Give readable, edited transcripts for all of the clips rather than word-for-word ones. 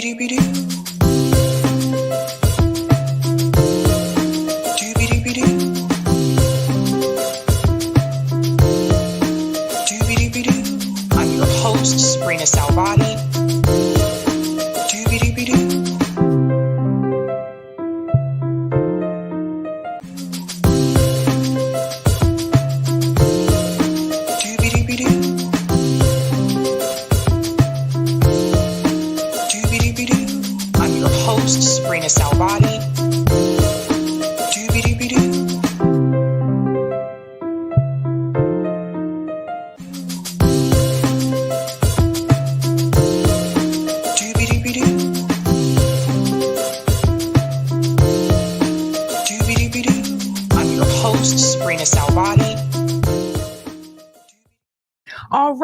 I'm your host, sabrinasalvati. I'm your host, sabrinasalvati. I'm your host, sabrinasalvati. All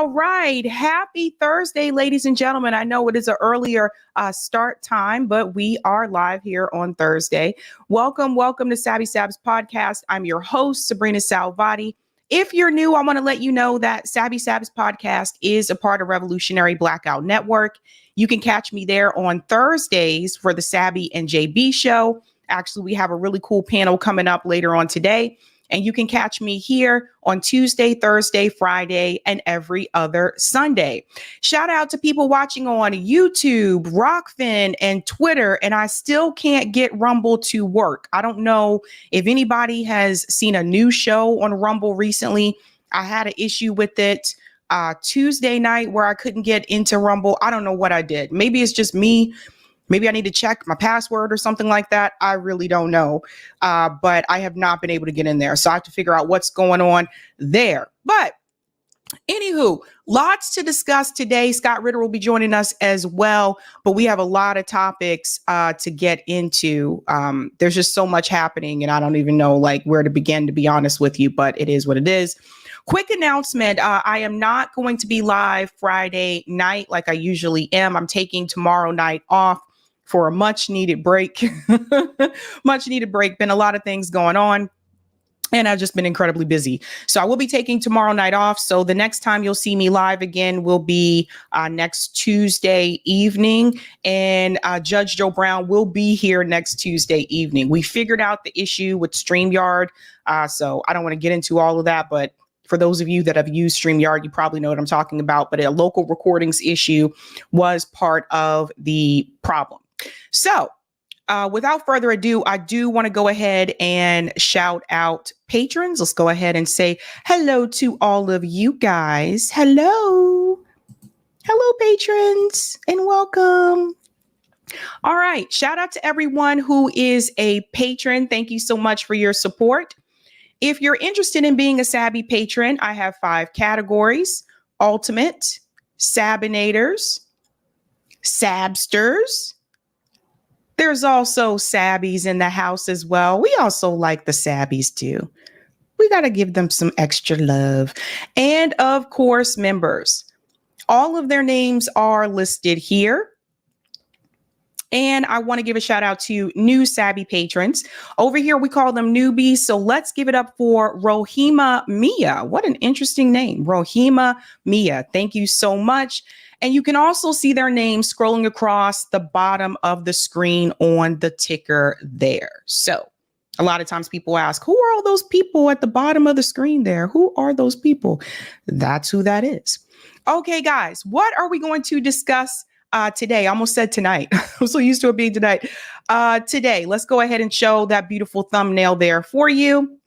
right. Happy Thursday, ladies and gentlemen. I know it is an earlier start time, but we are live here on Thursday. Welcome to Sabby Sabs podcast. I'm your host, Sabrina Salvati. If you're new, I want to let you know that Sabby Sabs podcast is a part of Revolutionary Blackout Network. You can catch me there on Thursdays for the Sabby and JB show. Actually, we have a really cool panel coming up later on today. And you can catch me here on Tuesday, Thursday, Friday, and every other Sunday. Shout out to people watching on YouTube, Rockfin, and Twitter. And I still can't get Rumble to work. I don't know if anybody has seen a new show on Rumble recently. I had an issue with it Tuesday night where I couldn't get into Rumble. I don't know what I did. Maybe it's just me. Maybe I need to check my password or something like that. I really don't know. But I have not been able to get in there. So I have to figure out what's going on there. But anywho, lots to discuss today. Scott Ritter will be joining us as well. But we have a lot of topics to get into. There's just so much happening and I don't even know where to begin, to be honest with you. But it is what it is. Quick announcement. I am not going to be live Friday night like I usually am. I'm taking tomorrow night off for a much needed break. Been a lot of things going on. And I've just been incredibly busy. So I will be taking tomorrow night off. So the next time you'll see me live again will be next Tuesday evening. And Judge Joe Brown will be here next Tuesday evening. We figured out the issue with StreamYard. So I don't want to get into all of that, but for those of you that have used StreamYard, you probably know what I'm talking about. But a local recordings issue was part of the problem. So without further ado, I do want to go ahead and shout out patrons. Let's go ahead and say hello to all of you guys. Hello, patrons, and welcome. All right. Shout out to everyone who is a patron. Thank you so much for your support. If you're interested in being a Sabby patron, I have 5 categories: Ultimate, Sabinators, Sabsters. There's also Sabbies in the house as well. We also like the Sabbies too. We got to give them some extra love. And of course, members. All of their names are listed here. And I want to give a shout out to new Sabby patrons. Over here, we call them newbies. So let's give it up for Rohima Mia. What an interesting name. Rohima Mia. Thank you so much. And you can also see their names scrolling across the bottom of the screen on the ticker there. So a lot of times people ask, who are all those people at the bottom of the screen there? Who are those people? That's who that is. Okay, guys, what are we going to discuss today? I almost said tonight. I'm so used to it being tonight. Today, let's go ahead and show that beautiful thumbnail there for you.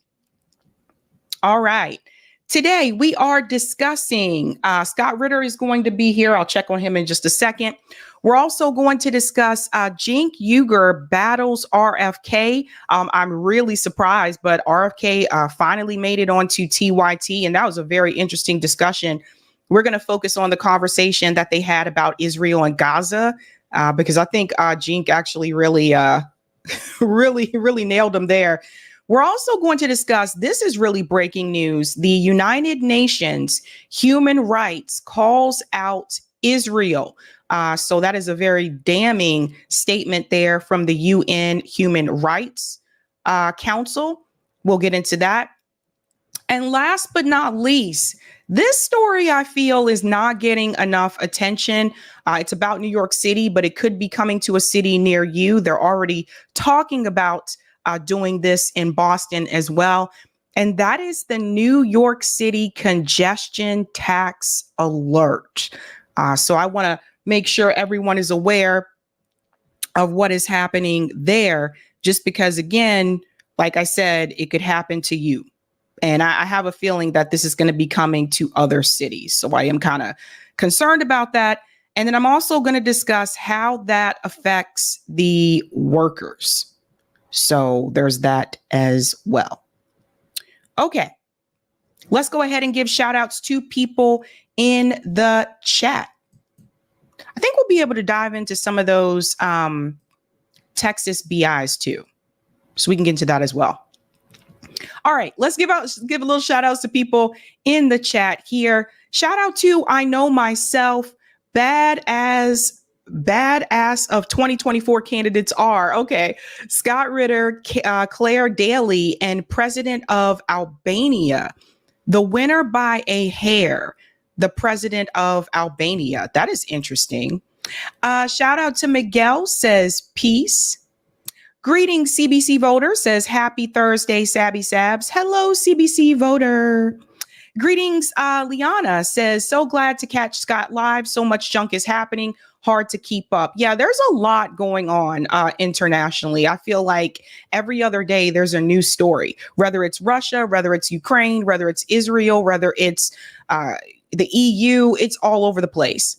All right. Today, we are discussing, Scott Ritter is going to be here. I'll check on him in just a second. We're also going to discuss Cenk Uygur battles RFK. I'm really surprised, but RFK finally made it onto TYT, and that was a very interesting discussion. We're going to focus on the conversation that they had about Israel and Gaza, because I think Cenk actually really nailed him there. We're also going to discuss, this is really breaking news, the United Nations Human Rights calls out Israel. So that is a very damning statement there from the UN Human Rights Council. We'll get into that. And last but not least, this story I feel is not getting enough attention. It's about New York City, but it could be coming to a city near you. They're already talking about doing this in Boston as well. And that is the New York City congestion tax alert. So I want to make sure everyone is aware of what is happening there, just because, again, like I said, it could happen to you. And I have a feeling that this is going to be coming to other cities. So I am kind of concerned about that. And then I'm also going to discuss how that affects the workers. So there's that as well. Okay, let's go ahead and give shout outs to people in the chat. I think we'll be able to dive into some of those Texas BIs too. So we can get into that as well. All right, let's give a little shout outs to people in the chat here. Shout out to I Know Myself, badass of 2024 candidates are, okay, Scott Ritter, Claire Daly, and President of Albania. The winner by a hair, the President of Albania. That is interesting. Shout out to Miguel, says peace. Greetings, CBC voter, says happy Thursday, Sabby Sabs. Hello, CBC voter. Greetings, Liana says, so glad to catch Scott live. So much junk is happening. Hard to keep up. Yeah, there's a lot going on internationally. I feel like every other day there's a new story, whether it's Russia, whether it's Ukraine, whether it's Israel, whether it's the EU, it's all over the place.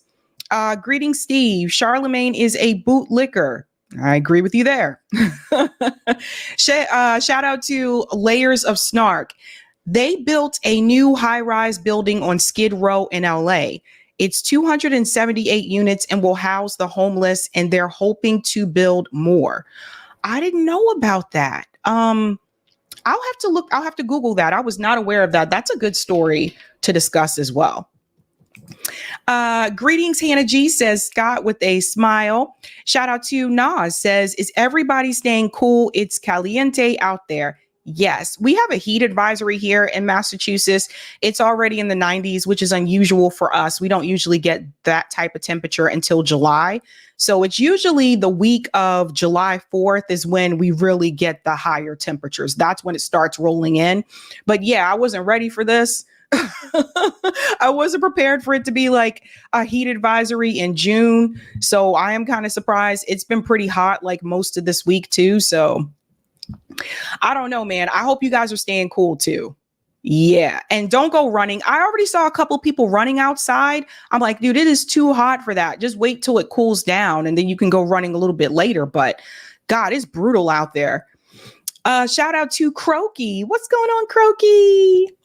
Greetings, Steve. Charlemagne is a bootlicker. I agree with you there. Shout out to Layers of Snark. They built a new high-rise building on Skid Row in LA. It's 278 units and will house the homeless, and they're hoping to build more. I didn't know about that. I'll have to Google that. I was not aware of that. That's a good story to discuss as well. Greetings, Hannah G, says Scott with a smile. Shout out to Nas, says, is everybody staying cool? It's caliente out there. Yes, we have a heat advisory here in Massachusetts. It's already in the 90s, which is unusual for us. We don't usually get that type of temperature until July. So it's usually the week of July 4th is when we really get the higher temperatures. That's when it starts rolling in. But yeah, I wasn't ready for this. I wasn't prepared for it to be like a heat advisory in June. So I am kind of surprised. It's been pretty hot like most of this week too. So I don't know, man. I hope you guys are staying cool too. Yeah. And don't go running. I already saw a couple of people running outside. I'm like, dude, it is too hot for that. Just wait till it cools down and then you can go running a little bit later. But God, it's brutal out there. Shout out to Croaky. What's going on, Croaky?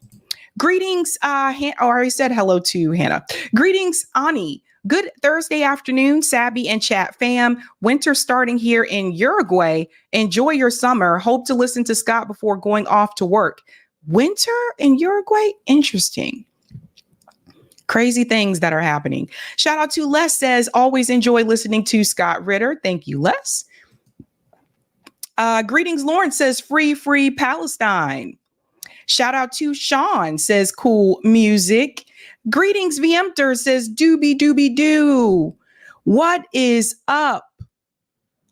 Greetings. I already said hello to Hannah. Greetings, Ani. Good Thursday afternoon, Sabby and chat fam. Winter starting here in Uruguay. Enjoy your summer. Hope to listen to Scott before going off to work. Winter in Uruguay? Interesting. Crazy things that are happening. Shout out to Les, says, always enjoy listening to Scott Ritter. Thank you, Les. Greetings, Lawrence, says, free Palestine. Shout out to Sean, says cool music. Greetings, VMter, says doobie doo. What is up?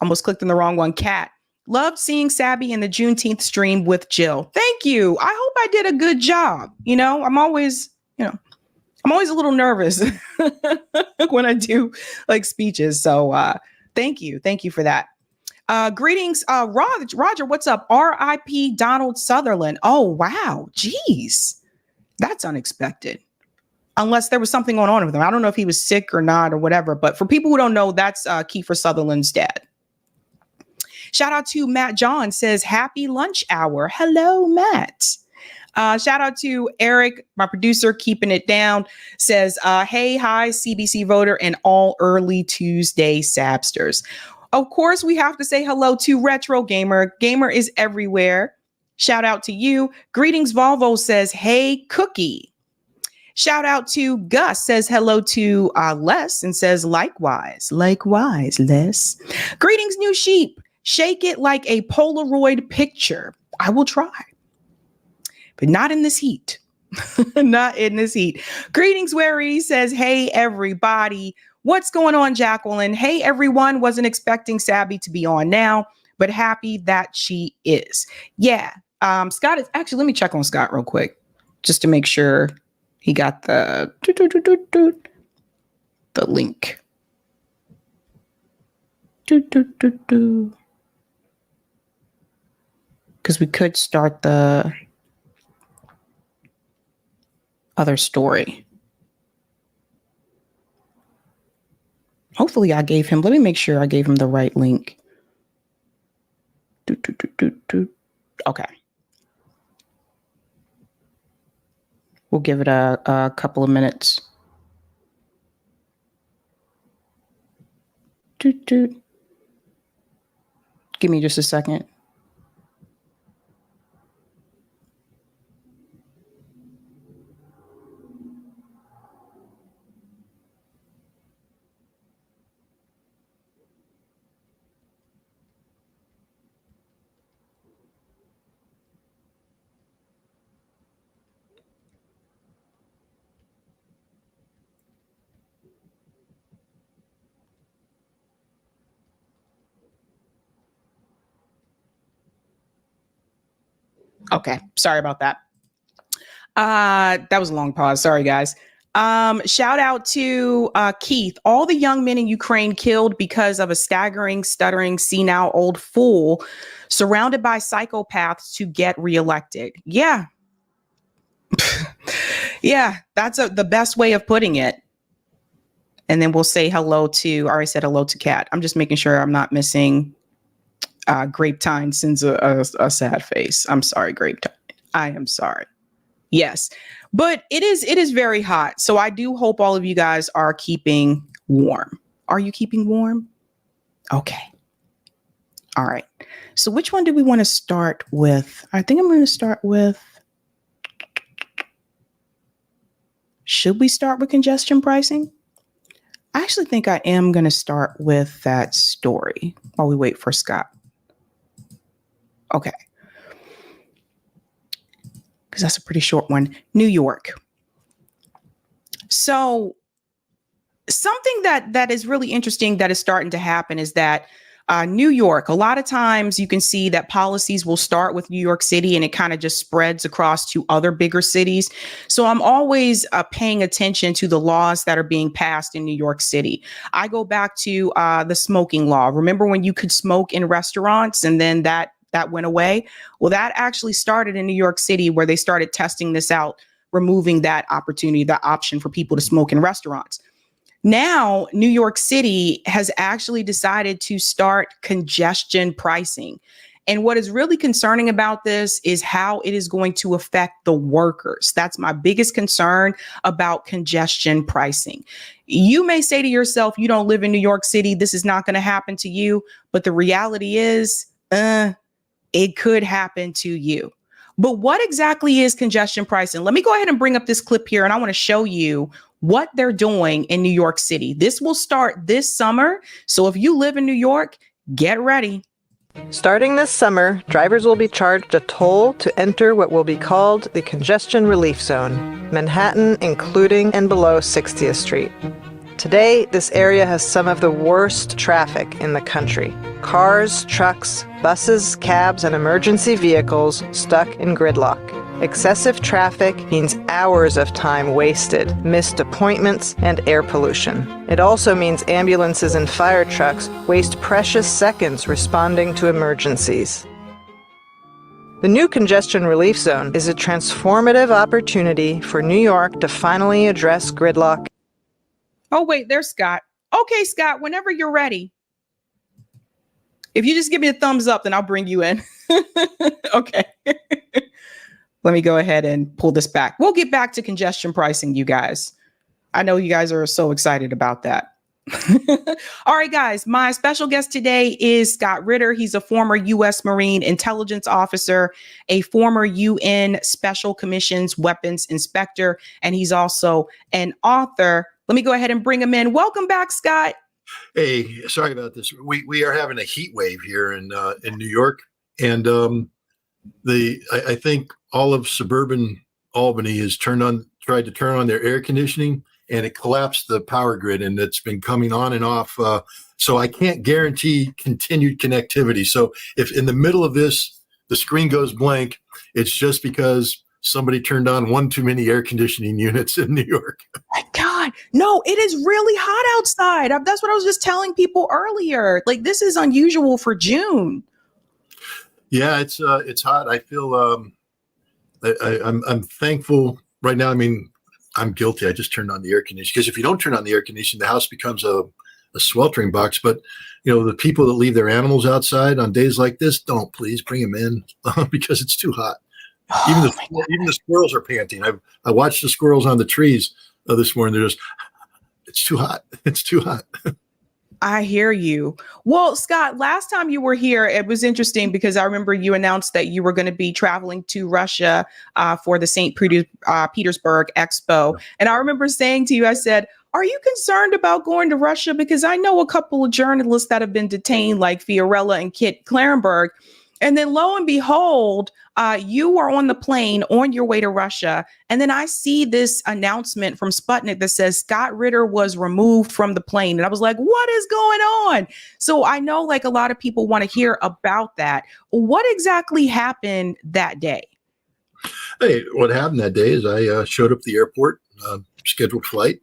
Almost clicked on the wrong one. Cat. Loved seeing Sabby in the Juneteenth stream with Jill. Thank you. I hope I did a good job. You know, I'm always a little nervous when I do like speeches. So thank you. Thank you for that. Greetings, Roger, what's up? R.I.P. Donald Sutherland. Oh, wow. Jeez. That's unexpected. Unless there was something going on with him. I don't know if he was sick or not or whatever. But for people who don't know, that's Kiefer Sutherland's dad. Shout out to Matt John, says, happy lunch hour. Hello, Matt. Shout out to Eric, my producer, keeping it down, says, hey, hi, CBC voter and all early Tuesday Sabsters. Of course, we have to say hello to Retro Gamer. Gamer is everywhere. Shout out to you. Greetings, Volvo, says, hey, Cookie. Shout out to Gus, says hello to Les and says, likewise, Les. Greetings, New Sheep. Shake it like a Polaroid picture. I will try. but not in this heat. Not in this heat. Greetings, Wary says, hey, everybody. What's going on, Jacqueline? Hey, everyone. Wasn't expecting Sabby to be on now, but happy that she is. Yeah. Scott is actually, let me check on Scott real quick, just to make sure he got the link. Because we could start the other story. Hopefully I gave him, let me make sure I gave him the right link. Okay. We'll give it a couple of minutes. Give me just a second. Okay, sorry about that. That was a long pause. Sorry, guys. Shout out to Keith. All the young men in Ukraine killed because of a staggering, stuttering, senile old fool surrounded by psychopaths to get reelected. Yeah. Yeah, that's the best way of putting it. And then we'll say hello to, I already said hello to Kat. I'm just making sure I'm not missing Grapetine sends a sad face. I'm sorry, Grapetine. I am sorry. Yes, but it is very hot. So I do hope all of you guys are keeping warm. Are you keeping warm? Okay. All right. So which one do we want to start with? I think I'm going to start with, should we start with congestion pricing? I actually think I am going to start with that story while we wait for Scott. Okay. Because that's a pretty short one. New York. So something that is really interesting that is starting to happen is that New York, a lot of times you can see that policies will start with New York City and it kind of just spreads across to other bigger cities. So I'm always paying attention to the laws that are being passed in New York City. I go back to the smoking law. Remember when you could smoke in restaurants and then that went away? Well, that actually started in New York City where they started testing this out, removing that opportunity, the option for people to smoke in restaurants. Now, New York City has actually decided to start congestion pricing. And what is really concerning about this is how it is going to affect the workers. That's my biggest concern about congestion pricing. You may say to yourself, you don't live in New York City, this is not going to happen to you. But the reality is, it could happen to you. But what exactly is congestion pricing? Let me go ahead and bring up this clip here, and I want to show you what they're doing in New York City. This will start this summer. So if you live in New York, get ready. Starting this summer, drivers will be charged a toll to enter what will be called the Congestion Relief Zone, Manhattan including and below 60th Street. Today, this area has some of the worst traffic in the country. Cars, trucks, buses, cabs, and emergency vehicles stuck in gridlock. Excessive traffic means hours of time wasted, missed appointments, and air pollution. It also means ambulances and fire trucks waste precious seconds responding to emergencies. The new Congestion Relief Zone is a transformative opportunity for New York to finally address gridlock. Oh, wait, there's Scott. Okay, Scott, whenever you're ready. If you just give me a thumbs up, then I'll bring you in. Okay. Let me go ahead and pull this back. We'll get back to congestion pricing, you guys. I know you guys are so excited about that. All right, guys, my special guest today is Scott Ritter. He's a former U.S. Marine intelligence officer, a former UN Special Commissions weapons inspector, and he's also an author. Let me go ahead and bring him in. Welcome back, Scott. Hey, sorry about this. We are having a heat wave here in New York, and I think all of suburban Albany has tried to turn on their air conditioning, and it collapsed the power grid, and it's been coming on and off. So I can't guarantee continued connectivity. So if in the middle of this, the screen goes blank, it's just because somebody turned on one too many air conditioning units in New York. My God, no, it is really hot outside. That's what I was just telling people earlier. Like, this is unusual for June. Yeah, it's hot. I feel I'm thankful right now. I mean, I'm guilty. I just turned on the air conditioning, because if you don't turn on the air conditioning, the house becomes a sweltering box. But the people that leave their animals outside on days like this, don't, please bring them in because it's too hot. Even the squirrels are panting. I watched the squirrels on the trees this morning. They're just, it's too hot. It's too hot. I hear you. Well, Scott, last time you were here, it was interesting because I remember you announced that you were going to be traveling to Russia for the St. Petersburg Expo. And I remember saying to you, I said, are you concerned about going to Russia? Because I know a couple of journalists that have been detained, like Fiorella and Kit Clarenberg. And then lo and behold, you were on the plane on your way to Russia. And then I see this announcement from Sputnik that says Scott Ritter was removed from the plane. And I was like, what is going on? So I know like a lot of people want to hear about that. What exactly happened that day? Hey, what happened that day is I showed up at the airport, scheduled flight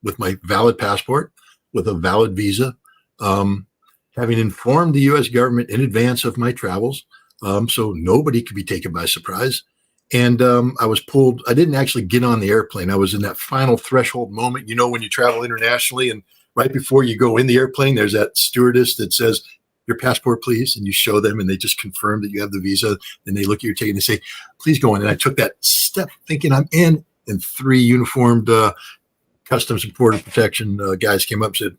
with my valid passport, with a valid visa, having informed the U.S. government in advance of my travels, so nobody could be taken by surprise. And I was pulled. I didn't actually get on the airplane. I was in that final threshold moment, when you travel internationally, and right before you go in the airplane, there's that stewardess that says, your passport, please. And you show them, and they just confirm that you have the visa. Then they look at your ticket and they say, please go in. And I took that step thinking I'm in, and 3 uniformed Customs and Border Protection guys came up and said,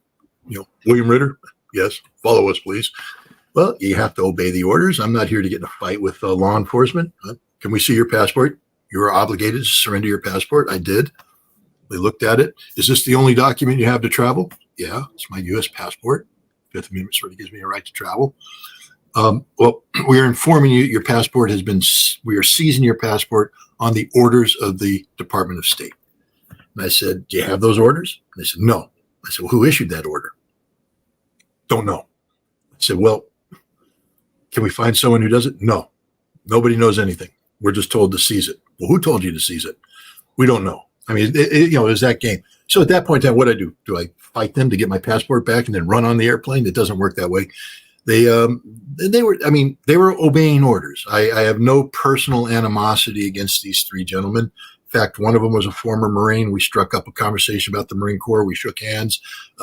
William Ritter? Yes, follow us, please. Well, you have to obey the orders. I'm not here to get in a fight with law enforcement. Can we see your passport? You are obligated to surrender your passport. I did. They looked at it. Is this the only document you have to travel? Yeah, it's my U.S. passport. Fifth Amendment sort of gives me a right to travel. Well, we are informing you your passport we are seizing your passport on the orders of the Department of State. And I said, do you have those orders? And they said, no. I said, well, who issued that order? Don't know. I said, well, can we find someone who does it? No, nobody knows anything. We're just told to seize it. Well, who told you to seize it? We don't know. I mean, it was that game. So at that point in time, what do? Do I fight them to get my passport back and then run on the airplane? It doesn't work that way. They were obeying orders. I have no personal animosity against these 3 gentlemen. In fact, one of them was a former Marine. We struck up a conversation about the Marine Corps. We shook hands,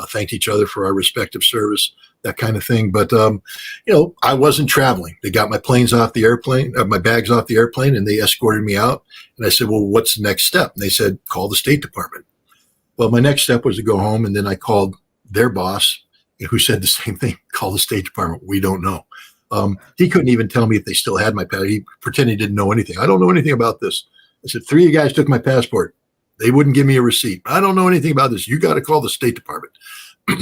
thanked each other for our respective service, that kind of thing. But, I wasn't traveling. They got my bags off the airplane, and they escorted me out. And I said, well, what's the next step? And they said, call the State Department. Well, my next step was to go home, and then I called their boss, who said the same thing, call the State Department. We don't know. He couldn't even tell me if they still had my passport. He pretended he didn't know anything. I don't know anything about this. I said, 3 of you guys took my passport. They wouldn't give me a receipt. I don't know anything about this. You got to call the State Department.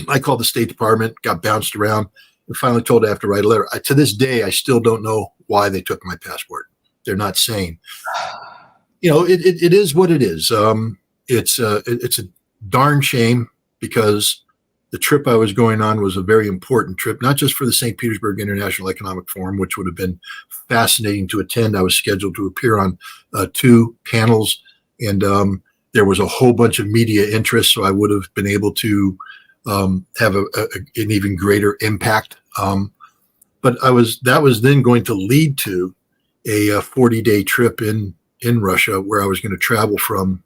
I called the State Department, got bounced around, and finally told I have to write a letter. To this day, I still don't know why they took my passport. They're not saying. It is what it is. It's a darn shame, because the trip I was going on was a very important trip, not just for the St. Petersburg International Economic Forum, which would have been fascinating to attend. I was scheduled to appear on 2 panels, and there was a whole bunch of media interest, so I would have been able to have an even greater impact. But that was then going to lead to a 40-day trip in Russia, where I was going to travel from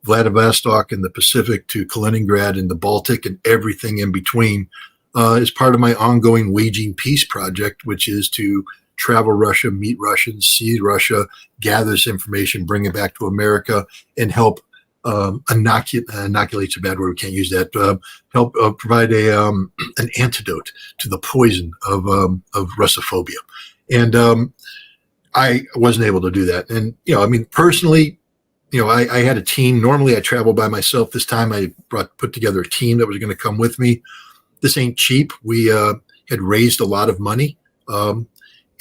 Vladivostok in the Pacific to Kaliningrad in the Baltic and everything in between, as part of my ongoing Waging Peace project, which is to travel Russia, meet Russians, see Russia, gather this information, bring it back to America, and help inoculate's a bad word, we can't use that, help provide an antidote to the poison of Russophobia. And I wasn't able to do that. And, personally, I had a team. Normally I travel by myself. This time I put together a team that was going to come with me. This ain't cheap. We had raised a lot of money.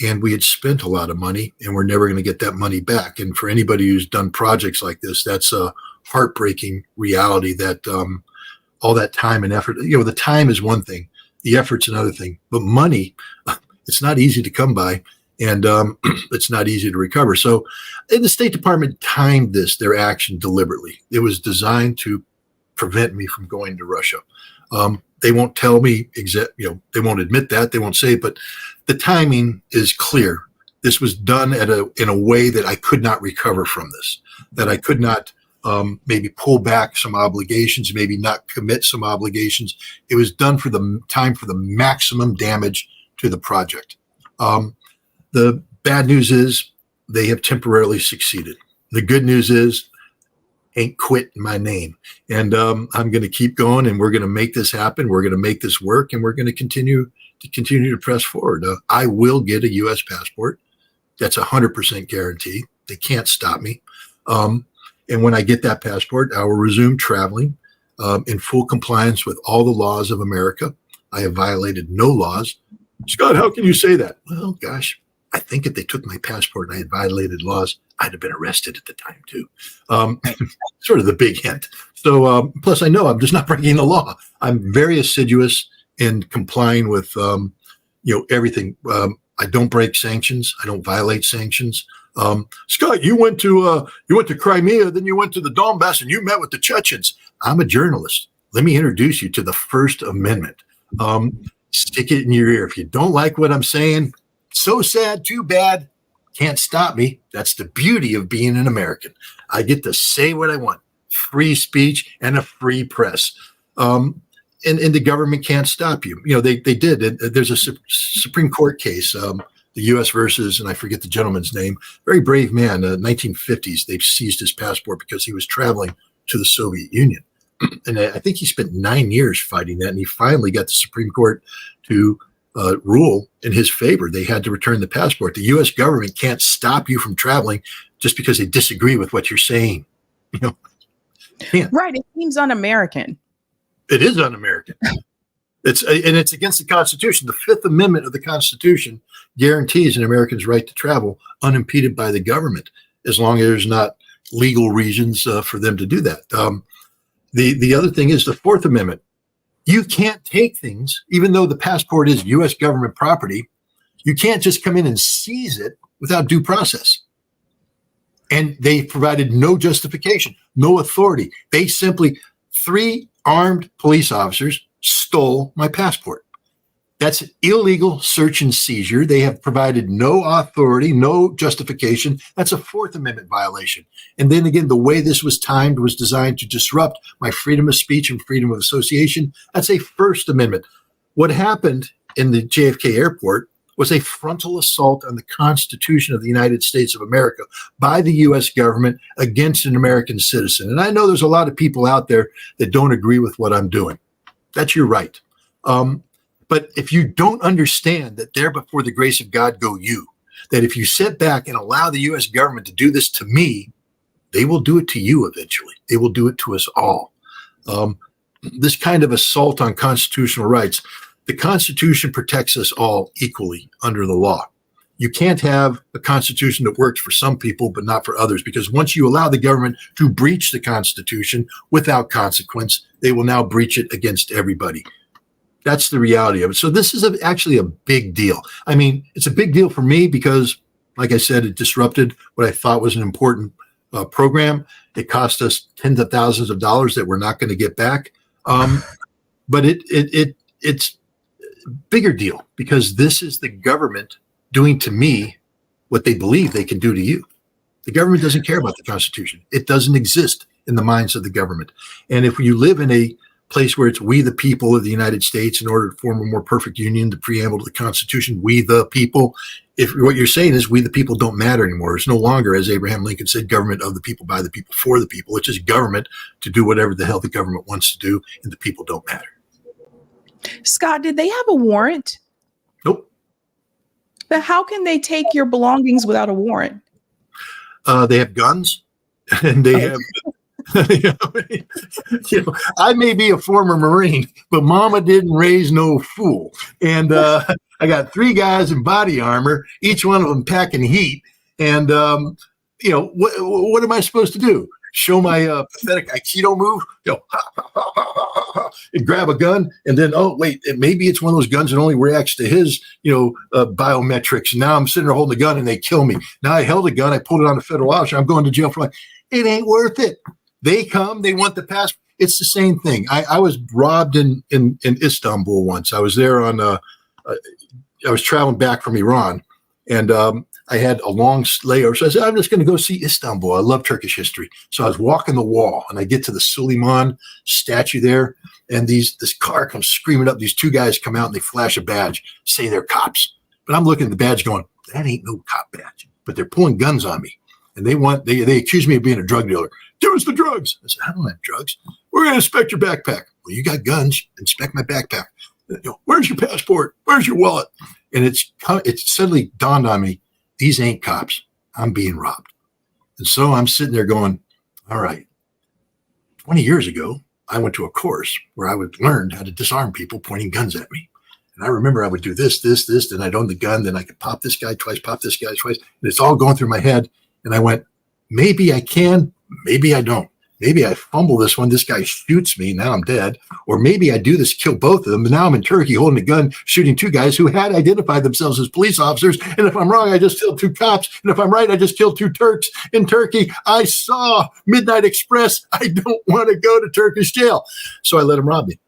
and we had spent a lot of money, and we're never going to get that money back. And for anybody who's done projects like this, that's a heartbreaking reality that all that time and effort, the time is one thing, the effort's another thing, but money, it's not easy to come by, and it's not easy to recover. So the State Department timed their action deliberately. It was designed to prevent me from going to Russia. They won't tell me they won't admit that, they won't say it, but the timing is clear. This was done in a way that I could not recover from this, that I could not maybe pull back some obligations, maybe not commit some obligations. It was done for the maximum damage to the project. The bad news is they have temporarily succeeded. The good news is ain't quit in my name. And I'm going to keep going, and we're going to make this happen. We're going to make this work, and we're going to continue to press forward. I will get a U.S. passport. That's 100% guarantee. They can't stop me. And when I get that passport, I will resume traveling in full compliance with all the laws of America. I have violated no laws. Scott, how can you say that? Well, gosh, I think if they took my passport and I had violated laws, I'd have been arrested at the time too. Sort of the big hint. So plus I know I'm just not breaking the law. I'm very assiduous in complying with everything. I don't break sanctions. I don't violate sanctions. Scott, you went to Crimea, then you went to the Donbass, and you met with the Chechens. I'm a journalist. Let me introduce you to the First Amendment. Stick it in your ear. If you don't like what I'm saying, so sad, too bad. Can't stop me. That's the beauty of being an American. I get to say what I want. Free speech and a free press. And the government can't stop you. They did. There's a Supreme Court case, the U.S. versus, and I forget the gentleman's name, very brave man, 1950s. They seized his passport because he was traveling to the Soviet Union. And I think he spent 9 years fighting that, and he finally got the Supreme Court to rule in his favor. They had to return the passport. The U.S. government can't stop you from traveling just because they disagree with what you're saying. Can't. Right. It seems un-American. It is un-American. It's against the Constitution. The Fifth Amendment of the Constitution guarantees an American's right to travel unimpeded by the government, as long as there's not legal reasons for them to do that. The other thing is the Fourth Amendment. You can't take things, even though the passport is U.S. government property, you can't just come in and seize it without due process. And they provided no justification, no authority. They simply, 3 armed police officers stole my passport. That's an illegal search and seizure. They have provided no authority, no justification. That's a Fourth Amendment violation. And then again, the way this was timed was designed to disrupt my freedom of speech and freedom of association. That's a First Amendment. What happened in the JFK airport was a frontal assault on the Constitution of the United States of America by the U.S. government against an American citizen. And I know there's a lot of people out there that don't agree with what I'm doing. That's your right. But if you don't understand that there before the grace of God go you, that if you sit back and allow the U.S. government to do this to me, they will do it to you eventually. They will do it to us all. This kind of assault on constitutional rights, the Constitution protects us all equally under the law. You can't have a Constitution that works for some people but not for others, because once you allow the government to breach the Constitution without consequence, they will now breach it against everybody. That's the reality of it. So this is actually a big deal. I mean, it's a big deal for me because, like I said, it disrupted what I thought was an important program. It cost us tens of thousands of dollars that we're not going to get back. But it's a bigger deal because this is the government doing to me what they believe they can do to you. The government doesn't care about the Constitution. It doesn't exist in the minds of the government. And if you live in a place where it's we the people of the United States, in order to form a more perfect union, the preamble to the Constitution, we the people, if what you're saying is we the people don't matter anymore, it's no longer, as Abraham Lincoln said, government of the people, by the people, for the people. It's just government to do whatever the hell the government wants to do, and the people don't matter. Scott, did they have a warrant? Nope. But how can they take your belongings without a warrant? They have guns, and they have I may be a former Marine, but mama didn't raise no fool. And I got 3 guys in body armor, each one of them packing heat. And, what am I supposed to do? Show my pathetic Aikido move, and grab a gun, and then maybe it's one of those guns that only reacts to his biometrics. Now I'm sitting there holding the gun, and they kill me. Now I held a gun, I pulled it on a federal officer. I'm going to jail for life. It ain't worth it. They come, they want the passport. It's the same thing. I was robbed in Istanbul once. I was there on. I was traveling back from Iran, and I had a long layover. So I said, I'm just going to go see Istanbul. I love Turkish history. So I was walking the wall, and I get to the Suleiman statue there, and this car comes screaming up. These 2 guys come out, and they flash a badge, say they're cops. But I'm looking at the badge going, that ain't no cop badge. But they're pulling guns on me, and they accuse me of being a drug dealer. Give us the drugs. I said, I don't have drugs. We're going to inspect your backpack. Well, you got guns. Inspect my backpack. Where's your passport? Where's your wallet? And it suddenly dawned on me, these ain't cops. I'm being robbed. And so I'm sitting there going, all right. 20 years ago, I went to a course where I would learn how to disarm people pointing guns at me. And I remember I would do this, then I'd own the gun, then I could pop this guy twice, pop this guy twice. And it's all going through my head. And I went, maybe I can, maybe I don't. Maybe I fumble this one. This guy shoots me. Now I'm dead. Or maybe I do this, kill both of them. But now I'm in Turkey holding a gun, shooting 2 guys who had identified themselves as police officers. And if I'm wrong, I just killed 2 cops. And if I'm right, I just killed 2 Turks in Turkey. I saw Midnight Express. I don't want to go to Turkish jail. So I let him rob me.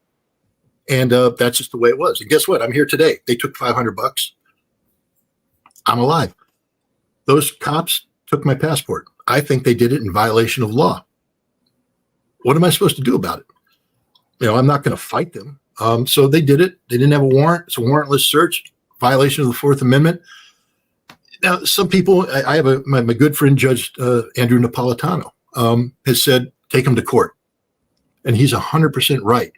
And that's just the way it was. And guess what? I'm here today. They took $500. I'm alive. Those cops took my passport. I think they did it in violation of law. What am I supposed to do about it? I'm not going to fight them. So they did it. They didn't have a warrant. It's a warrantless search, violation of the 4th Amendment. Now, some people, I have my good friend, Judge Andrew Napolitano, has said, take him to court. And he's 100% right,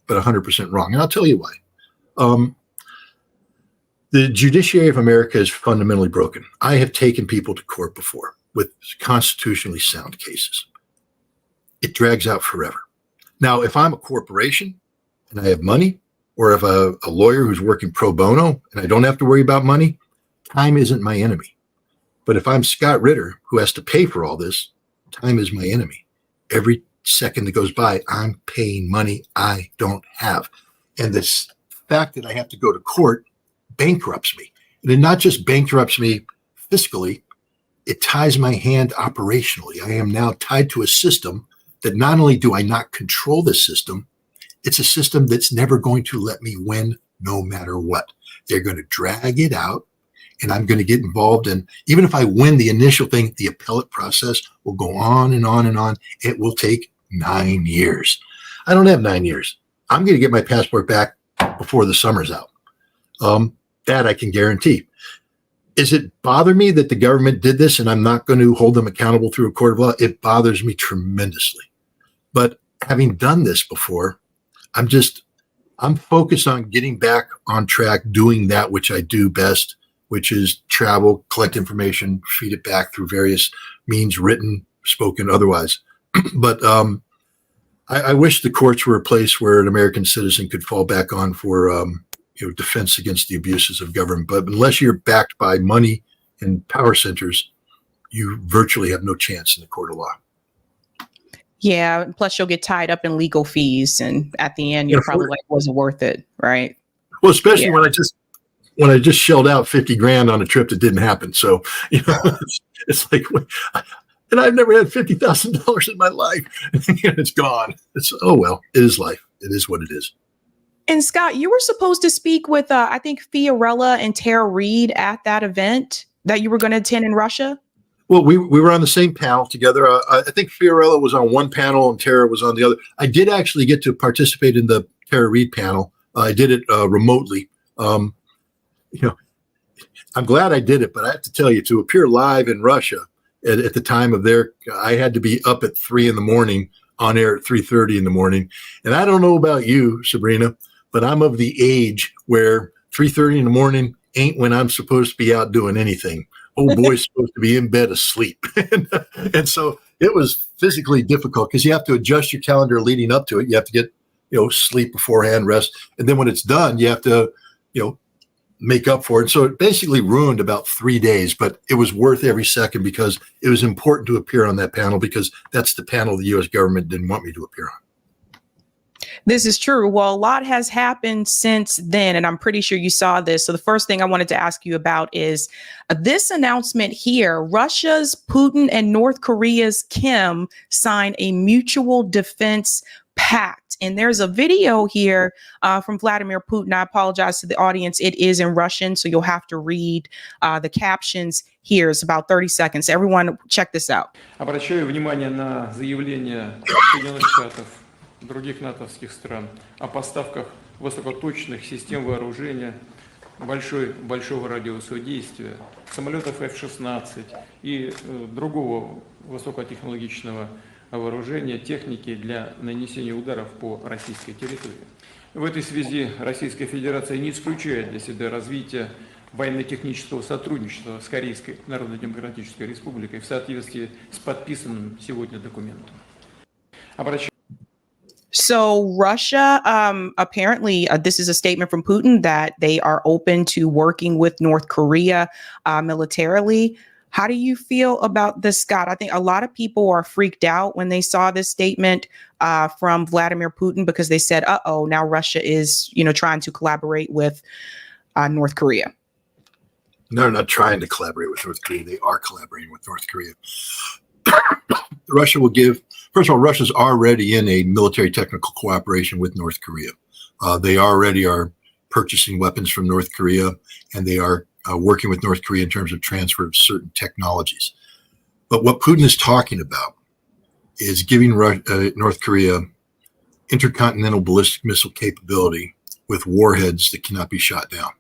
but 100% wrong. And I'll tell you why. The judiciary of America is fundamentally broken. I have taken people to court before with constitutionally sound cases. It drags out forever. Now, if I'm a corporation and I have money, or if a lawyer who's working pro bono and I don't have to worry about money, time isn't my enemy. But if I'm Scott Ritter, who has to pay for all this, time is my enemy. Every second that goes by, I'm paying money I don't have. And this fact that I have to go to court bankrupts me. And it not just bankrupts me fiscally, it ties my hand operationally. I am now tied to a system that not only do I not control the system, it's a system that's never going to let me win no matter what. They're going to drag it out, and I'm going to get involved. And even if I win the initial thing, the appellate process will go on and on and on. It will take 9 years. I don't have 9 years. I'm going to get my passport back before the summer's out. That I can guarantee. Does it bother me that the government did this and I'm not going to hold them accountable through a court of law? It bothers me tremendously. But having done this before, I'm focused on getting back on track, doing that which I do best, which is travel, collect information, feed it back through various means, written, spoken, otherwise. But I wish the courts were a place where an American citizen could fall back on for defense against the abuses of government. But unless you're backed by money and power centers, you virtually have no chance in the court of law. Yeah. Plus, you'll get tied up in legal fees, and at the end, you're probably like, "Was it worth it?" Right? Well, especially when I just shelled out $50,000 on a trip that didn't happen. So it's like, and I've never had $50,000 in my life, and it's gone. It's well, it is life. It is what it is. And Scott, you were supposed to speak with, I think, Fiorella and Tara Reid at that event that you were going to attend in Russia. Well, we were on the same panel together. I think Fiorella was on one panel and Tara was on the other. I did actually get to participate in the Tara Reid panel. I did it remotely. I'm glad I did it, but I have to tell you, to appear live in Russia at the time of I had to be up at 3 a.m, on air at 3:30 in the morning. And I don't know about you, Sabrina, but I'm of the age where 3:30 in the morning ain't when I'm supposed to be out doing anything. Old boy's supposed to be in bed asleep. and so it was physically difficult because you have to adjust your calendar leading up to it. You have to get, sleep beforehand, rest. And then when it's done, you have to, make up for it. So it basically ruined about 3 days, but it was worth every second because it was important to appear on that panel because that's the panel the U.S. government didn't want me to appear on. This is true. Well, a lot has happened since then, and I'm pretty sure you saw this. So the first thing I wanted to ask you about is this announcement here. Russia's Putin and North Korea's Kim signed a mutual defense pact. And there's a video here from Vladimir Putin. I apologize to the audience. It is in Russian, so you'll have to read the captions here. It's about 30 seconds. Everyone, check this out. Обращаю внимание на заявление Соединенных Штатов, других натовских стран о поставках высокоточных систем вооружения большого радиуса действия, самолетов F-16 и другого высокотехнологичного вооружения, техники для нанесения ударов по российской территории. В этой связи Российская Федерация не исключает для себя развитие военно-технического сотрудничества с Корейской Народно-Демократической Республикой в соответствии с подписанным сегодня документом. So Russia, apparently, this is a statement from Putin that they are open to working with North Korea militarily. How do you feel about this, Scott? I think a lot of people are freaked out when they saw this statement from Vladimir Putin because they said, uh-oh, now Russia is, trying to collaborate with North Korea. No, they're not trying to collaborate with North Korea. They are collaborating with North Korea. Russia will give, first of all, Russia's already in a military technical cooperation with North Korea. They already are purchasing weapons from North Korea, and they are working with North Korea in terms of transfer of certain technologies. But what Putin is talking about is giving North Korea intercontinental ballistic missile capability with warheads that cannot be shot down,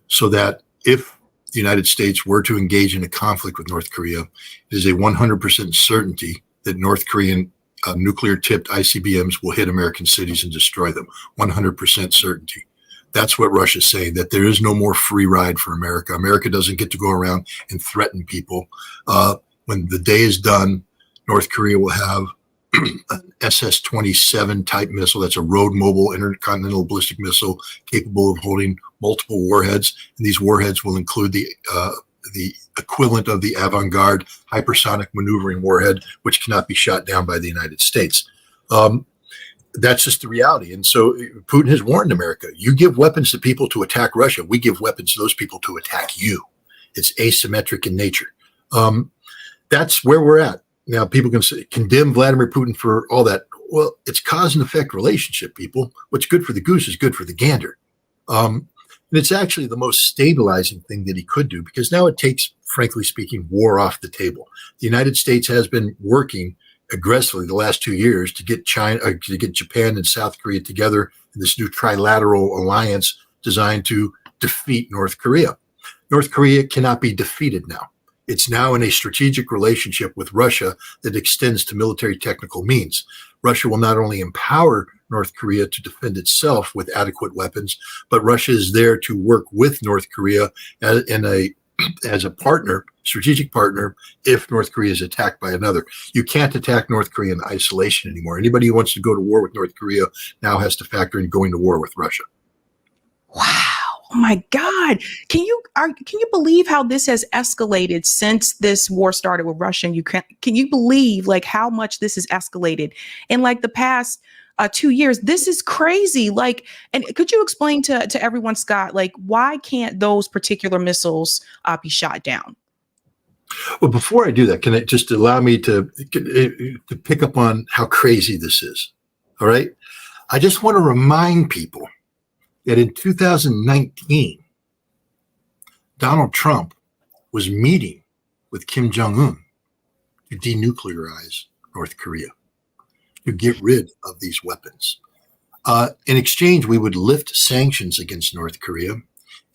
so that if the United States were to engage in a conflict with North Korea, it is a 100% certainty that North Korean nuclear-tipped ICBMs will hit American cities and destroy them. 100% certainty. That's what Russia's saying, that there is no more free ride for America. America doesn't get to go around and threaten people. When the day is done, North Korea will have an SS-27 type missile. That's a road mobile intercontinental ballistic missile capable of holding multiple warheads. And these warheads will include the equivalent of the avant-garde hypersonic maneuvering warhead, which cannot be shot down by the United States. That's just the reality. And so Putin has warned America, you give weapons to people to attack Russia. We give weapons to those people to attack you. It's asymmetric in nature. That's where we're at. Now, people can condemn Vladimir Putin for all that. Well, it's cause and effect relationship, people. What's good for the goose is good for the gander. And it's actually the most stabilizing thing that he could do, because now it takes, frankly speaking, war off the table. The United States has been working aggressively the last 2 years to get Japan and South Korea together in this new trilateral alliance designed to defeat North Korea. North Korea cannot be defeated now. It's now in a strategic relationship with Russia that extends to military technical means. Russia will not only empower North Korea to defend itself with adequate weapons, but Russia is there to work with North Korea as a partner, strategic partner, if North Korea is attacked by another. You can't attack North Korea in isolation anymore. Anybody who wants to go to war with North Korea now has to factor in going to war with Russia. Wow. Oh my God. Can you believe how this has escalated since this war started with Russia and Ukraine? Can you believe like how much this has escalated in like the past 2 years? This is crazy. Like, and could you explain to everyone, Scott, like why can't those particular missiles be shot down? Well, before I do that, can it just allow me to pick up on how crazy this is? All right. I just want to remind people that in 2019, Donald Trump was meeting with Kim Jong-un to denuclearize North Korea, to get rid of these weapons. In exchange, we would lift sanctions against North Korea,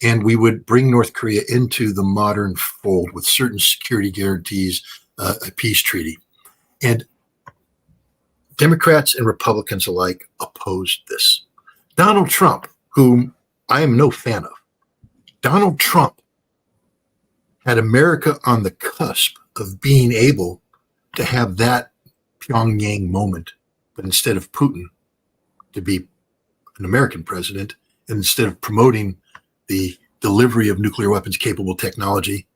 and we would bring North Korea into the modern fold with certain security guarantees, a peace treaty. And Democrats and Republicans alike opposed this. Donald Trump, whom I am no fan of, Donald Trump had America on the cusp of being able to have that Pyongyang moment, but instead of Putin to be an American president, and instead of promoting the delivery of nuclear weapons capable technology,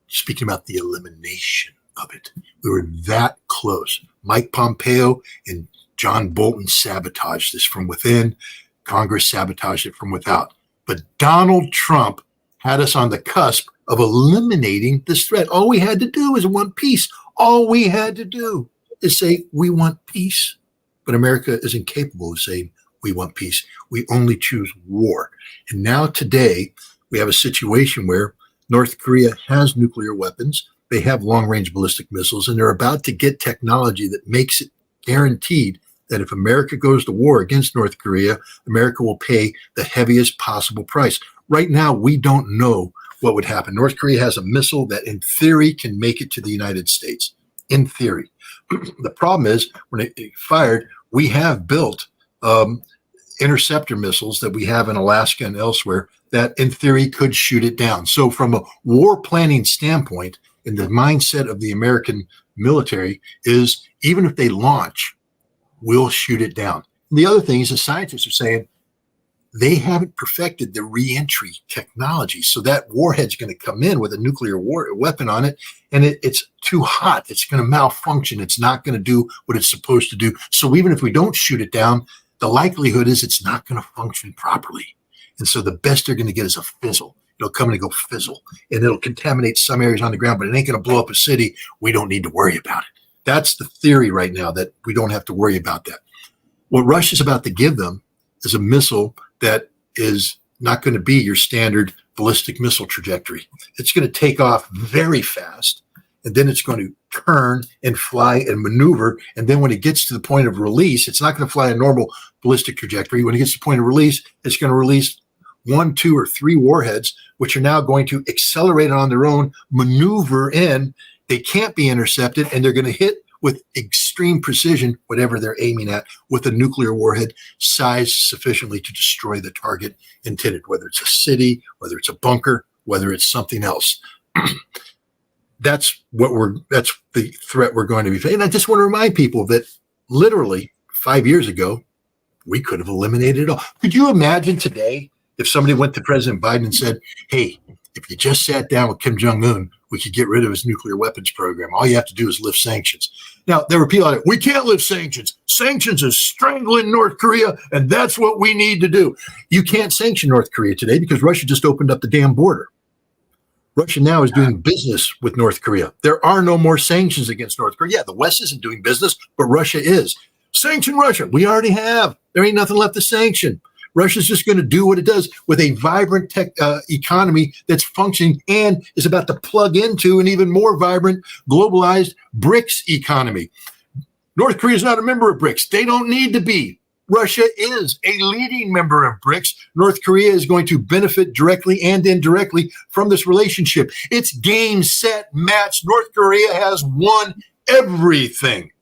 speaking about the elimination of it. We were that close. Mike Pompeo and John Bolton sabotaged this from within. Congress sabotaged it from without. But Donald Trump had us on the cusp of eliminating this threat. All we had to do is want peace. All we had to do is say, we want peace. But America is incapable of saying, we want peace. We only choose war. And now today, we have a situation where North Korea has nuclear weapons. They have long-range ballistic missiles, and they're about to get technology that makes it guaranteed that if America goes to war against North Korea, America will pay the heaviest possible price. Right now, we don't know what would happen. North Korea has a missile that in theory can make it to the United States. In theory. The problem is when it fired, we have built interceptor missiles that we have in Alaska and elsewhere that in theory could shoot it down. So from a war planning standpoint, in the mindset of the American military is even if they launch, we'll shoot it down. And the other thing is the scientists are saying they haven't perfected the reentry technology. So that warhead's going to come in with a nuclear weapon on it, and it's too hot. It's going to malfunction. It's not going to do what it's supposed to do. So even if we don't shoot it down, the likelihood is it's not going to function properly. And so the best they're going to get is a fizzle. It'll come and go fizzle, and it'll contaminate some areas on the ground, but it ain't going to blow up a city. We don't need to worry about it. That's the theory right now, that we don't have to worry about that. What Russia's about to give them is a missile that is not going to be your standard ballistic missile trajectory. It's going to take off very fast, and then it's going to turn and fly and maneuver. And then when it gets to the point of release, it's not going to fly a normal ballistic trajectory. When it gets to the point of release, it's going to release 1, 2, or 3 warheads, which are now going to accelerate on their own, maneuver in. They can't be intercepted, and they're going to hit with extreme precision whatever they're aiming at with a nuclear warhead sized sufficiently to destroy the target intended, whether it's a city, whether it's a bunker, whether it's something else. That's the threat we're going to be facing. And I just want to remind people that literally 5 years ago, we could have eliminated it all. Could you imagine today if somebody went to President Biden and said, hey, if you just sat down with Kim Jong-un, we could get rid of his nuclear weapons program. All you have to do is lift sanctions. Now, there were people out there, we can't lift sanctions. Sanctions is strangling North Korea, and that's what we need to do. You can't sanction North Korea today because Russia just opened up the damn border. Russia now is doing business with North Korea. There are no more sanctions against North Korea. Yeah, the West isn't doing business, but Russia is. Sanction Russia. We already have. There ain't nothing left to sanction. Russia's just going to do what it does with a vibrant tech economy that's functioning and is about to plug into an even more vibrant, globalized BRICS economy. North Korea is not a member of BRICS. They don't need to be. Russia is a leading member of BRICS. North Korea is going to benefit directly and indirectly from this relationship. It's game, set, match. North Korea has won everything.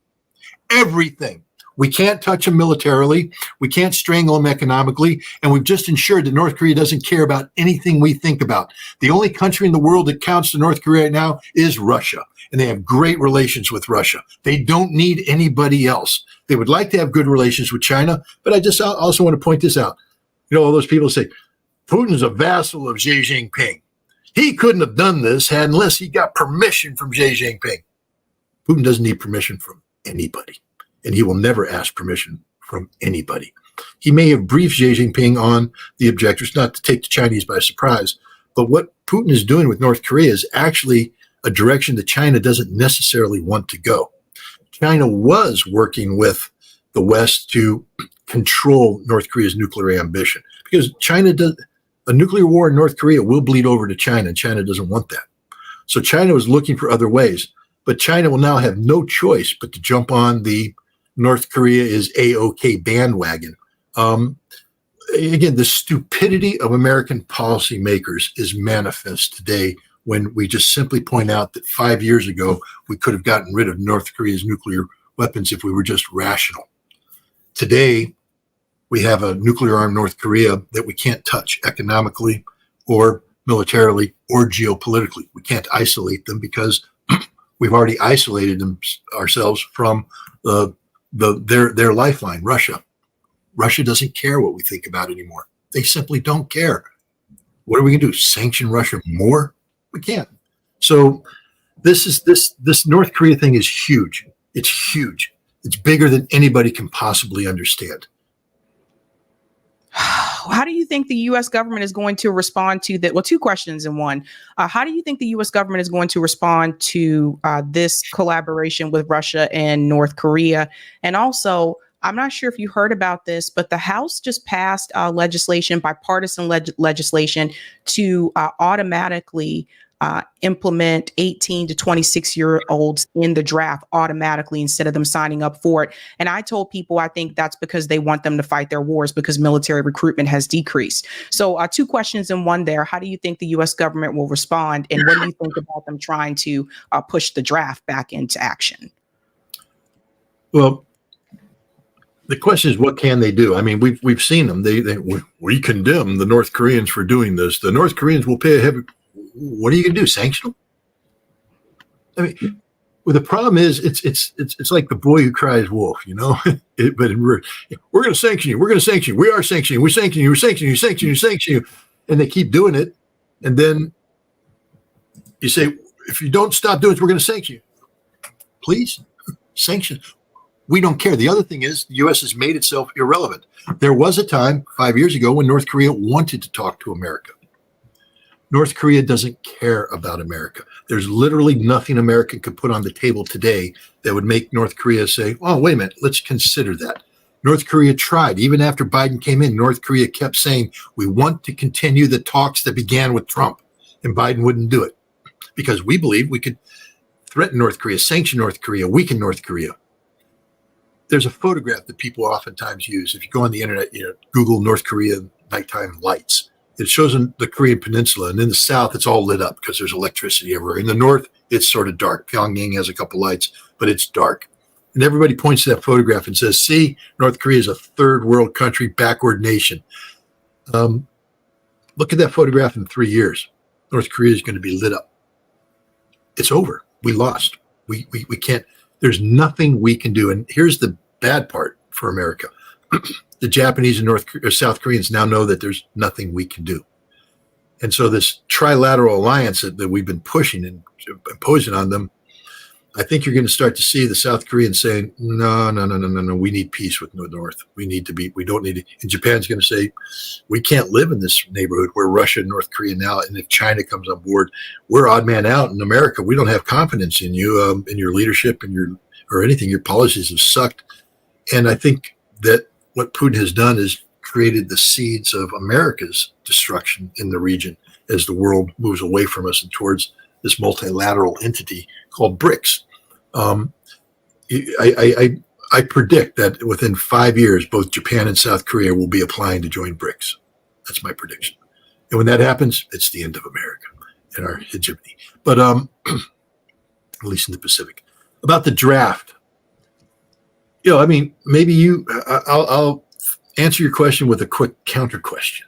Everything. We can't touch them militarily. We can't strangle them economically. And we've just ensured that North Korea doesn't care about anything we think about. The only country in the world that counts to North Korea right now is Russia. And they have great relations with Russia. They don't need anybody else. They would like to have good relations with China. But I just also want to point this out. You know, all those people say, Putin's a vassal of Xi Jinping. He couldn't have done this unless he got permission from Xi Jinping. Putin doesn't need permission from anybody. And he will never ask permission from anybody. He may have briefed Xi Jinping on the objectives, not to take the Chinese by surprise, but what Putin is doing with North Korea is actually a direction that China doesn't necessarily want to go. China was working with the West to control North Korea's nuclear ambition because a nuclear war in North Korea will bleed over to China, and China doesn't want that. So China was looking for other ways, but China will now have no choice but to jump on the North Korea is A-OK bandwagon. Again, the stupidity of American policymakers is manifest today when we just simply point out that 5 years ago, we could have gotten rid of North Korea's nuclear weapons if we were just rational. Today, we have a nuclear-armed North Korea that we can't touch economically or militarily or geopolitically. We can't isolate them because we've already isolated them ourselves from their lifeline, Russia. Russia doesn't care what we think about anymore. They simply don't care. What are we going to do? Sanction Russia more? We can't. So this North Korea thing is huge. It's huge. It's bigger than anybody can possibly understand. How do you think the U.S. government is going to respond to that? Well, two questions in one. How do you think the U.S. government is going to respond to this collaboration with Russia and North Korea? And also, I'm not sure if you heard about this, but the House just passed legislation, bipartisan legislation, to automatically implement 18 to 26-year-olds in the draft automatically instead of them signing up for it. And I told people I think that's because they want them to fight their wars because military recruitment has decreased. So two questions in one there. How do you think the U.S. government will respond? And what do you think about them trying to push the draft back into action? Well, the question is, what can they do? I mean, we've seen them. We condemn the North Koreans for doing this. The North Koreans will pay a heavy. What are you going to do? Sanction them? I mean, well, the problem is it's like the boy who cries wolf, you know. But we're going to sanction you. We're going to sanction you. We are sanctioning you. We're sanctioning you. We're sanctioning you. Sanction you. Sanction you. And they keep doing it. And then you say, if you don't stop doing it, we're going to sanction you. Please sanction. We don't care. The other thing is the U.S. has made itself irrelevant. There was a time 5 years ago when North Korea wanted to talk to America. North Korea doesn't care about America. There's literally nothing America could put on the table today that would make North Korea say, oh, wait a minute, let's consider that. North Korea tried. Even after Biden came in, North Korea kept saying, we want to continue the talks that began with Trump. And Biden wouldn't do it because we believe we could threaten North Korea, sanction North Korea, weaken North Korea. There's a photograph that people oftentimes use. If you go on the internet, Google North Korea nighttime lights. It shows in the Korean peninsula, and in the south, it's all lit up because there's electricity everywhere. In the north, it's sort of dark. Pyongyang has a couple lights, but it's dark. And everybody points to that photograph and says, see, North Korea is a third world country, backward nation. Look at that photograph in 3 years. North Korea is going to be lit up. It's over. We lost. We can't. There's nothing we can do. And here's the bad part for America. The Japanese and South Koreans now know that there's nothing we can do. And so this trilateral alliance that we've been pushing and imposing on them, I think you're going to start to see the South Koreans saying, no, we need peace with the North. We don't need it. And Japan's going to say, we can't live in this neighborhood where Russia and North Korea now, and if China comes on board, we're odd man out in America. We don't have confidence in you, in your leadership and or anything. Your policies have sucked. And I think that what Putin has done is created the seeds of America's destruction in the region as the world moves away from us and towards this multilateral entity called BRICS. I predict that within 5 years, both Japan and South Korea will be applying to join BRICS. That's my prediction. And when that happens, it's the end of America and our hegemony. But at least in the Pacific. About the draft. I mean, maybe I'll answer your question with a quick counter question.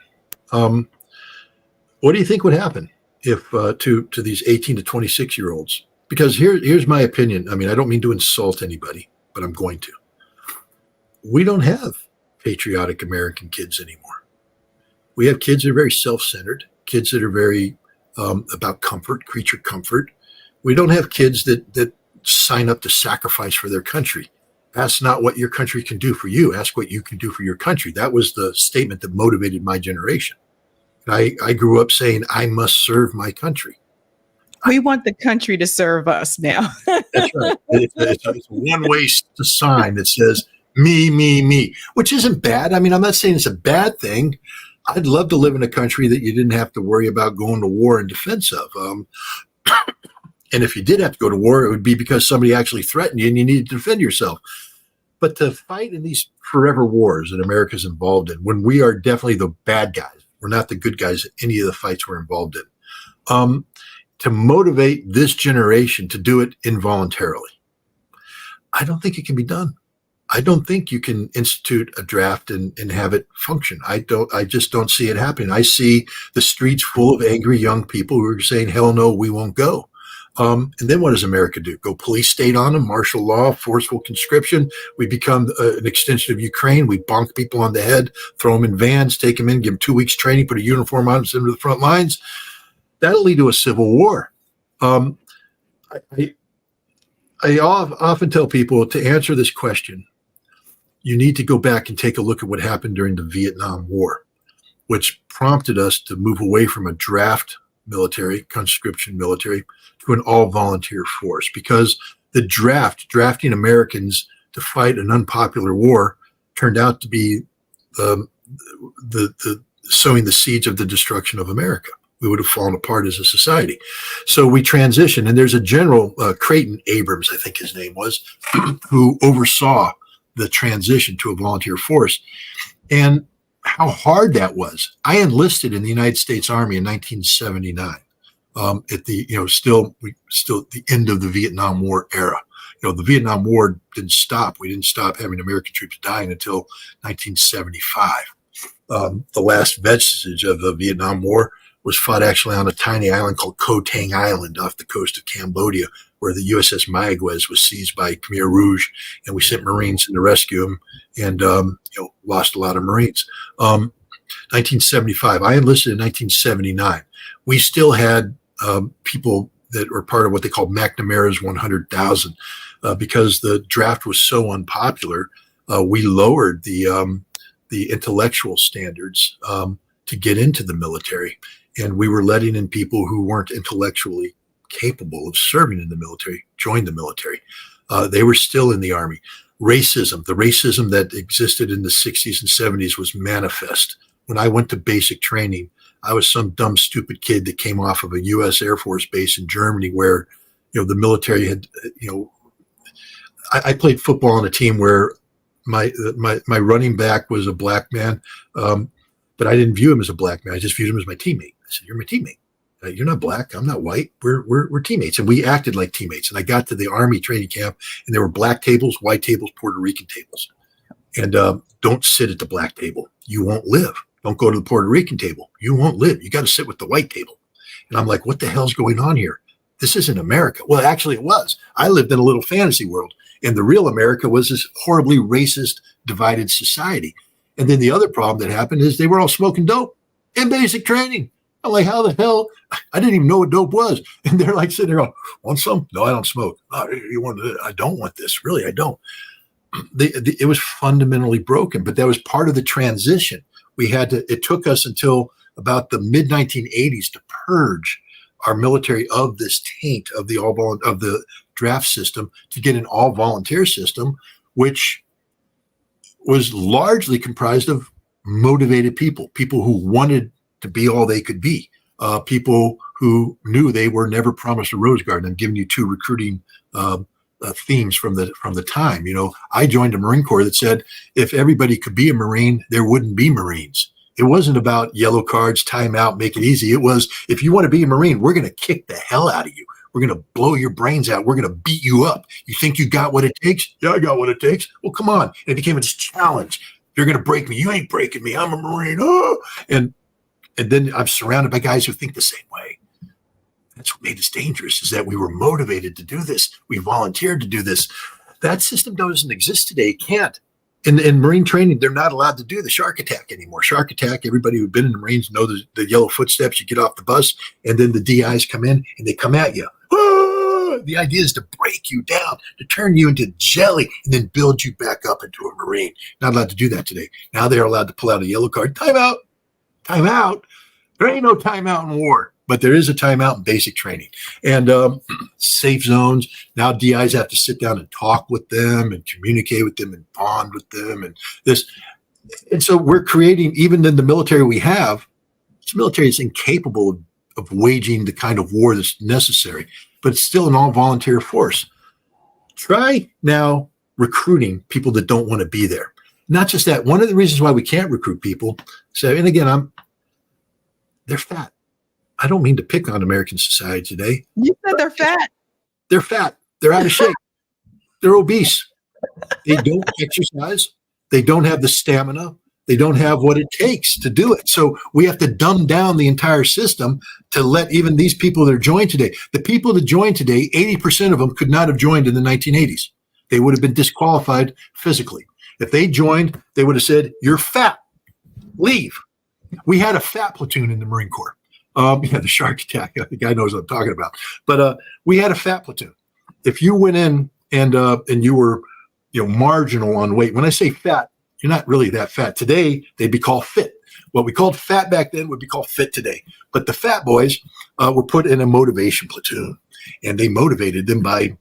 What do you think would happen if to these 18 to 26-year-olds? Because here's my opinion. I mean, I don't mean to insult anybody, but I'm going to. We don't have patriotic American kids anymore. We have kids that are very self-centered, kids that are very about comfort, creature comfort. We don't have kids that sign up to sacrifice for their country. Ask not what your country can do for you. Ask what you can do for your country. That was the statement that motivated my generation. And I grew up saying, I must serve my country. We want the country to serve us now. That's right. It's a one-way sign that says, me, which isn't bad. I mean, I'm not saying it's a bad thing. I'd love to live in a country that you didn't have to worry about going to war in defense of. And if you did have to go to war, it would be because somebody actually threatened you and you needed to defend yourself. But to fight in these forever wars that America's involved in, when we are definitely the bad guys, we're not the good guys at any of the fights we're involved in, to motivate this generation to do it involuntarily, I don't think it can be done. I don't think you can institute a draft and have it function. I just don't see it happening. I see the streets full of angry young people who are saying, hell no, we won't go. And then what does America do? Go police state on them, martial law, forceful conscription. We become an extension of Ukraine. We bonk people on the head, throw them in vans, take them in, give them 2 weeks training, put a uniform on, send them to the front lines. That'll lead to a civil war. I often tell people, to answer this question, you need to go back and take a look at what happened during the Vietnam War, which prompted us to move away from a draft military, conscription military, to an all-volunteer force, because the drafting Americans to fight an unpopular war turned out to be the sowing the seeds of the destruction of America. We would have fallen apart as a society. So we transitioned, and there's a general, Creighton Abrams, I think his name was, who oversaw the transition to a volunteer force. And how hard that was. I enlisted in the United States Army in 1979. At the, still at the end of the Vietnam War era. The Vietnam War didn't stop. We didn't stop having American troops dying until 1975. The last vestige of the Vietnam War was fought actually on a tiny island called Koh Tang Island off the coast of Cambodia, where the USS Mayaguez was seized by Khmer Rouge, and we sent Marines in to rescue them, and lost a lot of Marines. 1975. I enlisted in 1979. We still had people that were part of what they called McNamara's 100,000 because the draft was so unpopular. We lowered the intellectual standards to get into the military, and we were letting in people who weren't intellectually capable of serving in the military join the military. They were still in the Army. Racism, the racism that existed in the 60s and 70s was manifest. When I went to basic training, I was some dumb, stupid kid that came off of a U.S. Air Force base in Germany where, the military had, I played football on a team where my running back was a black man, but I didn't view him as a black man. I just viewed him as my teammate. I said, "You're my teammate. You're not black. I'm not white. We're teammates." And we acted like teammates. And I got to the Army training camp, and there were black tables, white tables, Puerto Rican tables. And don't sit at the black table. You won't live. Don't go to the Puerto Rican table. You won't live. You got to sit with the white table. And I'm like, what the hell's going on here? This isn't America. Well, actually it was. I lived in a little fantasy world, and the real America was this horribly racist, divided society. And then the other problem that happened is they were all smoking dope in basic training. I'm like, how the hell? I didn't even know what dope was. And they're like sitting there going, "Want some?" "No, I don't smoke." "Oh, you want this?" "I don't want this. Really, I don't." It was fundamentally broken, but that was part of the transition. It took us until about the mid 1980s to purge our military of this taint of the draft system to get an all volunteer system, which was largely comprised of motivated people who wanted to be all they could be, people who knew they were never promised a rose garden. I'm giving you two recruiting themes from the time. I joined a Marine Corps that said if everybody could be a Marine, there wouldn't be Marines. It wasn't about yellow cards, timeout, make it easy. It was, if you want to be a Marine, we're going to kick the hell out of you. We're going to blow your brains out. We're going to beat you up. You think you got what it takes? Yeah, I got what it takes. Well, come on. And it became a challenge. You're going to break me. You ain't breaking me. I'm a Marine. Oh! And then I'm surrounded by guys who think the same way. That's what made us dangerous, is that we were motivated to do this. We volunteered to do this. That system doesn't exist today. It can't. In Marine training, they're not allowed to do the shark attack anymore. Shark attack, everybody who's been in the Marines know the yellow footsteps. You get off the bus, and then the DIs come in, and they come at you. Ah! The idea is to break you down, to turn you into jelly, and then build you back up into a Marine. Not allowed to do that today. Now they're allowed to pull out a yellow card. Timeout. Timeout. There ain't no timeout in war. But there is a timeout in basic training, and safe zones. Now DIs have to sit down and talk with them and communicate with them and bond with them and this. And so we're creating, even in the military we have, this military is incapable of waging the kind of war that's necessary, but it's still an all volunteer force. Try now recruiting people that don't want to be there. Not just that. One of the reasons why we can't recruit people, and again, they're fat. I don't mean to pick on American society today. You said they're fat. They're fat. They're out of shape. They're obese. They don't exercise. They don't have the stamina. They don't have what it takes to do it. So we have to dumb down the entire system to let even these people that are joined today, the people that joined today, 80% of them could not have joined in the 1980s. They would have been disqualified physically. If they joined, they would have said, "You're fat, leave." We had a fat platoon in the Marine Corps. The shark attack. The guy knows what I'm talking about. But we had a fat platoon. If you went in and you were, marginal on weight, when I say fat, you're not really that fat. Today, they'd be called fit. What we called fat back then would be called fit today. But the fat boys were put in a motivation platoon, and they motivated them by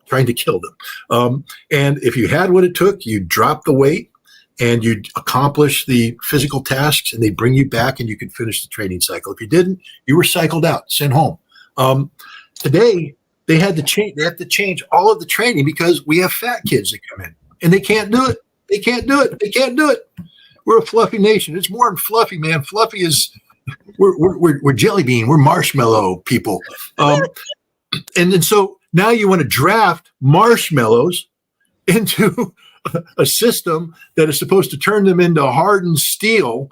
trying to kill them. And if you had what it took, you drop the weight and you'd accomplish the physical tasks, and they'd bring you back and you could finish the training cycle. If you didn't, you were cycled out, sent home. Today, they had to change. They have to change all of the training because we have fat kids that come in, and they can't do it. They can't do it. They can't do it. We're a fluffy nation. It's more than fluffy, man. Fluffy is we're jelly bean. We're marshmallow people. And so now you want to draft marshmallows into a system that is supposed to turn them into hardened steel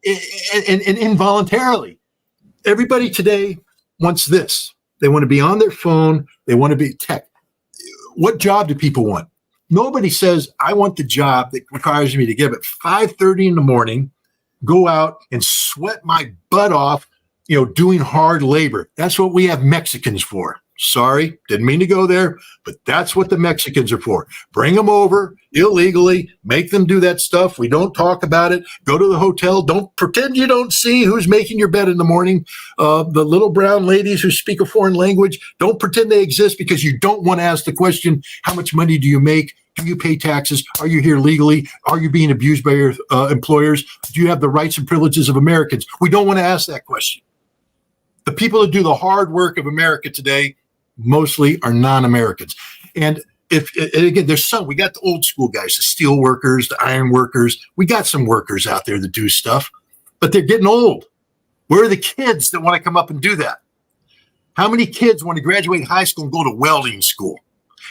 and involuntarily. Everybody today wants this. They want to be on their phone. They want to be tech. What job do people want? Nobody says, I want the job that requires me to get up at 5:30 in the morning, go out and sweat my butt off, doing hard labor. That's what we have Mexicans for. Sorry, didn't mean to go there, but that's what the Mexicans are for. Bring them over illegally, make them do that stuff. We don't talk about it. Go to the hotel. Don't pretend you don't see who's making your bed in the morning. The little brown ladies who speak a foreign language, don't pretend they exist because you don't want to ask the question, how much money do you make? Do you pay taxes? Are you here legally? Are you being abused by your employers? Do you have the rights and privileges of Americans? We don't want to ask that question. The people that do the hard work of America today mostly are non-Americans. And again, we got the old school guys, the steel workers, the iron workers. We got some workers out there that do stuff, but they're getting old. Where are the kids that want to come up and do that? How many kids want to graduate high school and go to welding school?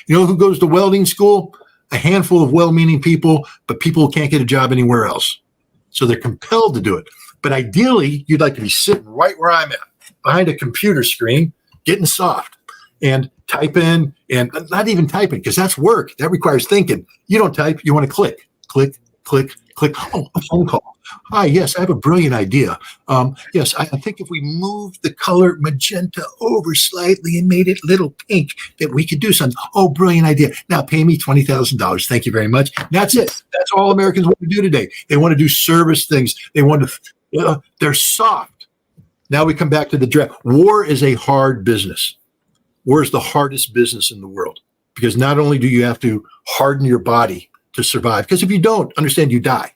You know who goes to welding school? A handful of well-meaning people, but people who can't get a job anywhere else. So they're compelled to do it. But ideally, you'd like to be sitting right where I'm at, behind a computer screen, getting soft. And typing, and not even typing, because that's work. That requires thinking. You don't type. You want to click, click, click, click. Oh, a phone call. Hi, yes, I have a brilliant idea. Yes, I think if we moved the color magenta over slightly and made it a little pink, that we could do something. Oh, brilliant idea. Now pay me $20,000. Thank you very much. That's it. That's all Americans want to do today. They want to do service things. They want to, they're soft. Now we come back to the draft. War is a hard business. War is the hardest business in the world, because not only do you have to harden your body to survive, because if you don't, understand, you die.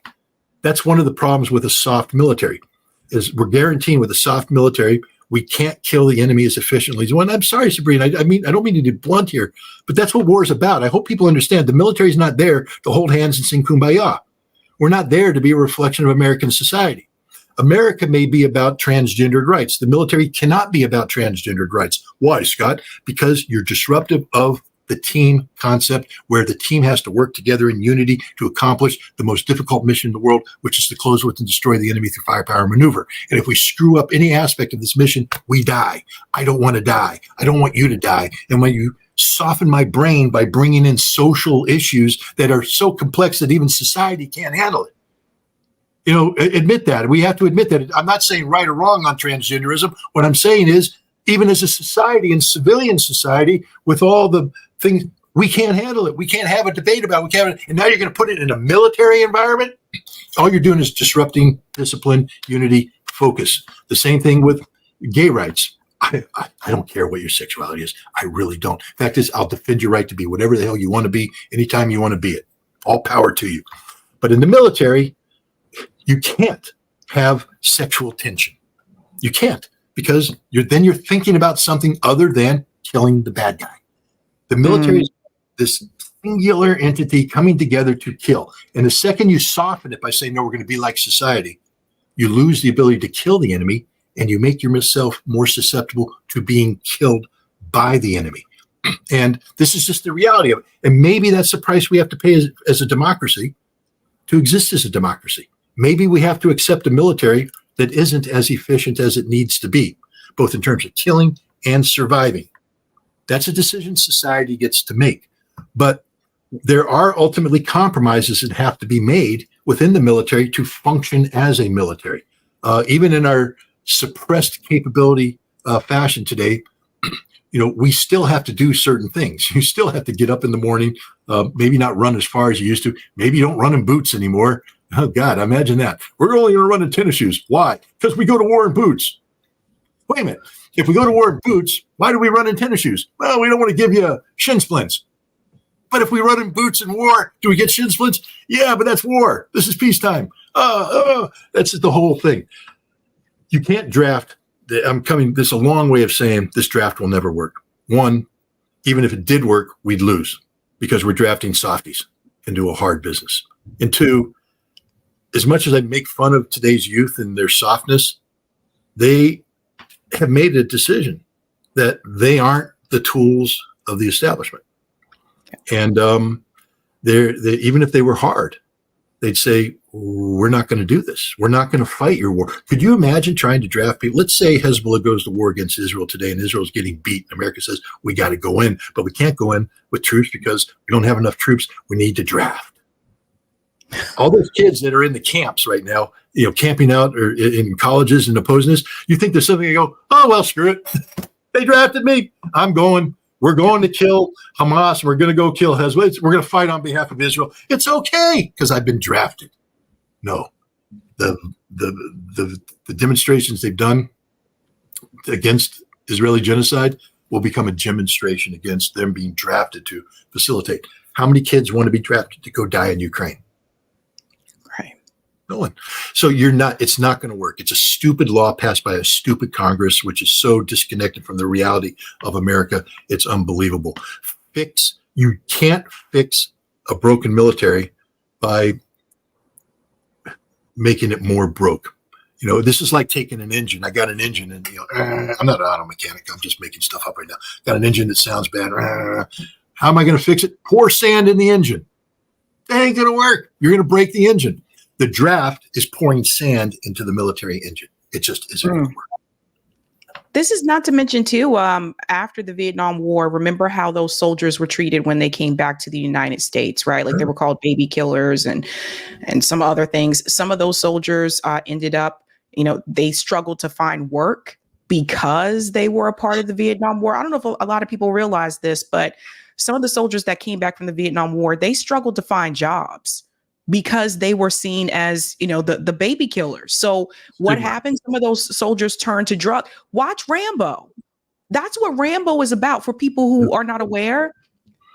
That's one of the problems with a soft military, is we're guaranteeing with a soft military, we can't kill the enemy as efficiently as one. I'm sorry, Sabrina. I mean, I don't mean to be blunt here, but that's what war is about. I hope people understand the military is not there to hold hands and sing Kumbaya. We're not there to be a reflection of American society. America may be about transgendered rights. The military cannot be about transgendered rights. Why, Scott? Because you're disruptive of the team concept, where the team has to work together in unity to accomplish the most difficult mission in the world, which is to close with and destroy the enemy through firepower maneuver. And if we screw up any aspect of this mission, we die. I don't want to die. I don't want you to die. And when you soften my brain by bringing in social issues that are so complex that even society can't handle it, admit that. We have to admit that. I'm not saying right or wrong on transgenderism. What I'm saying is, even as a society and civilian society, with all the things, we can't handle it. We can't have a debate about it. And now you're going to put it in a military environment? All you're doing is disrupting discipline, unity, focus. The same thing with gay rights. I don't care what your sexuality is. I really don't. Fact is, I'll defend your right to be whatever the hell you want to be, anytime you want to be it. All power to you. But in the military, you can't have sexual tension. You can't, because you're thinking about something other than killing the bad guy. The military is this singular entity coming together to kill. And the second you soften it by saying, no, we're going to be like society, you lose the ability to kill the enemy, and you make yourself more susceptible to being killed by the enemy. And this is just the reality of it. And maybe that's the price we have to pay as a democracy. to exist as a democracy. Maybe we have to accept a military that isn't as efficient as it needs to be, both in terms of killing and surviving. That's a decision society gets to make. But there are ultimately compromises that have to be made within the military to function as a military. Even in our suppressed capability fashion today, we still have to do certain things. You still have to get up in the morning, maybe not run as far as you used to. Maybe you don't run in boots anymore. Oh, God, imagine that. We're only going to run in tennis shoes. Why? Because we go to war in boots. Wait a minute. If we go to war in boots, why do we run in tennis shoes? Well, we don't want to give you shin splints. But if we run in boots in war, do we get shin splints? Yeah, but that's war. This is peacetime. That's the whole thing. You can't draft. This is a long way of saying this draft will never work. One, even if it did work, we'd lose because we're drafting softies into a hard business. And two, as much as I make fun of today's youth and their softness, they have made a decision that they aren't the tools of the establishment. And even if they were hard, they'd say, we're not going to do this. We're not going to fight your war. Could you imagine trying to draft people? Let's say Hezbollah goes to war against Israel today and Israel's getting beat. America says, we got to go in, but we can't go in with troops because we don't have enough troops. We need to draft. All those kids that are in the camps right now, camping out or in colleges and opposing this, you think there's something you go, oh, well, screw it. They drafted me. I'm going. We're going to kill Hamas. We're going to go kill Hezbollah. We're going to fight on behalf of Israel. It's okay because I've been drafted. No, the demonstrations they've done against Israeli genocide will become a demonstration against them being drafted to facilitate. How many kids want to be drafted to go die in Ukraine? Right. No one. So it's not going to work. It's a stupid law passed by a stupid Congress, which is so disconnected from the reality of America. It's unbelievable. You can't fix a broken military by making it more broke. This is like taking an engine. I got an engine and, I'm not an auto mechanic. I'm just making stuff up right now. Got an engine that sounds bad. How am I going to fix it? Pour sand in the engine. That ain't going to work. You're going to break the engine. The draft is pouring sand into the military engine. It just isn't going to work. This is not to mention, too, after the Vietnam War, remember how those soldiers were treated when they came back to the United States, right? Like they were called baby killers and some other things. Some of those soldiers ended up, they struggled to find work because they were a part of the Vietnam War. I don't know if a lot of people realize this, but some of the soldiers that came back from the Vietnam War, they struggled to find jobs because they were seen as, the baby killers. So what happened? Some of those soldiers turned to drug. Watch Rambo. That's what Rambo is about for people who are not aware.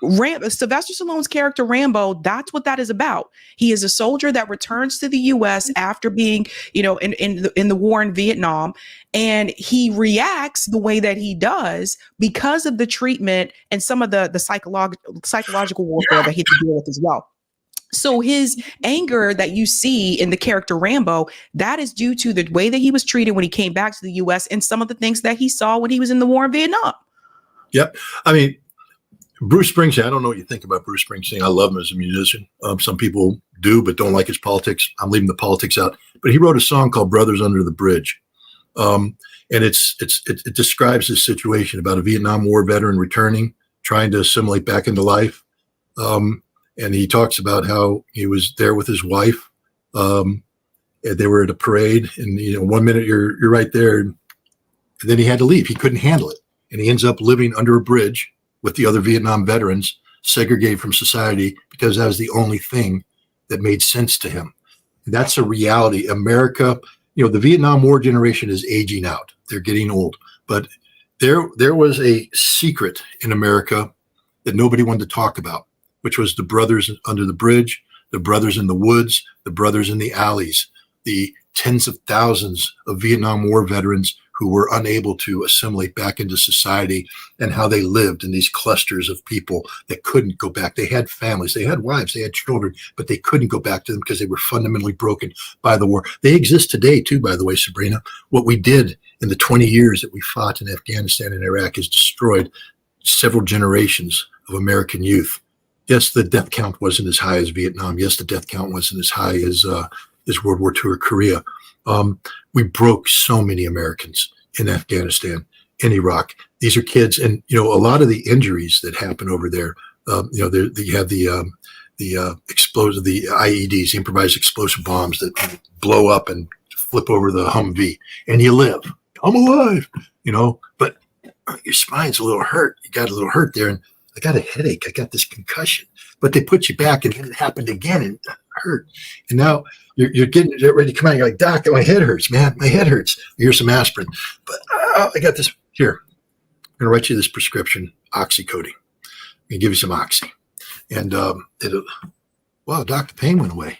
Sylvester Stallone's character Rambo, that's what that is about. He is a soldier that returns to the U.S. after being, in the war in Vietnam, and he reacts the way that he does because of the treatment and some of the psychological warfare that he had to deal with as well. So his anger that you see in the character Rambo, that is due to the way that he was treated when he came back to the U.S. and some of the things that he saw when he was in the war in Vietnam. Yep. I mean, Bruce Springsteen, I don't know what you think about Bruce Springsteen. I love him as a musician. Some people do, but don't like his politics. I'm leaving the politics out. But he wrote a song called Brothers Under the Bridge. And it describes this situation about a Vietnam War veteran returning, trying to assimilate back into life. And he talks about how he was there with his wife. And they were at a parade, and 1 minute you're right there, and then he had to leave. He couldn't handle it, and he ends up living under a bridge with the other Vietnam veterans, segregated from society because that was the only thing that made sense to him. And that's a reality. America, the Vietnam War generation is aging out. They're getting old, but there was a secret in America that nobody wanted to talk about, which was the brothers under the bridge, the brothers in the woods, the brothers in the alleys, the tens of thousands of Vietnam War veterans who were unable to assimilate back into society, and how they lived in these clusters of people that couldn't go back. They had families, they had wives, they had children, but they couldn't go back to them because they were fundamentally broken by the war. They exist today too, by the way, Sabrina. What we did in the 20 years that we fought in Afghanistan and Iraq has destroyed several generations of American youth. Yes, the death count wasn't as high as Vietnam. Yes, the death count wasn't as high as World War II or Korea. We broke so many Americans in Afghanistan, in Iraq. These are kids, and a lot of the injuries that happen over there. You have the explosive, the IEDs, improvised explosive bombs that blow up and flip over the Humvee, and you live. I'm alive, but your spine's a little hurt. You got a little hurt there, and I got a headache. I got this concussion, but they put you back, and then it happened again, and it hurt. And now you're getting ready to come out. You're like, Doc, my head hurts, man. My head hurts. Here's some aspirin, but I got this here. I'm gonna write you this prescription, oxycodone. I'm gonna give you some oxy, and wow, Doc, the pain went away.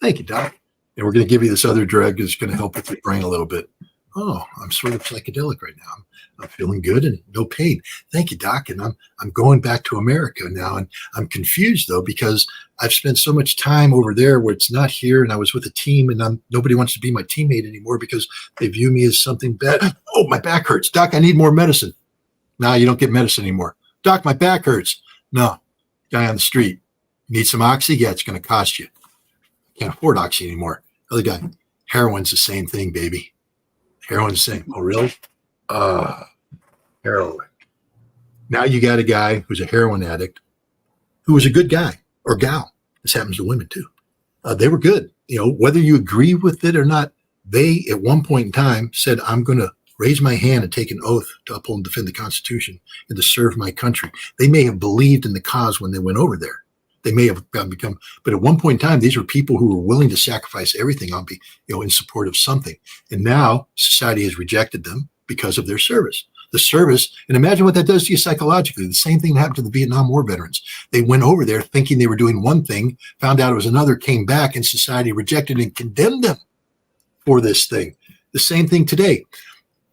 Thank you, Doc. And we're gonna give you this other drug that's gonna help with your brain a little bit. Oh, I'm sort of psychedelic right now. I'm feeling good and no pain. Thank you, Doc. And I'm going back to America now. And I'm confused though, because I've spent so much time over there where it's not here. And I was with a team, and nobody wants to be my teammate anymore because they view me as something bad. Oh, my back hurts. Doc, I need more medicine. No, you don't get medicine anymore. Doc, my back hurts. No, guy on the street. You need some oxy? Yeah, it's going to cost you. Can't afford oxy anymore. Other guy, heroin's the same thing, baby. Heroin's the same. Oh, really? Heroin. Now you got a guy who's a heroin addict who was a good guy or gal. This happens to women too. They were good. Whether you agree with it or not, they at one point in time said, I'm going to raise my hand and take an oath to uphold and defend the Constitution and to serve my country. They may have believed in the cause when they went over there. They may have become, but at one point in time, these were people who were willing to sacrifice everything in support of something. And now society has rejected them because of their service. The service, and imagine what that does to you psychologically. The same thing happened to the Vietnam War veterans. They went over there thinking they were doing one thing, found out it was another, came back, and society rejected and condemned them for this thing. The same thing today.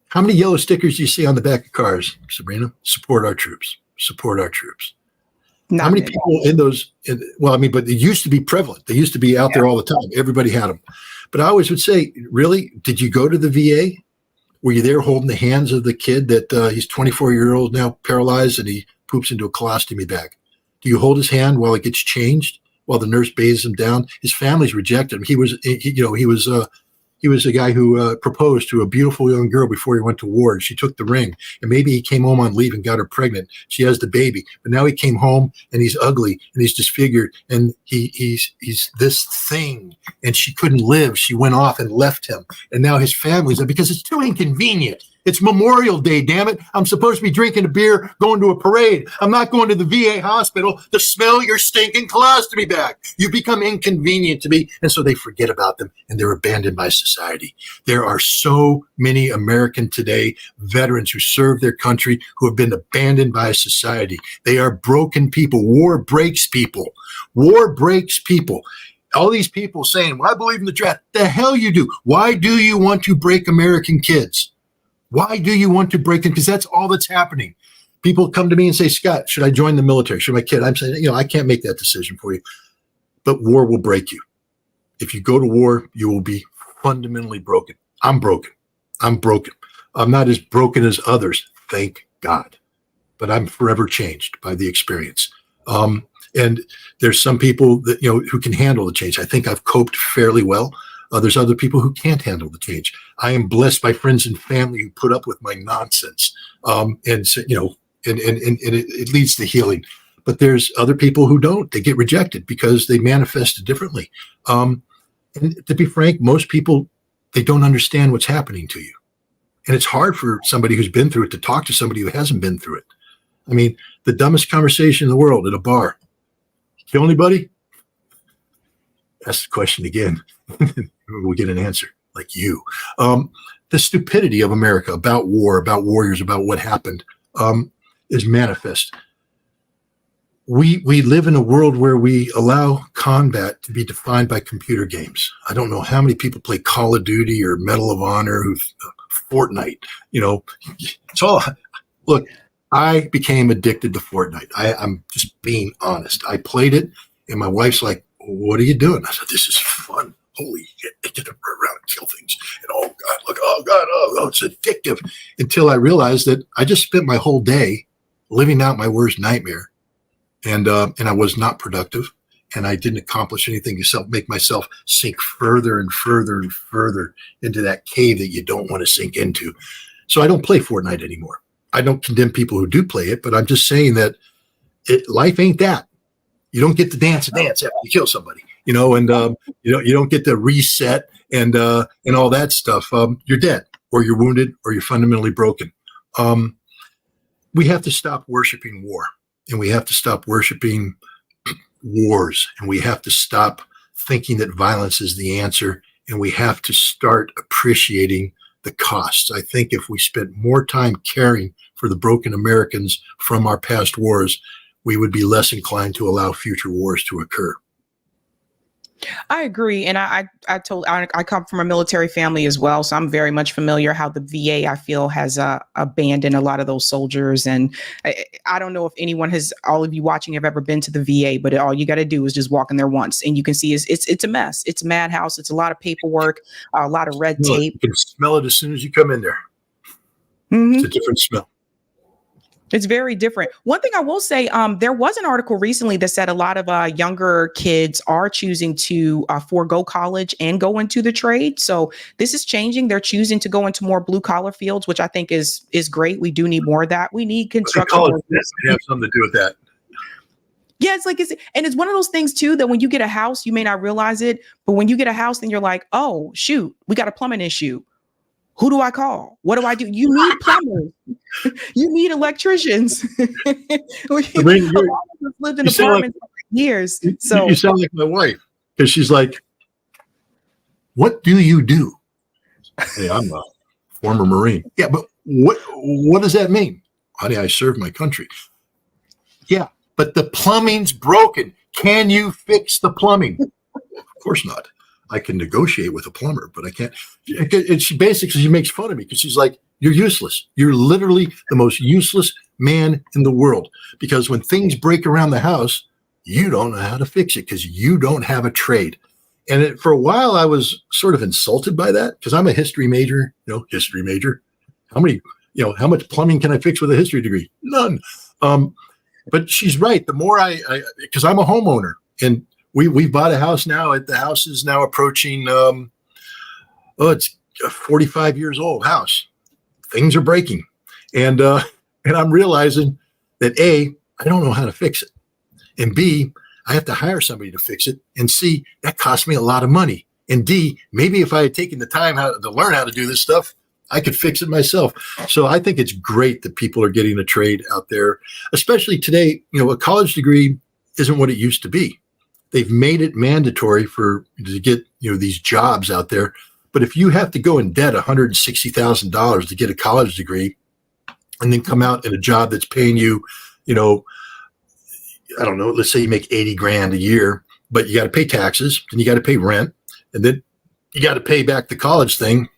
How many yellow stickers do you see on the back of cars, Sabrina? Support our troops. Support our troops. How many people in those? But they used to be prevalent. They used to be out there all the time. Everybody had them. But I always would say, really, did you go to the VA? Were you there holding the hands of the kid that he's 24-year-old now, paralyzed, and he poops into a colostomy bag? Do you hold his hand while it gets changed, while the nurse bathes him down? His family's rejected him. He was a guy who proposed to a beautiful young girl before he went to war. She took the ring, and maybe he came home on leave and got her pregnant. She has the baby, but now he came home and he's ugly and he's disfigured and he's this thing, and she couldn't live. She went off and left him, and now his family's because it's too inconvenient. It's Memorial Day, damn it. I'm supposed to be drinking a beer, going to a parade. I'm not going to the VA hospital to smell your stinking colostomy bag. You become inconvenient to me. And so they forget about them, and they're abandoned by society. There are so many American today, veterans who serve their country, who have been abandoned by society. They are broken people. War breaks people. War breaks people. All these people saying, well, I believe in the draft. The hell you do. Why do you want to break American kids? Why do you want to break them? Because that's all that's happening. People come to me and say, Scott, should I join the military? Should my kid? I'm saying, I can't make that decision for you. But war will break you. If you go to war, you will be fundamentally broken. I'm broken. I'm broken. I'm not as broken as others, thank God. But I'm forever changed by the experience. And there's some people that, who can handle the change. I think I've coped fairly well. There's other people who can't handle the change. I am blessed by friends and family who put up with my nonsense. And so, and it leads to healing. But there's other people who don't. They get rejected because they manifest differently. And to be frank, most people, they don't understand what's happening to you. And it's hard for somebody who's been through it to talk to somebody who hasn't been through it. I mean, the dumbest conversation in the world at a bar. Kill anybody? Ask the question again. We'll get an answer like you. The stupidity of America about war, about warriors, about what happened is manifest. We live in a world where we allow combat to be defined by computer games. I don't know how many people play Call of Duty or Medal of Honor, Fortnite. It's all. Look, I became addicted to Fortnite. I'm just being honest. I played it, and my wife's like, "What are you doing?" I said, "This is fun. Holy shit, I get to run around and kill things. And oh God, look, oh God, oh, it's addictive." Until I realized that I just spent my whole day living out my worst nightmare and I was not productive, and I didn't accomplish anything except make myself sink further and further and further into that cave that you don't want to sink into. So I don't play Fortnite anymore. I don't condemn people who do play it, but I'm just saying that life ain't that. You don't get to dance after you kill somebody, and you don't get to reset and all that stuff. You're dead, or you're wounded, or you're fundamentally broken. We have to stop worshiping war, and we have to stop worshiping wars, and we have to stop thinking that violence is the answer, and we have to start appreciating the costs. I think if we spent more time caring for the broken Americans from our past wars, we would be less inclined to allow future wars to occur. I agree. And I come from a military family as well. So I'm very much familiar how the VA, I feel, has abandoned a lot of those soldiers. And I don't know if all of you watching have ever been to the VA, but all you got to do is just walk in there once and you can see it's a mess. It's a madhouse. It's a lot of paperwork, a lot of red tape. You can smell it as soon as you come in there. Mm-hmm. It's a different smell. It's very different. One thing I will say, there was an article recently that said a lot of younger kids are choosing to forego college and go into the trade. So this is changing. They're choosing to go into more blue collar fields, which I think is great. We do need more of that. We need construction. College have something to do with that. Yeah, it's one of those things too, that when you get a house, you may not realize it, but when you get a house, then you're like, oh shoot, we got a plumbing issue. Who do I call? What do I do? You need plumbers. You need electricians. Lived in apartments for years. So you sound like my wife, because she's like, "What do you do?" Hey, I'm a former Marine. Yeah, but what does that mean? Honey, I serve my country. Yeah, but the plumbing's broken. Can you fix the plumbing? Of course not. I can negotiate with a plumber, but I can't. And she makes fun of me because she's like, you're useless. You're literally the most useless man in the world, because when things break around the house, you don't know how to fix it because you don't have a trade. And for a while, I was sort of insulted by that because I'm a history major, history major. How much plumbing can I fix with a history degree? None. But she's right. The more because I'm a homeowner, and we bought a house now. The house is now approaching, it's a 45 years old house. Things are breaking. And I'm realizing that A, I don't know how to fix it. And B, I have to hire somebody to fix it. And C, that costs me a lot of money. And D, maybe if I had taken the time to learn how to do this stuff, I could fix it myself. So I think it's great that people are getting a trade out there, especially today. A college degree isn't what it used to be. They've made it mandatory to get these jobs out there. But if you have to go in debt $160,000 to get a college degree, and then come out in a job that's paying you, I don't know, let's say you make $80,000 a year, but you got to pay taxes, and you got to pay rent, and then you got to pay back the college thing,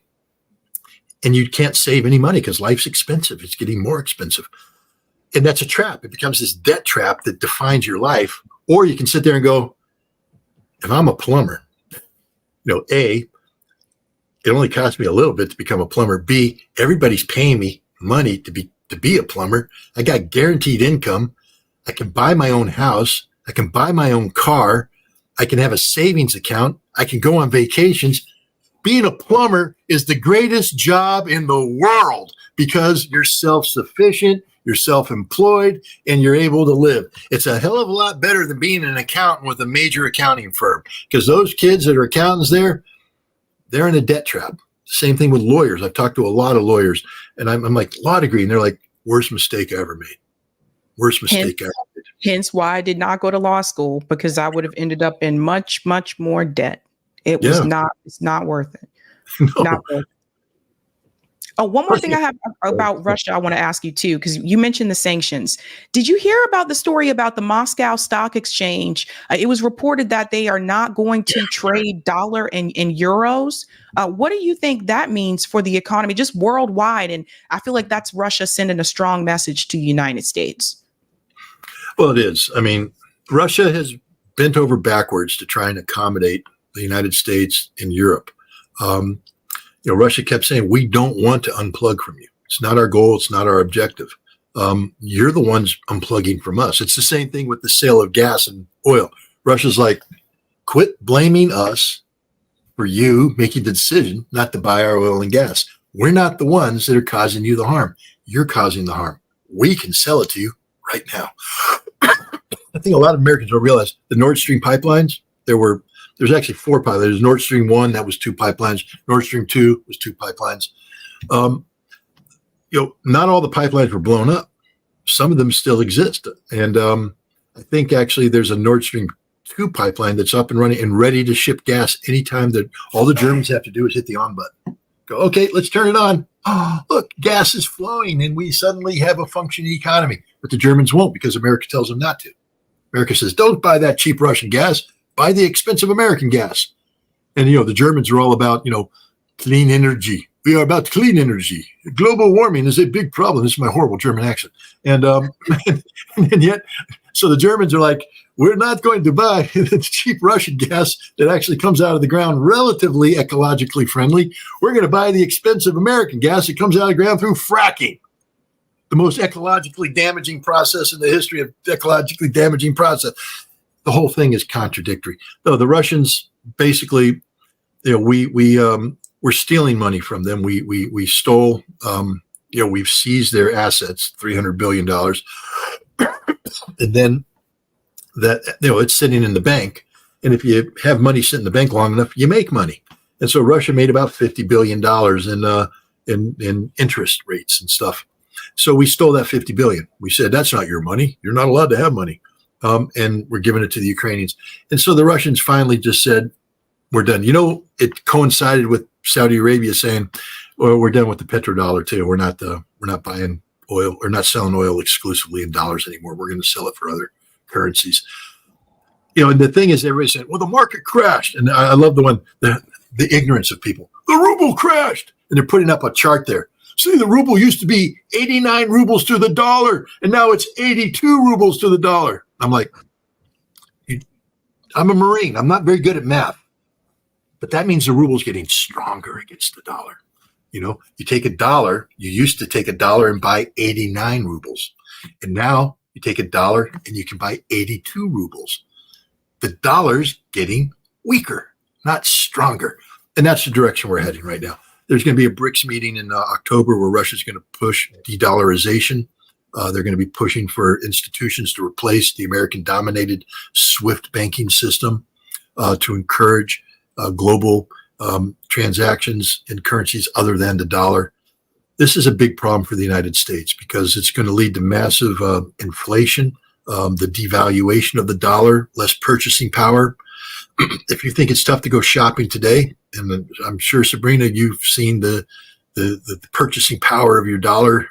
and you can't save any money because life's expensive. It's getting more expensive. And that's a trap. It becomes this debt trap that defines your life. Or you can sit there and go, if I'm a plumber, A, it only costs me a little bit to become a plumber. B, everybody's paying me money to be a plumber. I got guaranteed income. I can buy my own house. I can buy my own car. I can have a savings account. I can go on vacations. Being a plumber is the greatest job in the world because you're self-sufficient, you're self-employed, and you're able to live. It's a hell of a lot better than being an accountant with a major accounting firm, because those kids that are accountants they're in a debt trap. Same thing with lawyers. I've talked to a lot of lawyers, and I'm like, law degree, and they're like, worst mistake I ever made. Worst mistake I ever made. Hence why I did not go to law school, because I would have ended up in much, much more debt. It's not worth it. No. Not worth it. Oh, one more thing I have about Russia I want to ask you too, because you mentioned the sanctions. Did you hear about the story about the Moscow Stock Exchange? It was reported that they are not going to trade dollar and euros. What do you think that means for the economy just worldwide? And I feel like that's Russia sending a strong message to the United States. Well, it is. I mean, Russia has bent over backwards to try and accommodate the United States and Europe. Russia kept saying, we don't want to unplug from you. It's not our goal. It's not our objective. You're the ones unplugging from us. It's the same thing with the sale of gas and oil. Russia's like, quit blaming us for you making the decision not to buy our oil and gas. We're not the ones that are causing you the harm. You're causing the harm. We can sell it to you right now. I think a lot of Americans don't realize the Nord Stream pipelines, there's actually 4 pipelines. There's Nord Stream 1, that was 2 pipelines. Nord Stream 2 was 2 pipelines. Not all the pipelines were blown up. Some of them still exist. And I think actually there's a Nord Stream 2 pipeline that's up and running and ready to ship gas anytime. That all the Germans have to do is hit the on button. Go, okay, let's turn it on. Oh, look, gas is flowing and we suddenly have a functioning economy. But the Germans won't because America tells them not to. America says, don't buy that cheap Russian gas. Buy the expensive American gas. And, the Germans are all about, clean energy. We are about clean energy. Global warming is a big problem. This is my horrible German accent. And, and yet, so the Germans are like, we're not going to buy the cheap Russian gas that actually comes out of the ground relatively ecologically friendly. We're going to buy the expensive American gas that comes out of the ground through fracking, the most ecologically damaging process in the history of ecologically damaging process. The whole thing is contradictory. No, the Russians basically, we're stealing money from them. We stole, we've seized their assets, $300 billion. And then that, it's sitting in the bank. And if you have money sit in the bank long enough, you make money. And so Russia made about $50 billion in interest rates and stuff. So we stole that $50 billion. We said, that's not your money. You're not allowed to have money. And we're giving it to the Ukrainians. And so the Russians finally just said, we're done. It coincided with Saudi Arabia saying, well, we're done with the petrodollar too. We're not buying oil or not selling oil exclusively in dollars anymore. We're going to sell it for other currencies. And the thing is, everybody said, well, the market crashed. And I love the ignorance of people. The ruble crashed. And they're putting up a chart there. See, the ruble used to be 89 rubles to the dollar, and now it's 82 rubles to the dollar. I'm like, I'm a Marine. I'm not very good at math. But that means the ruble's getting stronger against the dollar. You take $1, you used to take $1 and buy 89 rubles. And now you take $1 and you can buy 82 rubles. The dollar's getting weaker, not stronger. And that's the direction we're heading right now. There's going to be a BRICS meeting in October where Russia's going to push de-dollarization. They're going to be pushing for institutions to replace the American-dominated SWIFT banking system to encourage global transactions in currencies other than the dollar. This is a big problem for the United States because it's going to lead to massive inflation, the devaluation of the dollar, less purchasing power. If you think it's tough to go shopping today, and I'm sure, Sabrina, you've seen the purchasing power of your dollar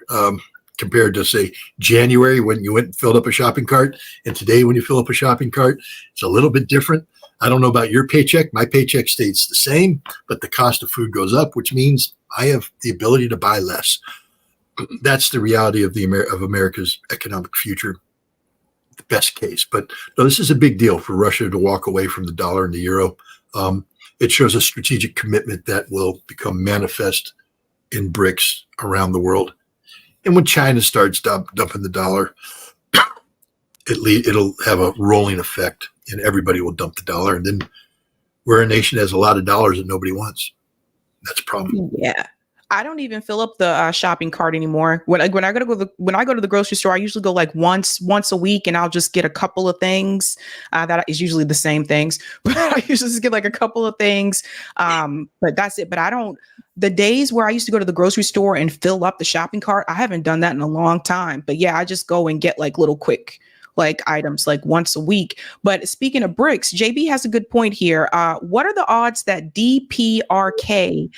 compared to, say, January when you went and filled up a shopping cart, and today when you fill up a shopping cart, it's a little bit different. I don't know about your paycheck. My paycheck stays the same, but the cost of food goes up, which means I have the ability to buy less. That's the reality of America's economic future, the best case. But no, this is a big deal for Russia to walk away from the dollar and the euro. It shows a strategic commitment that will become manifest in BRICS around the world. And when China starts dumping the dollar, it'll have a rolling effect, and everybody will dump the dollar. And then we're a nation that has a lot of dollars that nobody wants. That's a problem. Yeah. I don't even fill up the shopping cart anymore. When I go to the grocery store, I usually go like once a week, and I'll just get a couple of things. That is usually the same things, but I usually just get like a couple of things. But that's it. But I don't. The days where I used to go to the grocery store and fill up the shopping cart, I haven't done that in a long time. But yeah, I just go and get like little quick items like once a week. But speaking of BRICS, JB has a good point here. What are the odds that DPRK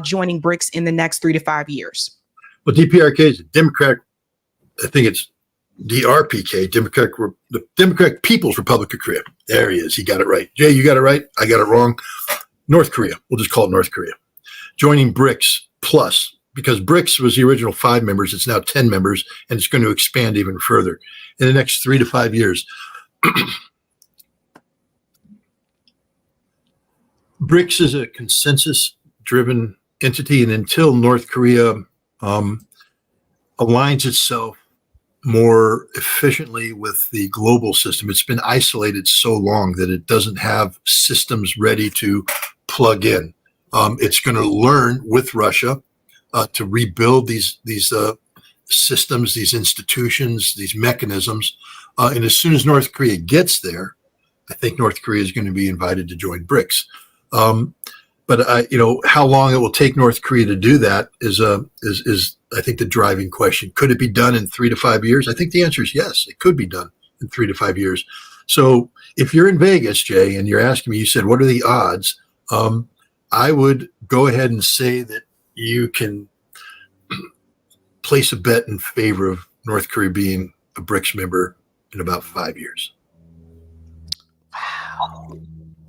joining BRICS in the next 3 to 5 years? Well, DPRK is a Democrat. I think it's DRPK, the Democratic People's Republic of Korea. There he is. He got it right. Jay, you got it right. I got it wrong. North Korea. We'll just call it North Korea. Joining BRICS Plus, because BRICS was the original 5 members. It's now 10 members, and it's going to expand even further in the next 3 to 5 years. BRICS is a consensus-driven entity, and until North Korea aligns itself more efficiently with the global system. It's been isolated so long that it doesn't have systems ready to plug in. It's going to learn with Russia to rebuild these systems, these institutions, these mechanisms. And as soon as North Korea gets there, I think North Korea is going to be invited to join BRICS. But how long it will take North Korea to do that is I think the driving question. Could it be done in 3 to 5 years? I think the answer is yes. It could be done in 3 to 5 years. So if you're in Vegas, Jay, and you're asking me, you said, what are the odds? I would go ahead and say that you can place a bet in favor of North Korea being a BRICS member in about 5 years. Wow.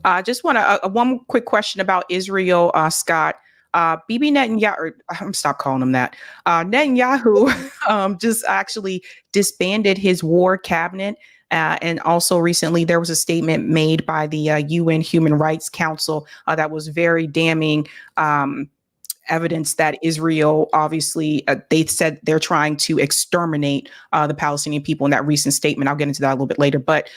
I just want to one quick question about Israel, Scott. Bibi Netanyahu, I'm stop calling him that. Netanyahu just actually disbanded his war cabinet. And also recently there was a statement made by the UN Human Rights Council that was very damning evidence that Israel, obviously, they said they're trying to exterminate the Palestinian people in that recent statement. I'll get into that a little bit later. But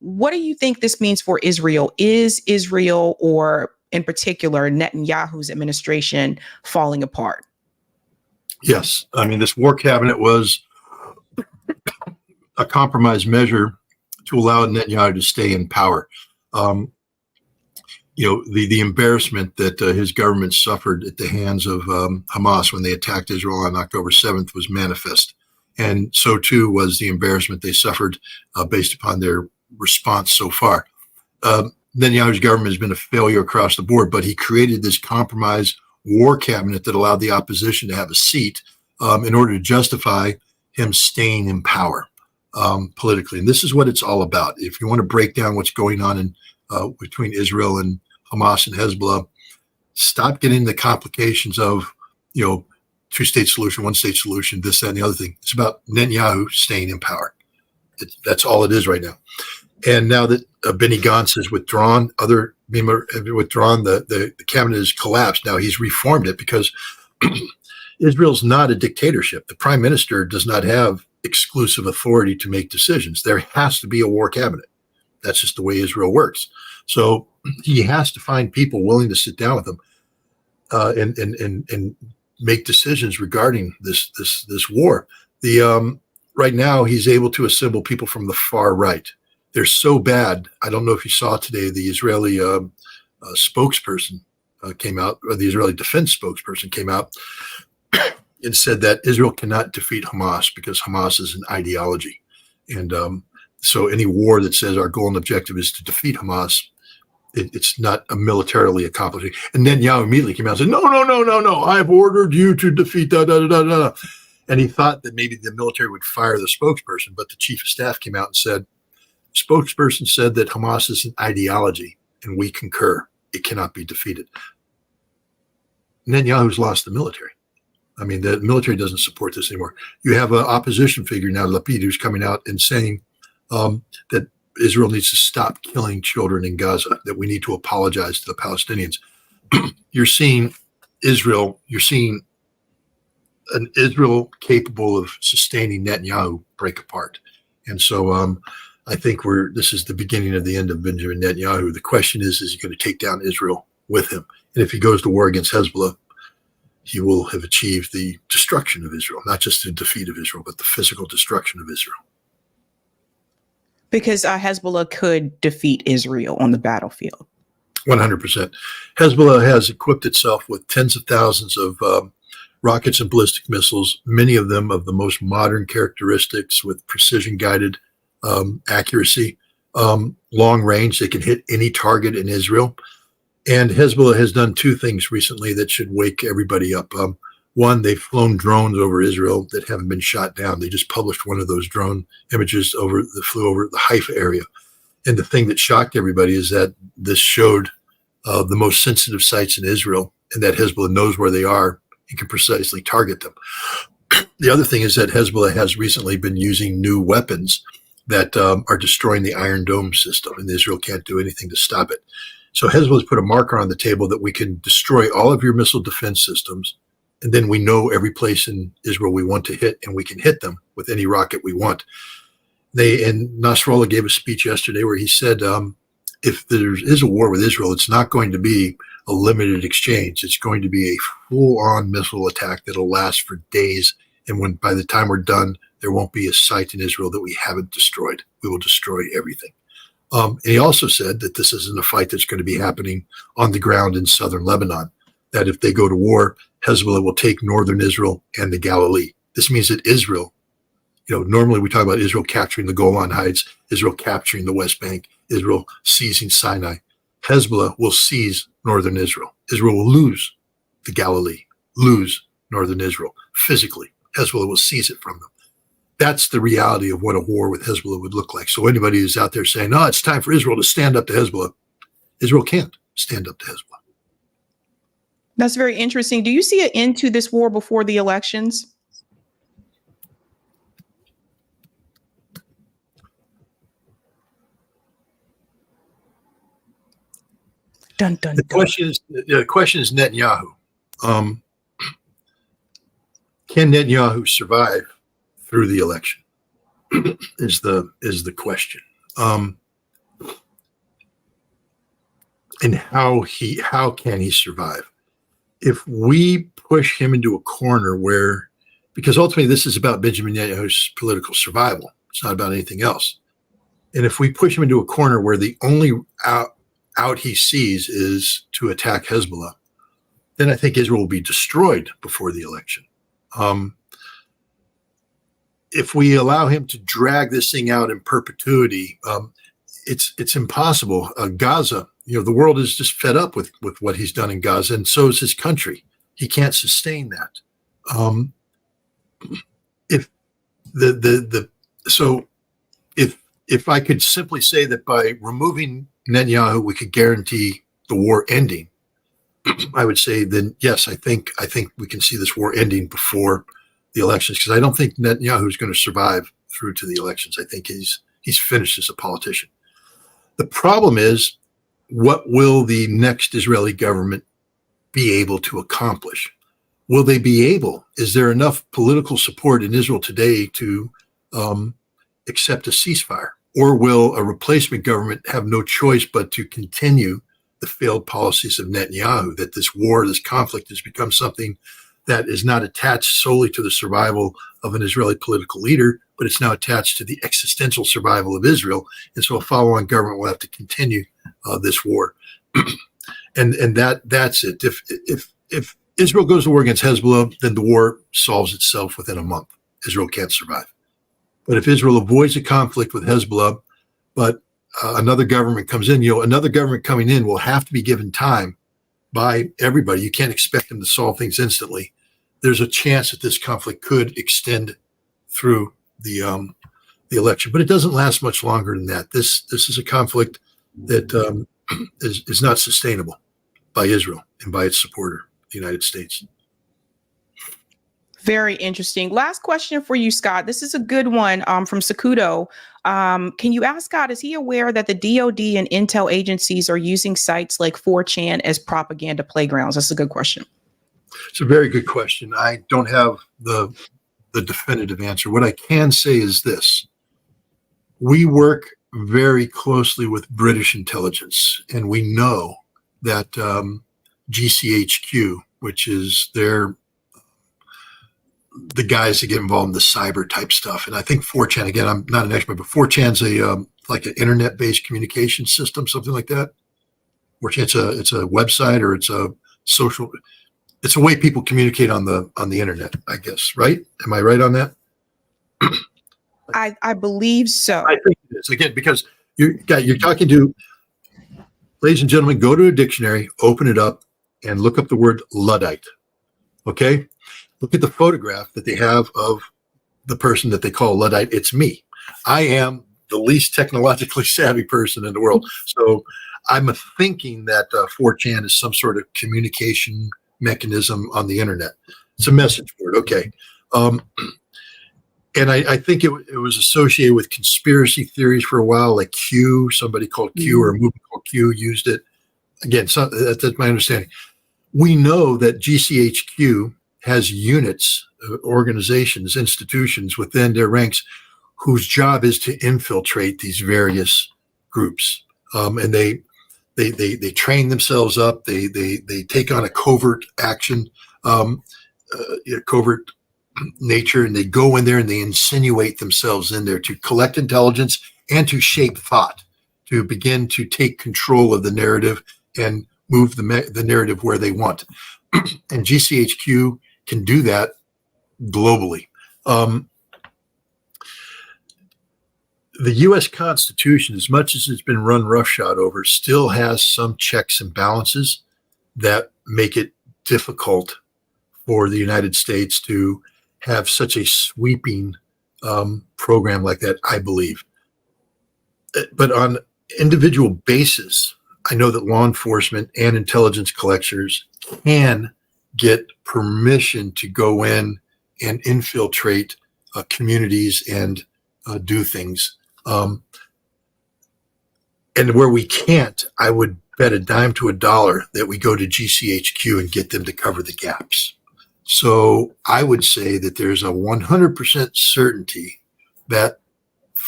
what do you think this means for Israel? Is Israel, or in particular, Netanyahu's administration, falling apart? Yes. I mean, this war cabinet was a compromise measure to allow Netanyahu to stay in power. The embarrassment that his government suffered at the hands of Hamas when they attacked Israel on October 7th was manifest. And so too was the embarrassment they suffered based upon their response so far. Netanyahu's government has been a failure across the board, but he created this compromise war cabinet that allowed the opposition to have a seat in order to justify him staying in power politically. And this is what it's all about. If you want to break down what's going on in between Israel and Hamas and Hezbollah, stop getting the complications of, two-state solution, one-state solution, this, that, and the other thing. It's about Netanyahu staying in power. That's all it is right now. And now that Benny Gantz has withdrawn, other members have withdrawn, the cabinet has collapsed. Now he's reformed it because Israel's not a dictatorship. The prime minister does not have exclusive authority to make decisions. There has to be a war cabinet. That's just the way Israel works. So he has to find people willing to sit down with him and make decisions regarding this war. Right now, he's able to assemble people from the far right. They're so bad. I don't know if you saw today, the Israeli spokesperson came out, or the Israeli defense spokesperson came out and said that Israel cannot defeat Hamas because Hamas is an ideology. And so any war that says our goal and objective is to defeat Hamas, it's not a militarily accomplishing. And Netanyahu immediately came out and said, no, I've ordered you to defeat da. And he thought that maybe the military would fire the spokesperson, but the chief of staff came out and said, spokesperson said that Hamas is an ideology, and we concur. It cannot be defeated. Netanyahu's lost the military. I mean, the military doesn't support this anymore. You have an opposition figure now, Lapid, who's coming out and saying that Israel needs to stop killing children in Gaza, that we need to apologize to the Palestinians. You're seeing Israel, an Israel capable of sustaining Netanyahu break apart. And so I think this is the beginning of the end of Benjamin Netanyahu. The question is he going to take down Israel with him? And if he goes to war against Hezbollah, he will have achieved the destruction of Israel, not just the defeat of Israel, but the physical destruction of Israel. Because Hezbollah could defeat Israel on the battlefield. 100%. Hezbollah has equipped itself with tens of thousands of rockets and ballistic missiles, many of them of the most modern characteristics with precision-guided accuracy, long range. They can hit any target in Israel. And Hezbollah has done two things recently that should wake everybody up. One, they've flown drones over Israel that haven't been shot down. They just published one of those drone images that flew over the Haifa area. And the thing that shocked everybody is that this showed the most sensitive sites in Israel, and that Hezbollah knows where they are and can precisely target them. The other thing is that Hezbollah has recently been using new weapons that are destroying the Iron Dome system, and Israel can't do anything to stop it. So Hezbollah has put a marker on the table that we can destroy all of your missile defense systems, and then we know every place in Israel we want to hit, and we can hit them with any rocket we want. And Nasrallah gave a speech yesterday where he said, if there is a war with Israel, it's not going to be a limited exchange. It's going to be a full-on missile attack that'll last for days. And by the time we're done, there won't be a site in Israel that we haven't destroyed. We will destroy everything. And he also said that this isn't a fight that's going to be happening on the ground in southern Lebanon, that if they go to war, Hezbollah will take northern Israel and the Galilee. This means that Israel, normally we talk about Israel capturing the Golan Heights, Israel capturing the West Bank, Israel seizing Sinai. Hezbollah will seize northern Israel. Israel will lose the Galilee, lose northern Israel physically. Hezbollah will seize it from them. That's the reality of what a war with Hezbollah would look like. So anybody who's out there saying, no, it's time for Israel to stand up to Hezbollah, Israel can't stand up to Hezbollah. That's very interesting. Do you see an end to this war before the elections? Dun, dun, the question is Netanyahu. Can Netanyahu survive through the election? is the question. And how can he survive? If we push him into a corner because ultimately this is about Benjamin Netanyahu's political survival. It's not about anything else. And if we push him into a corner where the only out he sees is to attack Hezbollah, then I think Israel will be destroyed before the election. If we allow him to drag this thing out in perpetuity, it's impossible. Gaza, the world is just fed up with what he's done in Gaza, and so is his country. He can't sustain that. If I could simply say that by removing Netanyahu, we could guarantee the war ending, I would say then yes, I think we can see this war ending before the elections, because I don't think Netanyahu is going to survive through to the elections. I think he's finished as a politician. The problem is, what will the next Israeli government be able to accomplish? Will they be able? Is there enough political support in Israel today to accept a ceasefire? Or will a replacement government have no choice but to continue the failed policies of Netanyahu, that this war, this conflict has become something that is not attached solely to the survival of an Israeli political leader, but it's now attached to the existential survival of Israel. And so a follow-on government will have to continue this war. and that's it. If Israel goes to war against Hezbollah, then the war solves itself within a month. Israel can't survive. But if Israel avoids a conflict with Hezbollah, but another government comes in, another government coming in will have to be given time by everybody. You can't expect them to solve things instantly. There's a chance that this conflict could extend through the election, but it doesn't last much longer than that. This is a conflict that is not sustainable by Israel and by its supporter, the United States. Very interesting. Last question for you, Scott. This is a good one from Sakudo. Can you ask Scott, is he aware that the DOD and intel agencies are using sites like 4chan as propaganda playgrounds? That's a good question. It's a very good question. I don't have the definitive answer. What I can say is this. We work very closely with British intelligence, and we know that GCHQ, which is the guys that get involved in the cyber type stuff. And I think 4chan, again, I'm not an expert, but 4chan's like an internet-based communication system, something like that. 4chan, it's a website, or it's a way people communicate on the internet, I guess, right? Am I right on that? I believe so. I think it is. Again, because you're talking to, ladies and gentlemen, go to a dictionary, open it up, and look up the word Luddite. Okay? Look at the photograph that they have of the person that they call Luddite. It's me. I am the least technologically savvy person in the world. So I'm thinking that 4chan is some sort of communication mechanism on the internet. It's a message board. Okay. And I think it was associated with conspiracy theories for a while, like Q, somebody called Q, or a movement called Q used it. Again, that's my understanding. We know that GCHQ has units organizations, institutions within their ranks whose job is to infiltrate these various groups. And they train themselves up. They take on a covert action, covert nature, and they go in there and they insinuate themselves in there to collect intelligence and to shape thought, to begin to take control of the narrative and move the narrative where they want. And GCHQ can do that globally. The U.S. Constitution, as much as it's been run roughshod over, still has some checks and balances that make it difficult for the United States to have such a sweeping program like that, I believe. But on individual basis, I know that law enforcement and intelligence collectors can get permission to go in and infiltrate communities and do things. And where we can't, I would bet a dime to a dollar that we go to GCHQ and get them to cover the gaps. So I would say that there's a 100% certainty that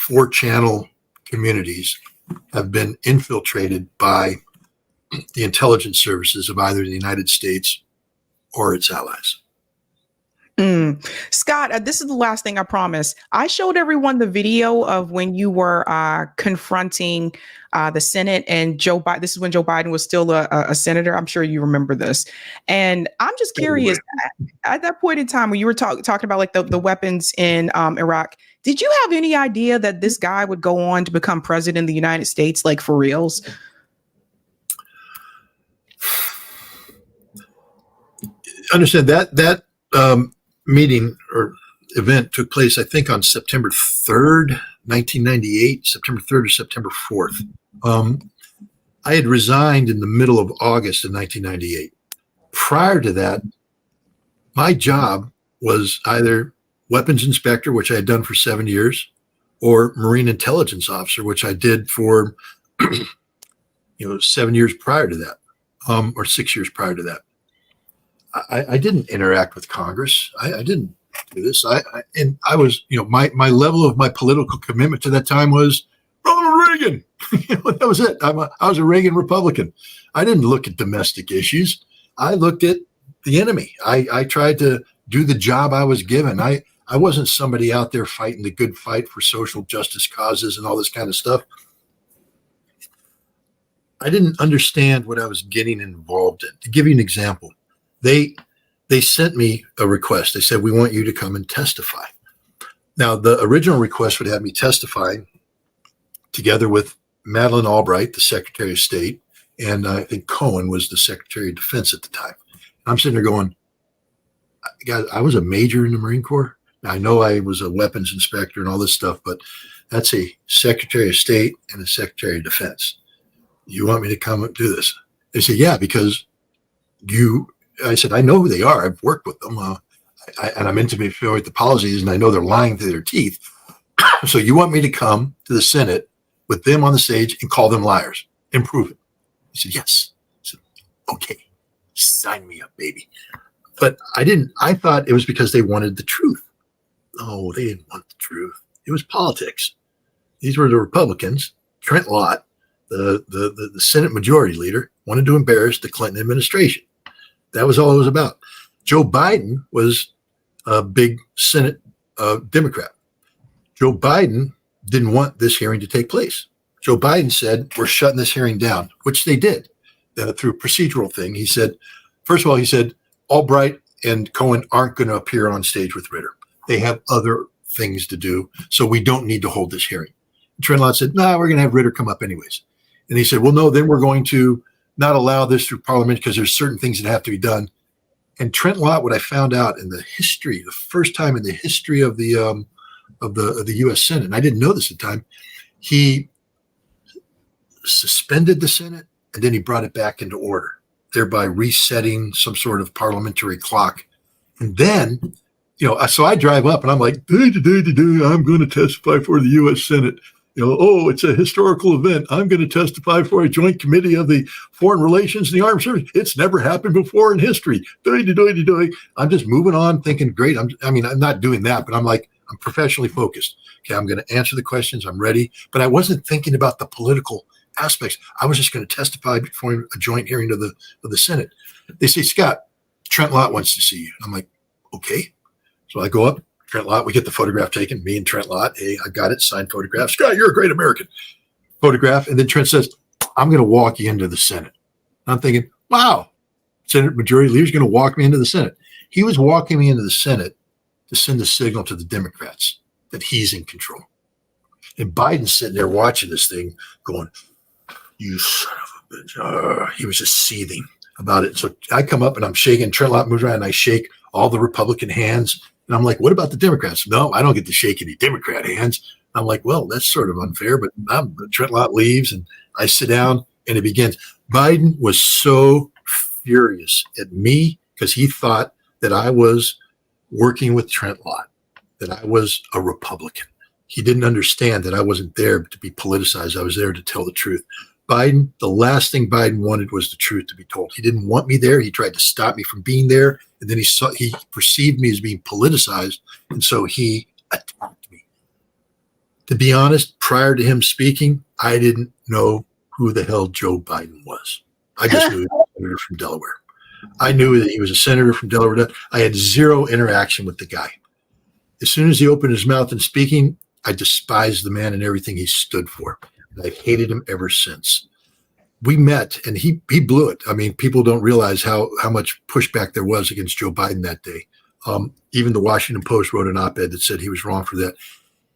4-channel communities have been infiltrated by the intelligence services of either the United States or its allies. Scott, this is the last thing I promise. I showed everyone the video of when you were confronting the Senate and Joe Biden. This is when Joe Biden was still a senator. I'm sure you remember this. And I'm just curious, at that point in time when you were talking about like the weapons in Iraq, did you have any idea that this guy would go on to become president of the United States, like for reals? Understand that meeting or event took place, I think, on September 3rd, 1998, September 3rd or September 4th. I had resigned in the middle of August of 1998. Prior to that, my job was either weapons inspector, which I had done for 7 years, or Marine intelligence officer, which I did for 7 years prior to that, or 6 years prior to that. I didn't interact with Congress. I didn't do this. I was, my level of my political commitment to that time was Ronald Reagan. That was it. I was a Reagan Republican. I didn't look at domestic issues. I looked at the enemy. I tried to do the job I was given. I wasn't somebody out there fighting the good fight for social justice causes and all this kind of stuff. I didn't understand what I was getting involved in. To give you an example, they sent me a request. They said, we want you to come and testify. Now, the original request would have me testify together with Madeleine Albright, the Secretary of State, and I think Cohen was the Secretary of Defense at the time. I'm sitting there going, guys, I was a major in the Marine Corps. Now, I know I was a weapons inspector and all this stuff, but that's a Secretary of State and a Secretary of Defense. You want me to come and do this? They said, yeah, because I said, I know who they are. I've worked with them. And I'm intimately familiar with the policies, and I know they're lying through their teeth. So you want me to come to the Senate with them on the stage and call them liars and prove it? He said, yes. I said, okay, sign me up, baby. But I thought it was because they wanted the truth. No, they didn't want the truth. It was politics. These were the Republicans. Trent Lott, the Senate Majority Leader, wanted to embarrass the Clinton administration. That was all it was about. Joe Biden was a big Senate Democrat. Joe Biden didn't want this hearing to take place. Joe Biden said, we're shutting this hearing down, which they did through a procedural thing. He said, first of all, he said, Albright and Cohen aren't going to appear on stage with Ritter. They have other things to do, so we don't need to hold this hearing. Trent Lott said, no, we're going to have Ritter come up anyways. And he said, well, no, then we're going to not allow this through Parliament because there's certain things that have to be done. And Trent Lott, what I found out in the history, the first time in the history of the U.S. Senate, and I didn't know this at the time, he suspended the Senate and then he brought it back into order, thereby resetting some sort of parliamentary clock. And then, so I drive up and I'm like, I'm going to testify for the U.S. Senate. oh, it's a historical event. I'm going to testify for a joint committee of the Foreign Relations and the Armed Services. It's never happened before in history. I'm just moving on thinking, great. I'm not doing that, but I'm professionally focused. Okay, I'm going to answer the questions. I'm ready. But I wasn't thinking about the political aspects. I was just going to testify before a joint hearing of the Senate. They say, Scott, Trent Lott wants to see you. I'm like, okay. So I go up, Trent Lott, we get the photograph taken, me and Trent Lott. Hey, I got it, signed photograph. Scott, you're a great American. Photograph. And then Trent says, I'm going to walk you into the Senate. I'm thinking, wow, Senate Majority Leader's going to walk me into the Senate. He was walking me into the Senate to send a signal to the Democrats that he's in control. And Biden's sitting there watching this thing going, you son of a bitch. He was just seething about it. So I come up and I'm shaking. Trent Lott moves around and I shake all the Republican hands. And I'm like, what about the Democrats? No, I don't get to shake any Democrat hands. I'm like, well, that's sort of unfair, but Trent Lott leaves and I sit down and it begins. Biden was so furious at me because he thought that I was working with Trent Lott, that I was a Republican. He didn't understand that I wasn't there to be politicized. I was there to tell the truth. Biden, the last thing Biden wanted was the truth to be told. He didn't want me there. He tried to stop me from being there. And then he perceived me as being politicized. And so he attacked me. To be honest, prior to him speaking, I didn't know who the hell Joe Biden was. I just knew he was a senator from Delaware. I knew that he was a senator from Delaware. I had zero interaction with the guy. As soon as he opened his mouth and speaking, I despised the man and everything he stood for. And I've hated him ever since. We met and he blew it. I mean, people don't realize how much pushback there was against Joe Biden that day. Even the Washington Post wrote an op-ed that said he was wrong for that.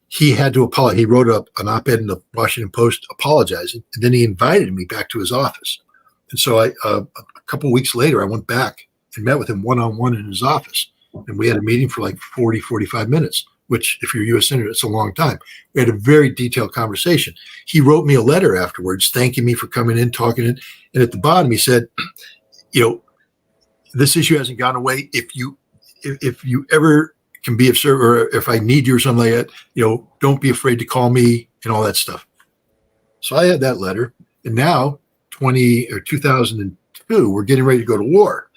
He had to apologize. He wrote up an op-ed in the Washington Post apologizing, and then he invited me back to his office. And so a couple of weeks later, I went back and met with him one-on-one in his office. And we had a meeting for like 40, 45 minutes, which if you're a U.S. Senator, it's a long time. We had a very detailed conversation. He wrote me a letter afterwards, thanking me for coming in, talking in. And at the bottom, he said, this issue hasn't gone away. If you ever can be of service, or if I need you or something like that, don't be afraid to call me and all that stuff. So I had that letter. And now 2002, we're getting ready to go to war.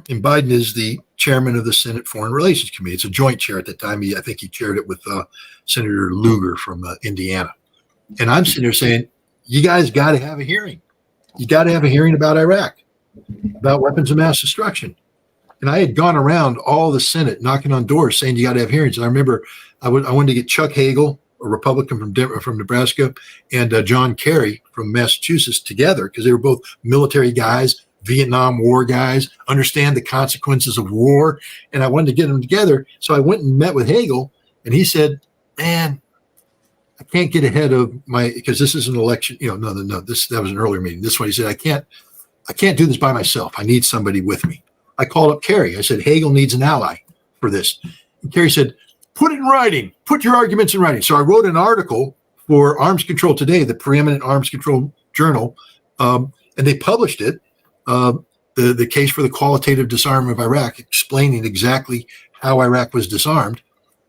And Biden is the chairman of the Senate Foreign Relations Committee. It's a joint chair at the time. I think he chaired it with Senator Lugar from Indiana. And I'm sitting there saying, you guys got to have a hearing. You got to have a hearing about Iraq, about weapons of mass destruction. And I had gone around all the Senate knocking on doors saying you got to have hearings. And I remember I wanted to get Chuck Hagel, a Republican from Nebraska, and John Kerry from Massachusetts together because they were both military guys, Vietnam War guys, understand the consequences of war. And I wanted to get them together. So I went and met with Hagel, and he said, man, I can't get ahead of because this is an election. That was an earlier meeting. This one, he said, I can't do this by myself. I need somebody with me. I called up Kerry. I said, Hagel needs an ally for this. And Kerry said, put it in writing. Put your arguments in writing. So I wrote an article for Arms Control Today, the preeminent arms control journal, and they published it. The case for the qualitative disarmament of Iraq, explaining exactly how Iraq was disarmed.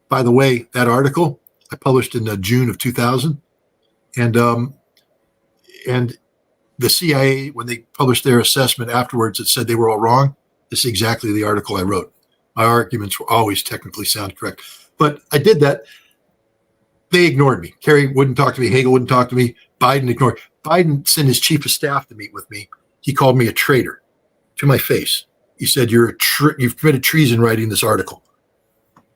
By the way, that article I published in June of 2000, and the CIA, when they published their assessment afterwards, it said they were all wrong. This is exactly the article I wrote. My arguments were always technically sound correct, but I did that. They ignored me. Kerry wouldn't talk to me. Hagel wouldn't talk to me. Biden ignored. Biden sent his chief of staff to meet with me. He called me a traitor to my face. He said, you've committed treason writing this article.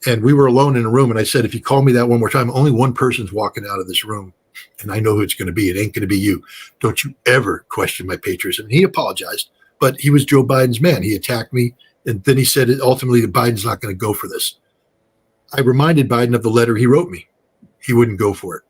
And we were alone in a room. And I said, if you call me that one more time, only one person's walking out of this room. And I know who it's going to be. It ain't going to be you. Don't you ever question my patriotism. And he apologized, but he was Joe Biden's man. He attacked me. And then he said, ultimately, that Biden's not going to go for this. I reminded Biden of the letter he wrote me. He wouldn't go for it.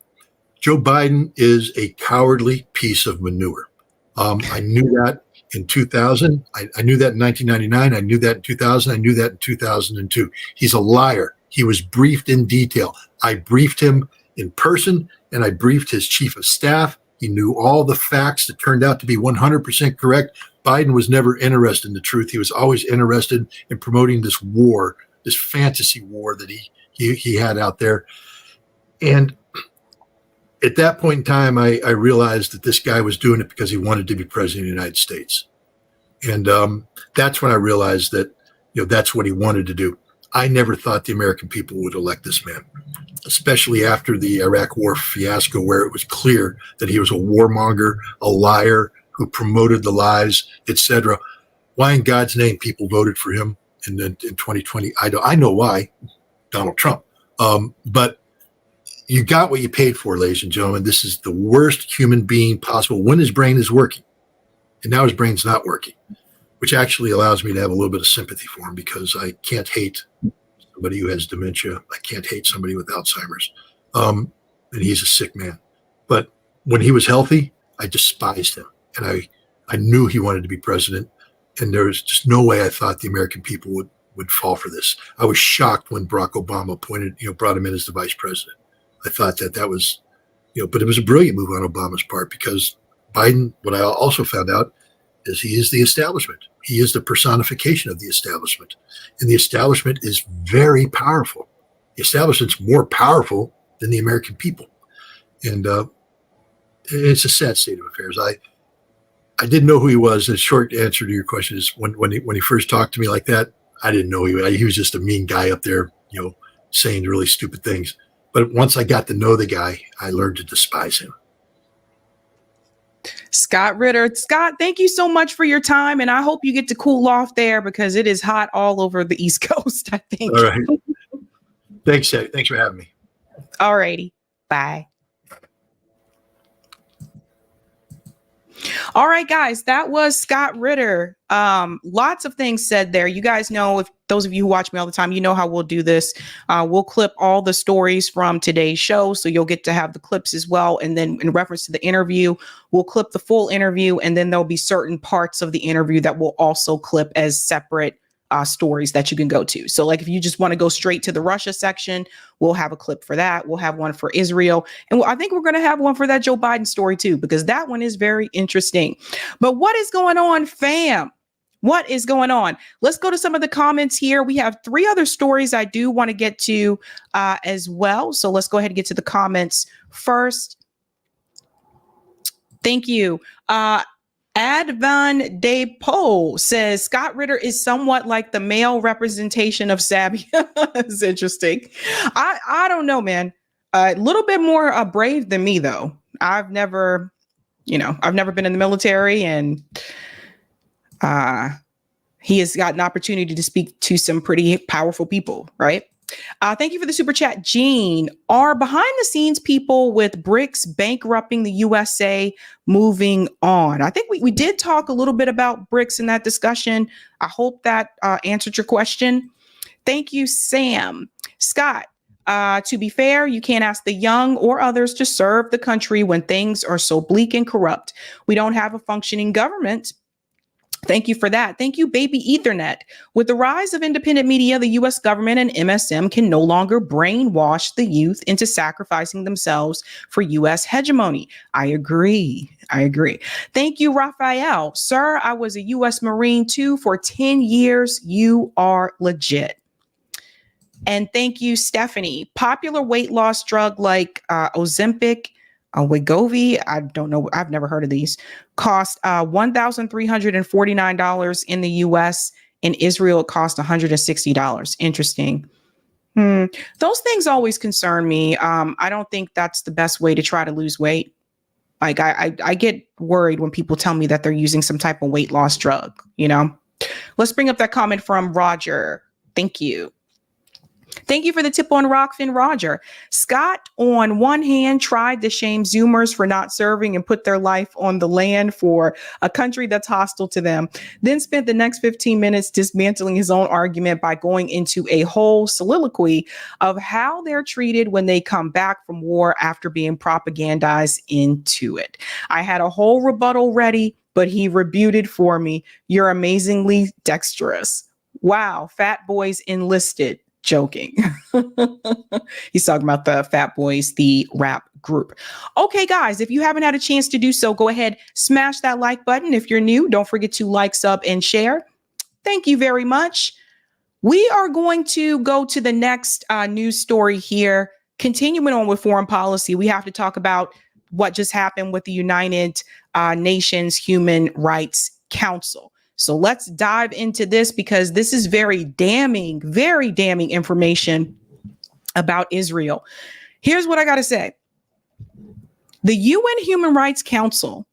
Joe Biden is a cowardly piece of manure. I knew that in 2000. I knew that in 1999. I knew that in 2000. I knew that in 2002. He's a liar. He was briefed in detail. I briefed him in person, and I briefed his chief of staff. He knew all the facts that turned out to be 100% correct. Biden was never interested in the truth. He was always interested in promoting this war, this fantasy war that he had out there. And at that point in time, I realized that this guy was doing it because he wanted to be president of the United States. And that's when I realized that, that's what he wanted to do. I never thought the American people would elect this man, especially after the Iraq war fiasco, where it was clear that he was a warmonger, a liar who promoted the lies, etc. Why in God's name people voted for him in 2020? I know why, Donald Trump. But you got what you paid for, ladies and gentlemen. This is the worst human being possible when his brain is working. And now his brain's not working, which actually allows me to have a little bit of sympathy for him, because I can't hate somebody who has dementia. I can't hate somebody with Alzheimer's. And he's a sick man. But when he was healthy, I despised him. And I knew he wanted to be president. And there was just no way I thought the American people would fall for this. I was shocked when Barack Obama brought him in as the vice president. I thought that was, but it was a brilliant move on Obama's part, because Biden, what I also found out, is he is the establishment. He is the personification of the establishment. And the establishment is very powerful. The establishment's more powerful than the American people. And it's a sad state of affairs. I didn't know who he was. The short answer to your question is when he first talked to me like that, I didn't know he was just a mean guy up there, saying really stupid things. But once I got to know the guy, I learned to despise him. Scott Ritter. Scott, thank you so much for your time. And I hope you get to cool off there, because it is hot all over the East Coast, I think. All right. Thanks, Sabby. Thanks for having me. All righty. Bye. All right, guys, that was Scott Ritter. Lots of things said there. You guys know, if those of you who watch me all the time, you know how we'll do this. We'll clip all the stories from today's show, so you'll get to have the clips as well. And then in reference to the interview, we'll clip the full interview, and then there'll be certain parts of the interview that we'll also clip as separate stories that you can go to. So like if you just want to go straight to the Russia section, we'll have a clip for that. We'll have one for Israel. And I think we're going to have one for that Joe Biden story too, because that one is very interesting. But what is going on, fam? What is going on? Let's go to some of the comments here. We have 3 other stories I do want to get to as well. So let's go ahead and get to the comments first. Thank you. Advan De Poe says Scott Ritter is somewhat like the male representation of Sabby. It's interesting. I don't know, man. A little bit more brave than me, though. I've never been in the military, and he has got an opportunity to speak to some pretty powerful people, right? Thank you for the super chat, Gene. Are behind the scenes people with BRICS bankrupting the USA moving on? I think we did talk a little bit about BRICS in that discussion. I hope that answered your question. Thank you, Sam. Scott, to be fair, you can't ask the young or others to serve the country when things are so bleak and corrupt. We don't have a functioning government. Thank you for that. Thank you, Baby Ethernet. With the rise of independent media, the U.S. government and MSM can no longer brainwash the youth into sacrificing themselves for U.S. hegemony. I agree. Thank you, Raphael. Sir, I was a U.S. Marine too for 10 years. You are legit. And thank you, Stephanie. Popular weight loss drug like Ozempic, Wegovy, I don't know, I've never heard of these, cost $1,349 in the US. In Israel, it cost $160. Interesting. Those things always concern me. I don't think that's the best way to try to lose weight. Like I get worried when people tell me that they're using some type of weight loss drug, Let's bring up that comment from Roger. Thank you. Thank you for the tip on Rockfin, Roger. Scott, on one hand, tried to shame Zoomers for not serving and put their life on the land for a country that's hostile to them, then spent the next 15 minutes dismantling his own argument by going into a whole soliloquy of how they're treated when they come back from war after being propagandized into it. I had a whole rebuttal ready, but he rebutted for me. You're amazingly dexterous. Wow, Fat Boys enlisted. Joking. He's talking about the Fat Boys, the rap group. Okay, guys, if you haven't had a chance to do so, go ahead, smash that like button. If you're new, don't forget to like, sub, and share. Thank you very much. We are going to go to the next news story here. continuing on with foreign policy, we have to talk about what just happened with the United Nations Human Rights Council. So let's dive into this because this is very damning information about Israel. Here's what I got to say. The UN Human Rights Council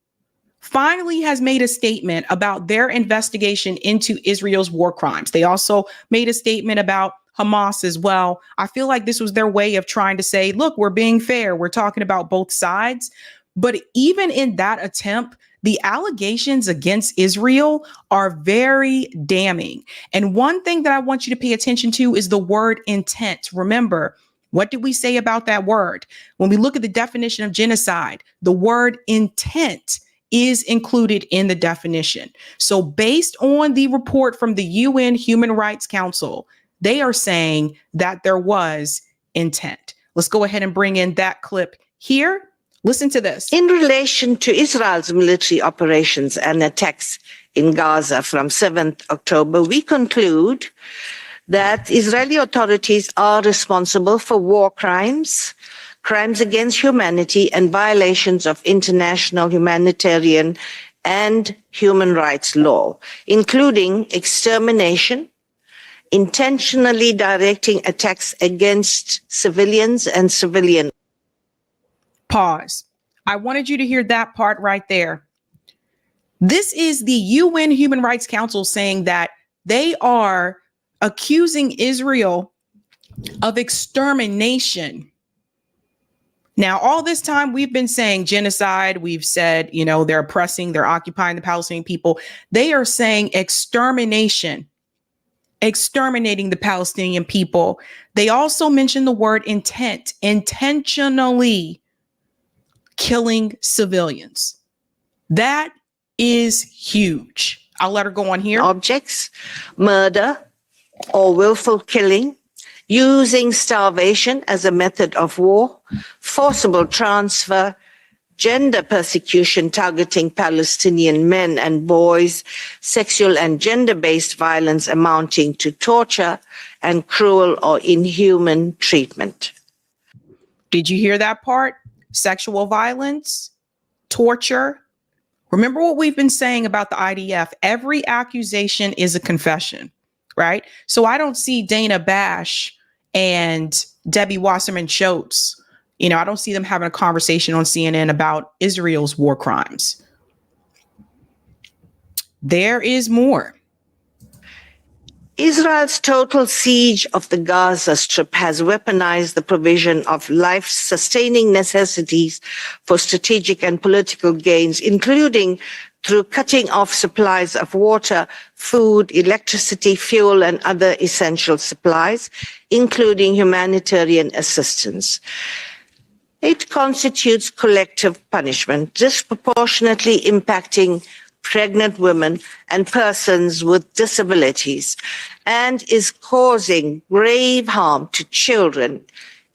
finally has made a statement about their investigation into Israel's war crimes. They also made a statement about Hamas as well. I feel like this was their way of trying to say, look, we're being fair. We're talking about both sides. But even in that attempt, the allegations against Israel are very damning. And one thing that I want you to pay attention to is the word intent. Remember, what did we say about that word? When we look at the definition of genocide, the word intent is included in the definition. So based on the report from the UN Human Rights Council, they are saying that there was intent. Let's go ahead and bring in that clip here. Listen to this. In relation to Israel's military operations and attacks in Gaza from 7th October, we conclude that Israeli authorities are responsible for war crimes, crimes against humanity, and violations of international humanitarian and human rights law, including extermination, intentionally directing attacks against civilians and civilian. Pause. I wanted you to hear that part right there. This is the UN Human Rights Council saying that they are accusing Israel of extermination. Now, all this time we've been saying genocide. We've said, they're oppressing, they're occupying the Palestinian people. They are saying extermination, exterminating the Palestinian people. They also mention the word intent, intentionally killing civilians. That is huge. I'll let her go on here. Objects, murder, or willful killing, using starvation as a method of war, forcible transfer, gender persecution targeting Palestinian men and boys, sexual and gender-based violence amounting to torture, and cruel or inhuman treatment. Did you hear that part? Sexual violence, torture. Remember what we've been saying about the IDF. Every accusation is a confession, right? So I don't see Dana Bash and Debbie Wasserman Schultz. I don't see them having a conversation on CNN about Israel's war crimes. There is more. Israel's total siege of the Gaza Strip has weaponized the provision of life-sustaining necessities for strategic and political gains, including through cutting off supplies of water, food, electricity, fuel, and other essential supplies, including humanitarian assistance. It constitutes collective punishment, disproportionately impacting pregnant women and persons with disabilities, and is causing grave harm to children,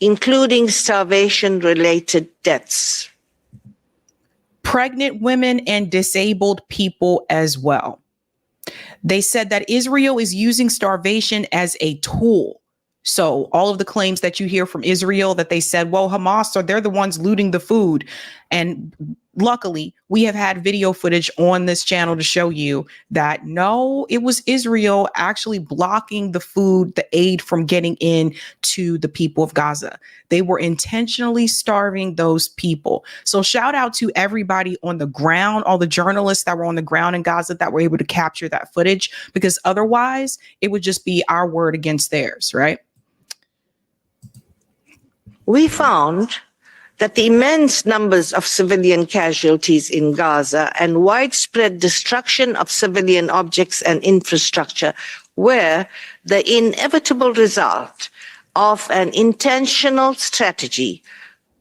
including starvation-related deaths. Pregnant women and disabled people as well. They said that Israel is using starvation as a tool. So all of the claims that you hear from Israel that they said, well, Hamas, they're the ones looting the food. And luckily, we have had video footage on this channel to show you that no, it was Israel actually blocking the food, the aid from getting in to the people of Gaza. They were intentionally starving those people. So shout out to everybody on the ground, all the journalists that were on the ground in Gaza that were able to capture that footage, because otherwise it would just be our word against theirs, right? We found that the immense numbers of civilian casualties in Gaza and widespread destruction of civilian objects and infrastructure were the inevitable result of an intentional strategy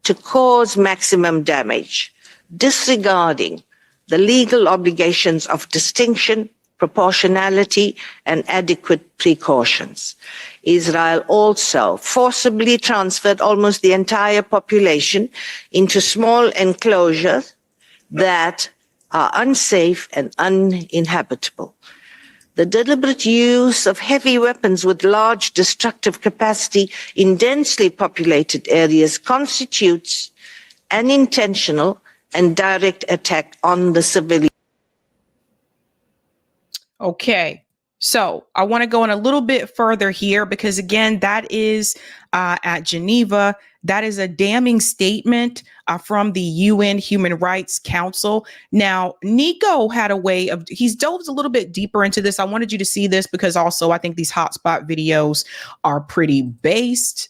to cause maximum damage, disregarding the legal obligations of distinction, proportionality, and adequate precautions. Israel also forcibly transferred almost the entire population into small enclosures that are unsafe and uninhabitable. The deliberate use of heavy weapons with large destructive capacity in densely populated areas constitutes an intentional and direct attack on the civilian. Okay, so I want to go in a little bit further here because, again, that is at Geneva. That is a damning statement from the UN Human Rights Council. Now, Nico had a way of, he's delved a little bit deeper into this. I wanted you to see this because also I think these hotspot videos are pretty based.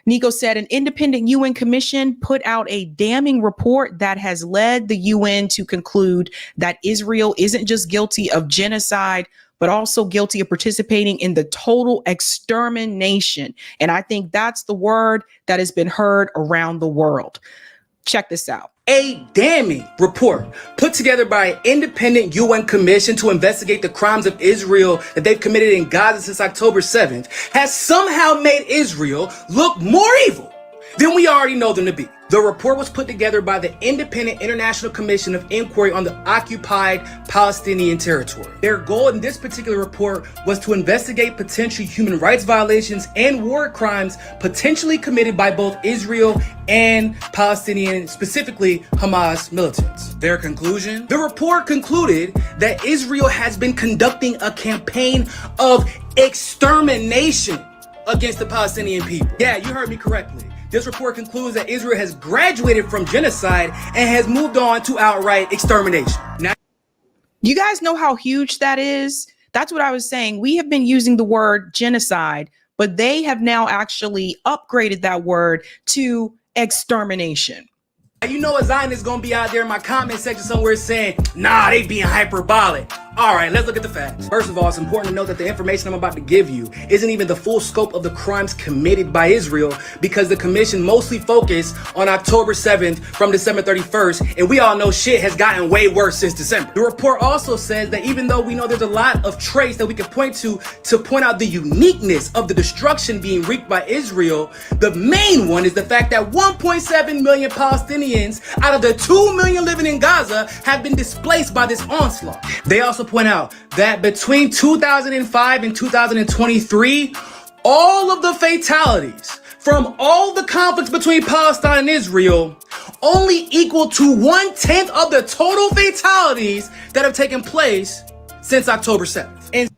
Nico said an independent UN commission put out a damning report that has led the UN to conclude that Israel isn't just guilty of genocide, but also guilty of participating in the total extermination. And I think that's the word that has been heard around the world. Check this out. A damning report put together by an independent UN commission to investigate the crimes of Israel that they've committed in Gaza since October 7th has somehow made Israel look more evil than we already know them to be. The report was put together by the Independent International Commission of Inquiry on the Occupied Palestinian Territory. Their goal in this particular report was to investigate potential human rights violations and war crimes potentially committed by both Israel and Palestinian, specifically Hamas militants. Their conclusion? The report concluded that Israel has been conducting a campaign of extermination against the Palestinian people. Yeah, you heard me correctly. This report concludes that Israel has graduated from genocide and has moved on to outright extermination. Now, you guys know how huge that is? That's what I was saying. We have been using the word genocide, but they have now actually upgraded that word to extermination. you know a Zionist is gonna be out there in my comment section somewhere saying, nah, they being hyperbolic. All right, let's look at the facts. First of all, it's important to note that the information I'm about to give you isn't even the full scope of the crimes committed by Israel, because the commission mostly focused on October 7th from December 31st, and we all know shit has gotten way worse since December. The report also says that even though we know there's a lot of traits that we can point to point out the uniqueness of the destruction being wreaked by Israel, the main one is the fact that 1.7 million Palestinians out of the 2 million living in Gaza have been displaced by this onslaught. They also point out that between 2005 and 2023, all of the fatalities from all the conflicts between Palestine and Israel only equal to 1/10 of the total fatalities that have taken place since October 7th.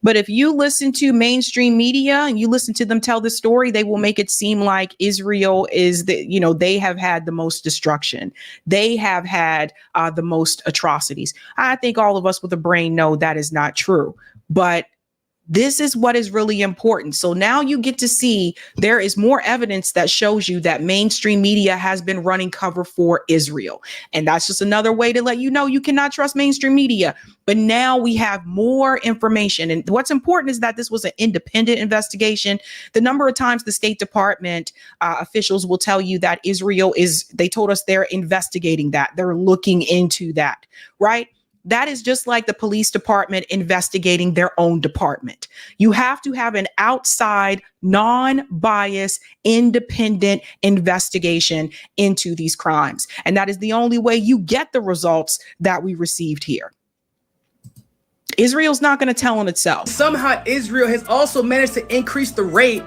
But if you listen to mainstream media and you listen to them tell the story, they will make it seem like Israel is they have had the most destruction. They have had the most atrocities. I think all of us with a brain know that is not true. But this is what is really important. So now you get to see there is more evidence that shows you that mainstream media has been running cover for Israel. And that's just another way to let you know you cannot trust mainstream media. But now we have more information. And what's important is that this was an independent investigation. The number of times the State Department officials will tell you that they told us they're investigating that. They're looking into that, right? That is just like the police department investigating their own department. You have to have an outside, non-biased, independent investigation into these crimes. And that is the only way you get the results that we received here. Israel's not going to tell on itself. Somehow Israel has also managed to increase the rate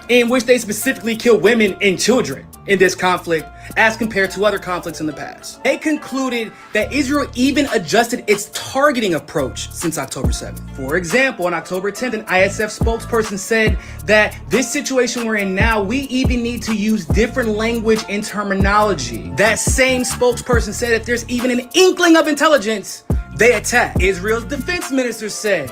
in which they specifically kill women and children in this conflict as compared to other conflicts in the past. They concluded that Israel even adjusted its targeting approach since October 7th. For example, on October 10th, an ISF spokesperson said that this situation we're in now, we even need to use different language and terminology. That same spokesperson said if there's even an inkling of intelligence, they attack. Israel's defense minister said,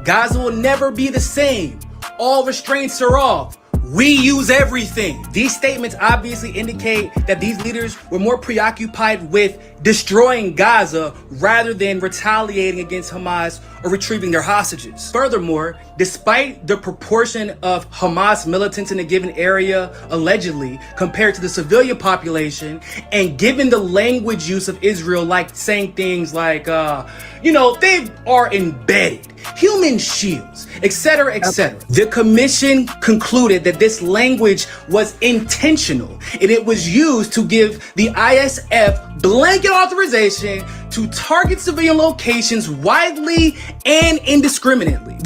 Gaza will never be the same. All restraints are off. We use everything. These statements obviously indicate that these leaders were more preoccupied with destroying Gaza rather than retaliating against Hamas or retrieving their hostages. Furthermore, despite the proportion of Hamas militants in a given area, allegedly, compared to the civilian population, and given the language use of Israel, like saying things like, they are embedded, human shields, etc., etc. The commission concluded that this language was intentional and it was used to give the ISF blanket authorization to target civilian locations widely and indiscriminately.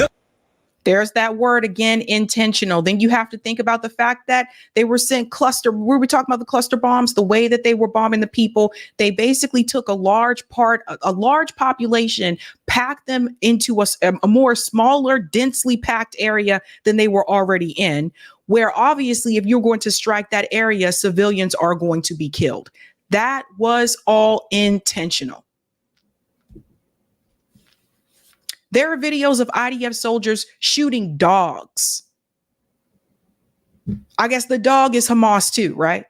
There's that word again, intentional. Then you have to think about the fact that they were sent we were talking about the cluster bombs, the way that they were bombing the people. They basically took a large population, packed them into a more smaller, densely packed area than they were already in, where obviously if you're going to strike that area, civilians are going to be killed. That was all intentional. There are videos of IDF soldiers shooting dogs. I guess the dog is Hamas too, right?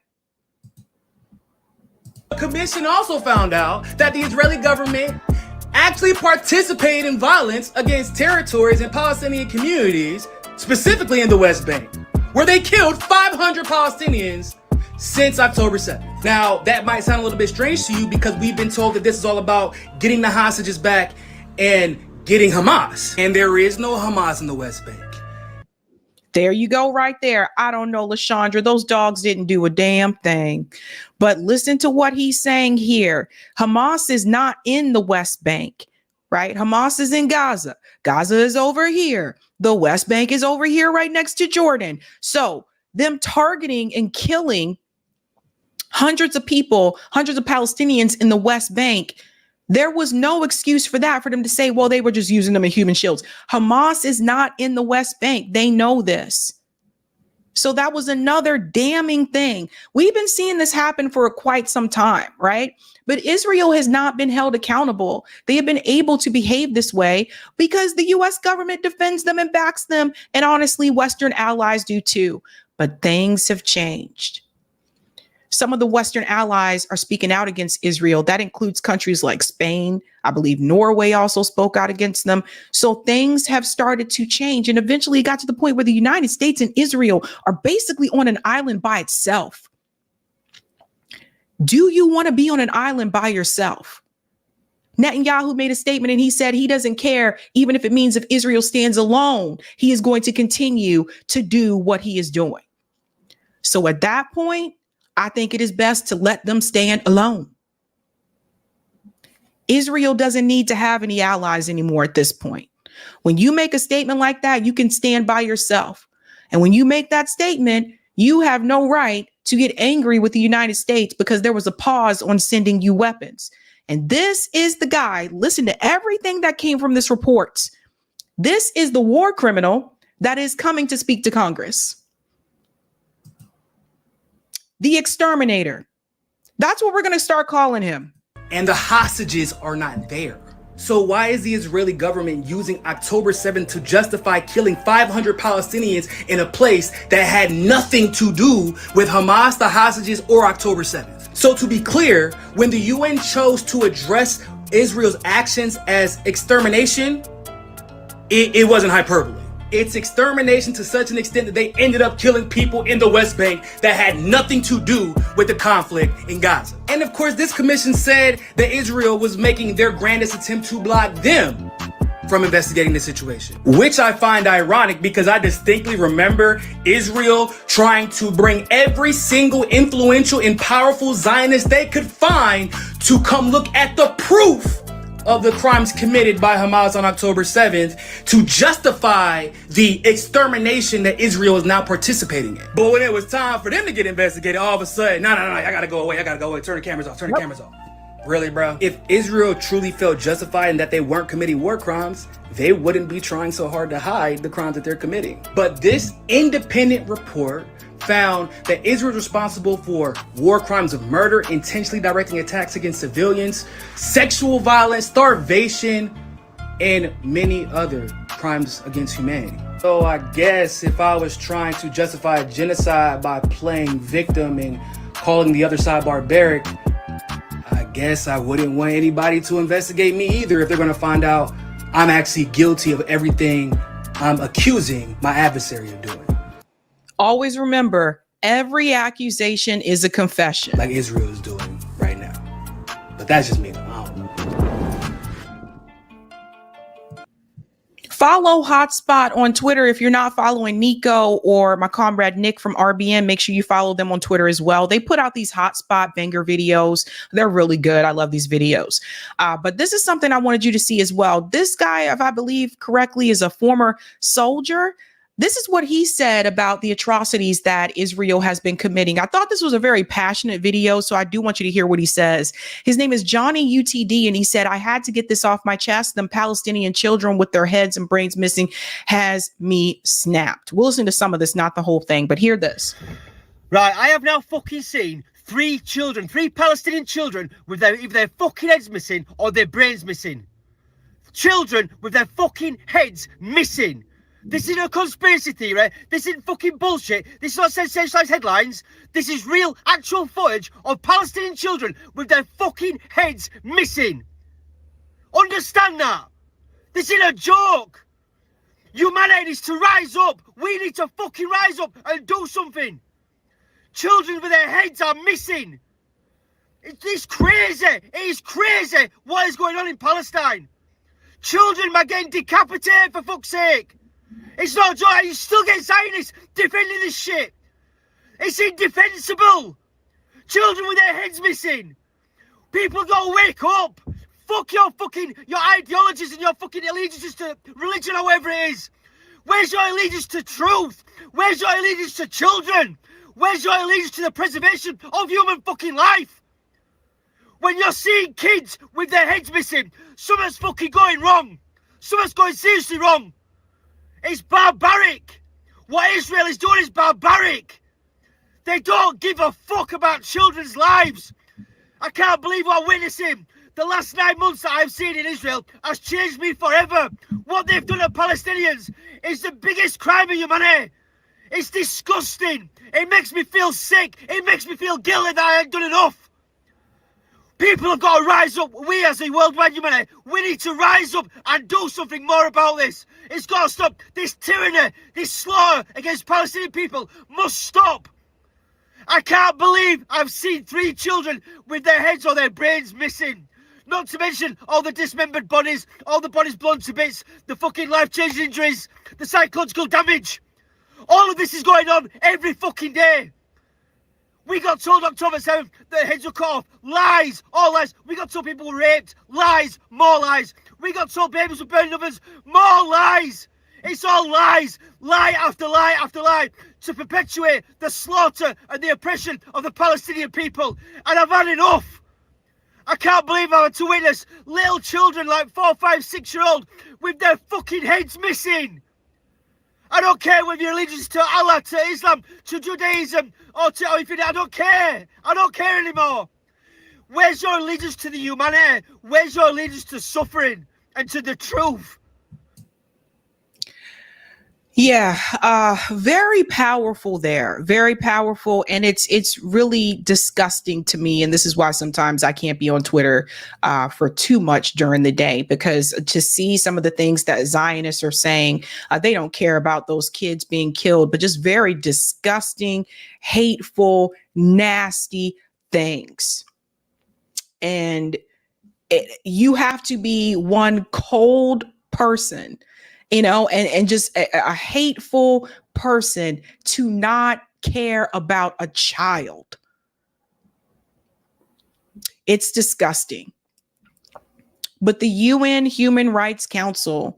The commission also found out that the Israeli government actually participated in violence against territories and Palestinian communities, specifically in the West Bank, where they killed 500 Palestinians since October 7th. Now, that might sound a little bit strange to you because we've been told that this is all about getting the hostages back and getting Hamas. And there is no Hamas in the West Bank. There you go right there. I don't know, LaShondra. Those dogs didn't do a damn thing. But listen to what he's saying here. Hamas is not in the West Bank, right? Hamas is in Gaza. Gaza is over here. The West Bank is over here right next to Jordan. So them targeting and killing hundreds of people, hundreds of Palestinians in the West Bank, there was no excuse for that, for them to say, well, they were just using them as human shields. Hamas is not in the West Bank. They know this. So that was another damning thing. We've been seeing this happen for quite some time, right? But Israel has not been held accountable. They have been able to behave this way because the US government defends them and backs them. And honestly, Western allies do too. But things have changed. Some of the Western allies are speaking out against Israel. That includes countries like Spain. I believe Norway also spoke out against them. So things have started to change. And eventually it got to the point where the United States and Israel are basically on an island by itself. Do you want to be on an island by yourself? Netanyahu made a statement and he said he doesn't care, even if it means if Israel stands alone, he is going to continue to do what he is doing. So at that point, I think it is best to let them stand alone. Israel doesn't need to have any allies anymore at this point. When you make a statement like that, you can stand by yourself. And when you make that statement, you have no right to get angry with the United States because there was a pause on sending you weapons. And this is the guy, listen to everything that came from this report. This is the war criminal that is coming to speak to Congress. The exterminator. That's what we're going to start calling him. And the hostages are not there. So why is the Israeli government using October 7th to justify killing 500 Palestinians in a place that had nothing to do with Hamas, the hostages, or October 7th? So to be clear, when the UN chose to address Israel's actions as extermination, it wasn't hyperbole. It's extermination to such an extent that they ended up killing people in the West Bank that had nothing to do with the conflict in Gaza. And of course, this commission said that Israel was making their grandest attempt to block them from investigating the situation, which I find ironic because I distinctly remember Israel trying to bring every single influential and powerful Zionist they could find to come look at the proof of the crimes committed by Hamas on October 7th to justify the extermination that Israel is now participating in. But when it was time for them to get investigated, all of a sudden, no, I gotta go away, turn the cameras off, cameras off. Really, bro? If Israel truly felt justified in that they weren't committing war crimes, they wouldn't be trying so hard to hide the crimes that they're committing. But this independent report found that Israel is responsible for war crimes of murder, intentionally directing attacks against civilians, sexual violence, starvation, and many other crimes against humanity. So I guess if I was trying to justify genocide by playing victim and calling the other side barbaric, I guess I wouldn't want anybody to investigate me either if they're going to find out I'm actually guilty of everything I'm accusing my adversary of doing. Always remember, every accusation is a confession. Like Israel is doing right now. But that's just me, though. I don't know. Follow Hotspot on Twitter. If you're not following Nico or my comrade Nick from RBN, make sure you follow them on Twitter as well. They put out these Hotspot banger videos. They're really good. I love these videos. But this is something I wanted you to see as well. This guy, if I believe correctly, is a former soldier. This is what he said about the atrocities that Israel has been committing. I thought this was a very passionate video, so I do want you to hear what he says. His name is Johnny UTD, and he said, I had to get this off my chest. Them Palestinian children with their heads and brains missing has me snapped. We'll listen to some of this, not the whole thing, but hear this. Right, I have now fucking seen three Palestinian children with either their fucking heads missing or their brains missing. Children with their fucking heads missing. This isn't a conspiracy theory. This isn't fucking bullshit. This is not sensationalized headlines. This is real, actual footage of Palestinian children with their fucking heads missing. Understand that. This isn't a joke. Humanity needs to rise up. We need to fucking rise up and do something. Children with their heads are missing. It's crazy. It is crazy what is going on in Palestine. Children are getting decapitated, for fuck's sake. It's not a joke. You still get Zionists defending this shit. It's indefensible. Children with their heads missing. People gotta wake up. Fuck your ideologies and your fucking allegiances to religion or whatever it is. Where's your allegiance to truth? Where's your allegiance to children? Where's your allegiance to the preservation of human fucking life? When you're seeing kids with their heads missing, something's fucking going wrong. Something's going seriously wrong. It's barbaric. What Israel is doing is barbaric. They don't give a fuck about children's lives. I can't believe what I'm witnessing. The last 9 months that I've seen in Israel has changed me forever. What they've done to Palestinians is the biggest crime of humanity. It's disgusting. It makes me feel sick. It makes me feel guilty that I ain't done enough. People have got to rise up. We as a worldwide humanity, we need to rise up and do something more about this. It's got to stop. This tyranny, this slaughter against Palestinian people must stop. I can't believe I've seen 3 children with their heads or their brains missing. Not to mention all the dismembered bodies, all the bodies blown to bits, the fucking life-changing injuries, the psychological damage. All of this is going on every fucking day. We got told October 7th that heads were cut off. Lies, all lies. We got told people were raped. Lies, more lies. We got told babies were burned in ovens. More lies. It's all lies. Lie after lie after lie to perpetuate the slaughter and the oppression of the Palestinian people. And I've had enough. I can't believe I had to witness little children like 4, 5, 6-year-old with their fucking heads missing. I don't care whether your allegiance to Allah, to Islam, to Judaism, or infinity. I don't care. I don't care anymore. Where's your allegiance to the humanity? Where's your allegiance to suffering and to the truth? Yeah, very powerful there. Very powerful. And it's really disgusting to me. And this is why sometimes I can't be on Twitter for too much during the day, because to see some of the things that Zionists are saying, they don't care about those kids being killed, but just very disgusting, hateful, nasty things. And you have to be one cold person, you know, and just a hateful person to not care about a child. It's disgusting. But the UN Human Rights Council,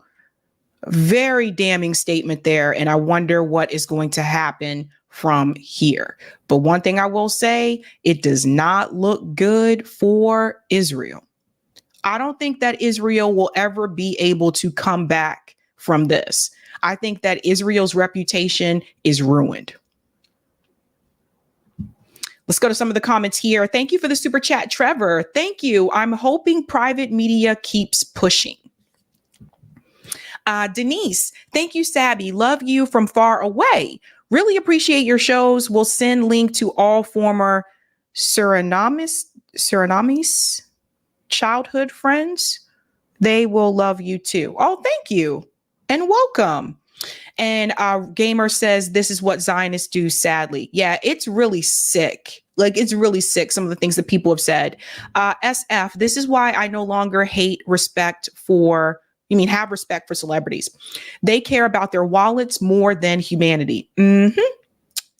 very damning statement there. And I wonder what is going to happen from here. But one thing I will say, it does not look good for Israel. I don't think that Israel will ever be able to come back from this. I think that Israel's reputation is ruined. Let's go to some of the comments here. Thank you for the super chat, Trevor. Thank you. I'm hoping private media keeps pushing. Denise, thank you, Sabby. Love you from far away. Really appreciate your shows. We'll send link to all former Surinamis childhood friends. They will love you too. Oh, thank you. And welcome. And our gamer says, this is what Zionists do, sadly. Yeah, it's really sick. Like, it's really sick, some of the things that people have said. SF, this is why I no longer hate respect for You mean have respect for celebrities. They care about their wallets more than humanity.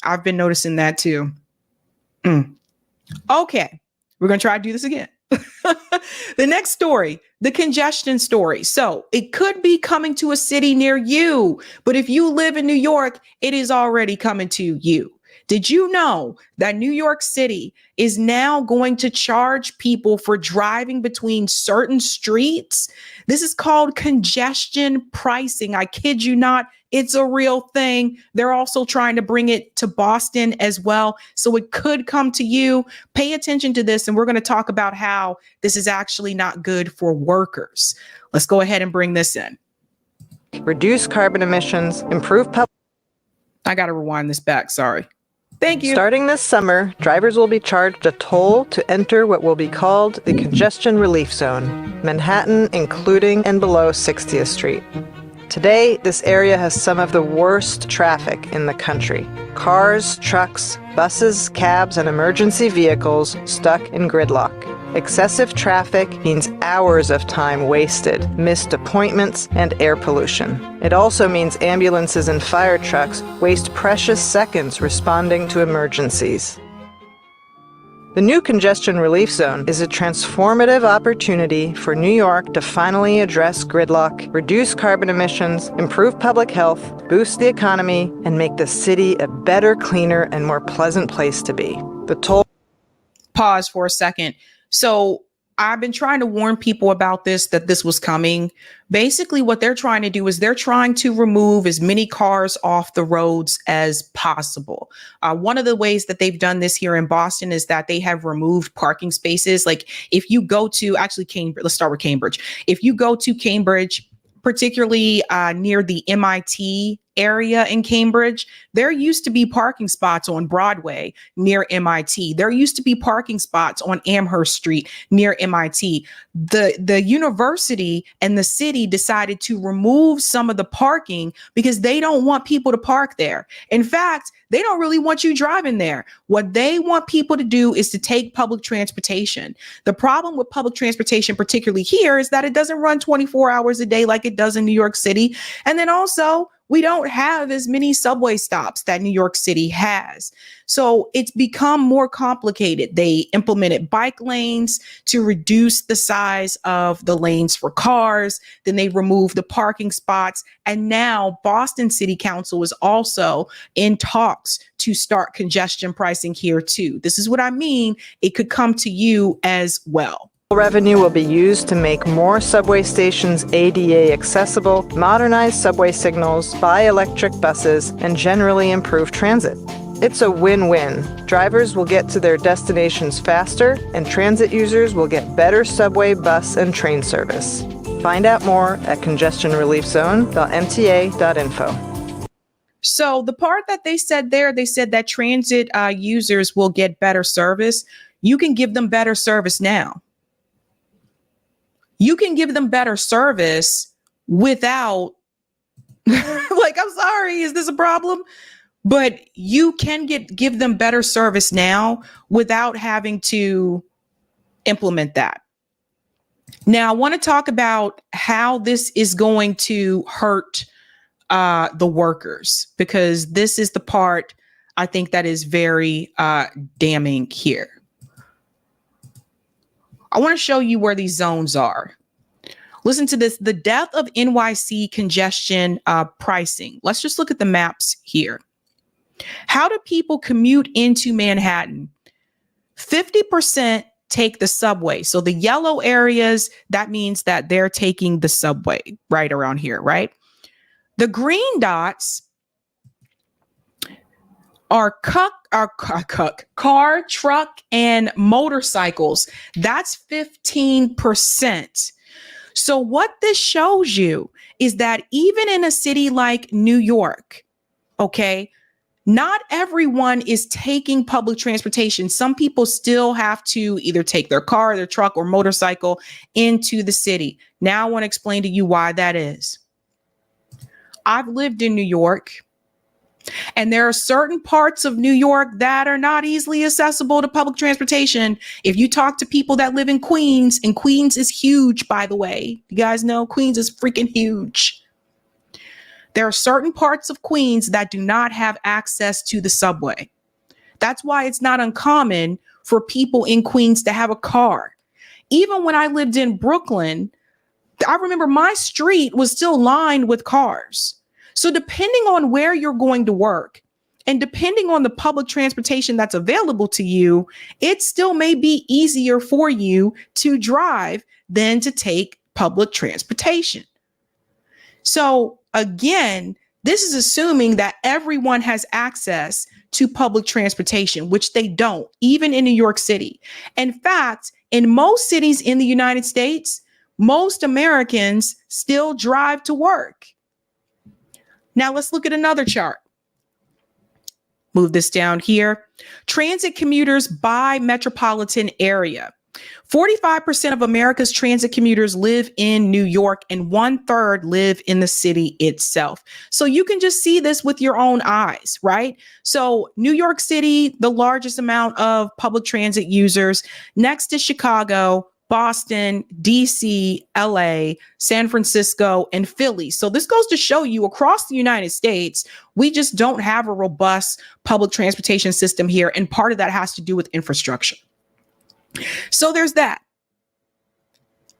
I've been noticing that too. Okay, we're going to try to do this again. The next story, the congestion story. So it could be coming to a city near you, but if you live in New York, it is already coming to you. Did you know that New York City is now going to charge people for driving between certain streets? This is called congestion pricing. I kid you not. It's a real thing. They're also trying to bring it to Boston as well. So it could come to you. Pay attention to this. And we're going to talk about how this is actually not good for workers. Let's go ahead and bring this in. Reduce carbon emissions, improve public. I got to rewind this back. Sorry. Thank you. Starting this summer, drivers will be charged a toll to enter what will be called the Congestion Relief Zone, Manhattan including and below 60th Street. Today, this area has some of the worst traffic in the country. Cars, trucks, buses, cabs, and emergency vehicles stuck in gridlock. Excessive traffic means hours of time wasted, missed appointments, and air pollution. It also means ambulances and fire trucks waste precious seconds responding to emergencies. The new Congestion Relief Zone is a transformative opportunity for New York to finally address gridlock, reduce carbon emissions, improve public health, boost the economy, and make the city a better, cleaner, and more pleasant place to be. The toll. Pause for a second. So I've been trying to warn people about this, that this was coming. Basically, what they're trying to do is they're trying to remove as many cars off the roads as possible. One of the ways that they've done this here in Boston is that they have removed parking spaces. Like if you go to Cambridge, let's start with Cambridge. If you go to Cambridge, particularly near the MIT area in Cambridge, there used to be parking spots on Broadway near MIT. There used to be parking spots on Amherst Street near MIT. The university and the city decided to remove some of the parking because they don't want people to park there. In fact, they don't really want you driving there. What they want people to do is to take public transportation. The problem with public transportation, particularly here, is that it doesn't run 24 hours a day like it does in New York City. And then also, we don't have as many subway stops that New York City has. So it's become more complicated. They implemented bike lanes to reduce the size of the lanes for cars. Then they removed the parking spots. And now Boston City Council is also in talks to start congestion pricing here too. This is what I mean. It could come to you as well. Revenue will be used to make more subway stations ADA accessible, modernize subway signals, buy electric buses, and generally improve transit. It's a win-win. Drivers will get to their destinations faster, and transit users will get better subway, bus, and train service. Find out more at congestionreliefzone.mta.info. So the part that they said there, they said that transit users will get better service. You can give them better service now. You can give them better service without, like, I'm sorry, is this a problem? But you can give them better service now without having to implement that. Now, I want to talk about how this is going to hurt the workers, because this is the part I think that is very damning here. I want to show you where these zones are. Listen to this. The death of NYC congestion pricing. Let's just look at the maps here. How do people commute into Manhattan? 50% take the subway. So the yellow areas, that means that they're taking the subway right around here, right? The green dots are car, truck, and motorcycles. That's 15%. So what this shows you is that even in a city like New York, okay, not everyone is taking public transportation. Some people still have to either take their car, their truck, or motorcycle into the city. Now I want to explain to you why that is. I've lived in New York. And there are certain parts of New York that are not easily accessible to public transportation. If you talk to people that live in Queens, and Queens is huge, by the way, you guys know Queens is freaking huge. There are certain parts of Queens that do not have access to the subway. That's why it's not uncommon for people in Queens to have a car. Even when I lived in Brooklyn, I remember my street was still lined with cars. So depending on where you're going to work and depending on the public transportation that's available to you, it still may be easier for you to drive than to take public transportation. So again, this is assuming that everyone has access to public transportation, which they don't, even in New York City. In fact, in most cities in the United States, most Americans still drive to work. Now let's look at another chart. Move this down here. Transit commuters by metropolitan area. 45% of America's transit commuters live in New York and 1/3 live in the city itself. So you can just see this with your own eyes, right? So New York City, the largest amount of public transit users, next to Chicago, Boston, DC, LA, San Francisco, and Philly. So this goes to show you across the United States, we just don't have a robust public transportation system here. And part of that has to do with infrastructure. So there's that.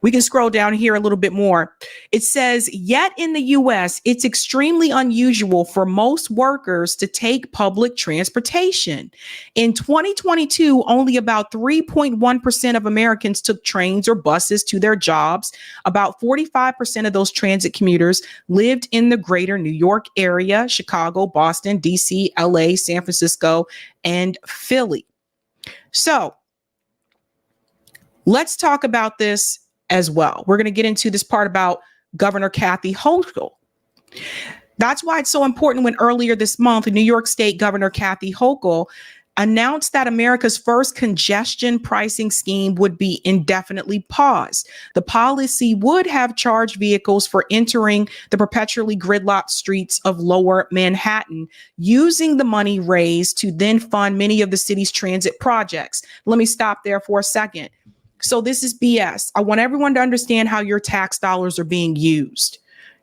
We can scroll down here a little bit more. It says, yet in the US, it's extremely unusual for most workers to take public transportation. In 2022, only about 3.1% of Americans took trains or buses to their jobs. About 45% of those transit commuters lived in the greater New York area, Chicago, Boston, DC, LA, San Francisco, and Philly. So let's talk about this as well. We're going to get into this part about Governor Kathy Hochul. That's why it's so important when earlier this month, New York State Governor Kathy Hochul announced that America's first congestion pricing scheme would be indefinitely paused. The policy would have charged vehicles for entering the perpetually gridlocked streets of Lower Manhattan, using the money raised to then fund many of the city's transit projects. Let me stop there for a second. So this is BS. I want everyone to understand how your tax dollars are being used.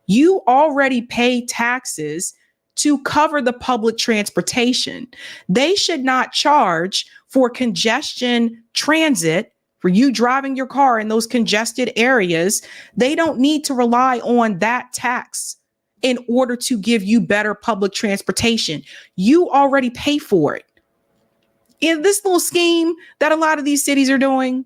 You already pay taxes to cover the public transportation. They should not charge for congestion transit, for you driving your car in those congested areas. They don't need to rely on that tax in order to give you better public transportation. You already pay for it. In this little scheme that a lot of these cities are doing,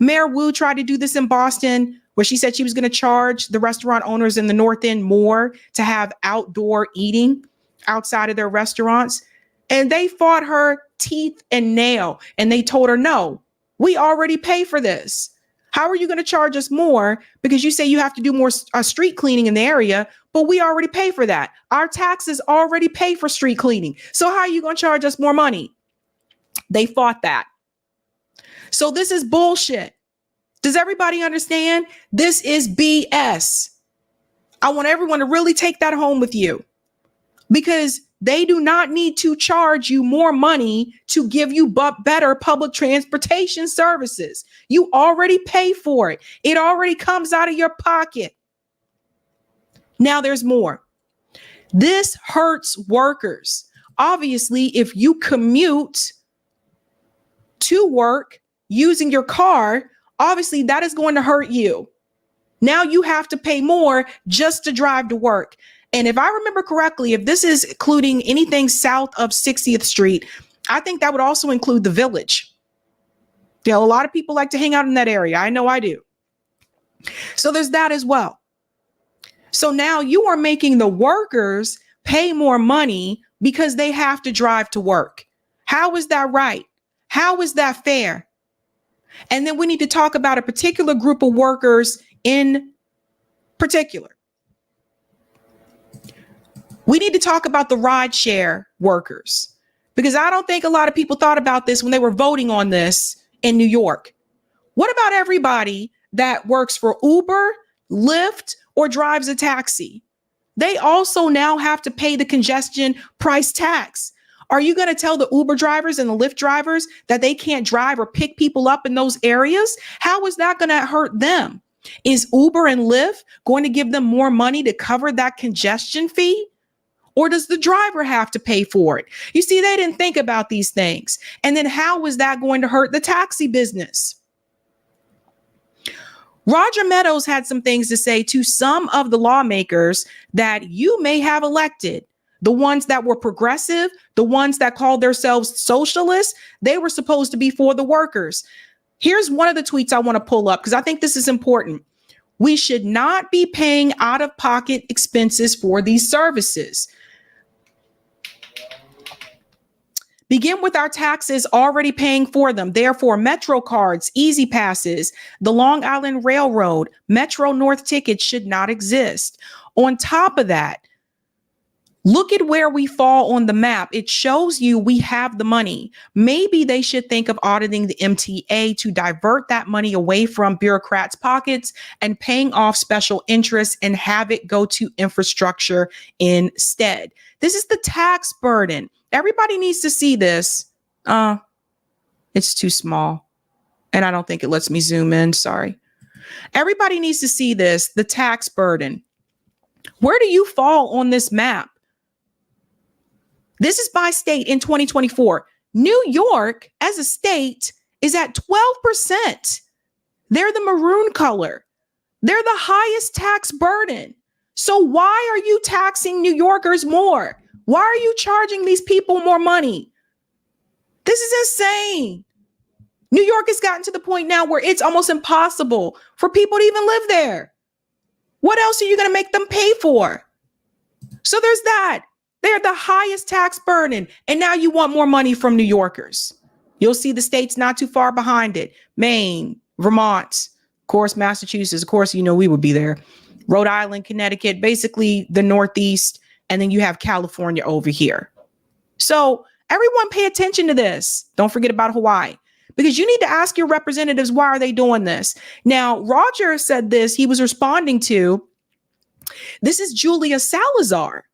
Mayor Wu tried to do this in Boston, where she said she was going to charge the restaurant owners in the North End more to have outdoor eating outside of their restaurants. And they fought her teeth and nail. And they told her, no, we already pay for this. How are you going to charge us more? Because you say you have to do more street cleaning in the area, but we already pay for that. Our taxes already pay for street cleaning. So how are you going to charge us more money? They fought that. So this is bullshit. Does everybody understand? This is BS. I want everyone to really take that home with you, because they do not need to charge you more money to give you better public transportation services. You already pay for it. It already comes out of your pocket. Now there's more. This hurts workers. Obviously, if you commute to work using your car, obviously that is going to hurt you. Now you have to pay more just to drive to work. And if I remember correctly, if this is including anything south of 60th Street, I think that would also include the Village. You know, a lot of people like to hang out in that area. I know I do. So there's that as well. So now you are making the workers pay more money because they have to drive to work. How is that right? How is that fair? And then we need to talk about a particular group of workers in particular. We need to talk about the rideshare workers, because I don't think a lot of people thought about this when they were voting on this in New York. What about everybody that works for Uber, Lyft, or drives a taxi? They also now have to pay the congestion price tax. Are you going to tell the Uber drivers and the Lyft drivers that they can't drive or pick people up in those areas? How is that going to hurt them? Is Uber and Lyft going to give them more money to cover that congestion fee? Or does the driver have to pay for it? You see, they didn't think about these things. And then how is that going to hurt the taxi business? Roger Meadows had some things to say to some of the lawmakers that you may have elected. The ones that were progressive, the ones that called themselves socialists, they were supposed to be for the workers. Here's one of the tweets I want to pull up because I think this is important. We should not be paying out-of-pocket expenses for these services. Begin with our taxes already paying for them. Therefore, Metro cards, Easy Passes, the Long Island Railroad, Metro North tickets should not exist. On top of that, look at where we fall on the map. It shows you we have the money. Maybe they should think of auditing the MTA to divert that money away from bureaucrats' pockets and paying off special interests and have it go to infrastructure instead. This is the tax burden. Everybody needs to see this. It's too small. And I don't think it lets me zoom in. Sorry. Everybody needs to see this, the tax burden. Where do you fall on this map? This is by state in 2024. New York as a state is at 12%. They're the maroon color. They're the highest tax burden. So why are you taxing New Yorkers more? Why are you charging these people more money? This is insane. New York has gotten to the point now where it's almost impossible for people to even live there. What else are you going to make them pay for? So there's that. They're the highest tax burden. And now you want more money from New Yorkers. You'll see the states not too far behind it. Maine, Vermont, of course, Massachusetts. Of course, you know, we would be there. Rhode Island, Connecticut, basically the Northeast. And then you have California over here. So everyone pay attention to this. Don't forget about Hawaii, because you need to ask your representatives, why are they doing this? Now, Roger said this. He was responding to, this is Julia Salazar.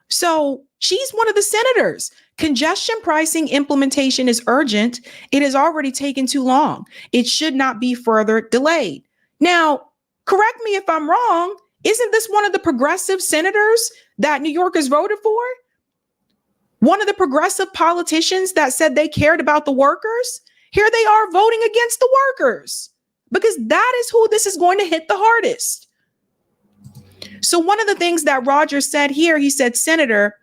So she's one of the senators. Congestion pricing implementation is urgent. It has already taken too long. It should not be further delayed. Now, correct me if I'm wrong. Isn't this one of the progressive senators that New Yorkers voted for? One of the progressive politicians that said they cared about the workers? Here they are voting against the workers because that is who this is going to hit the hardest. So one of the things that Roger said here, he said, Senator,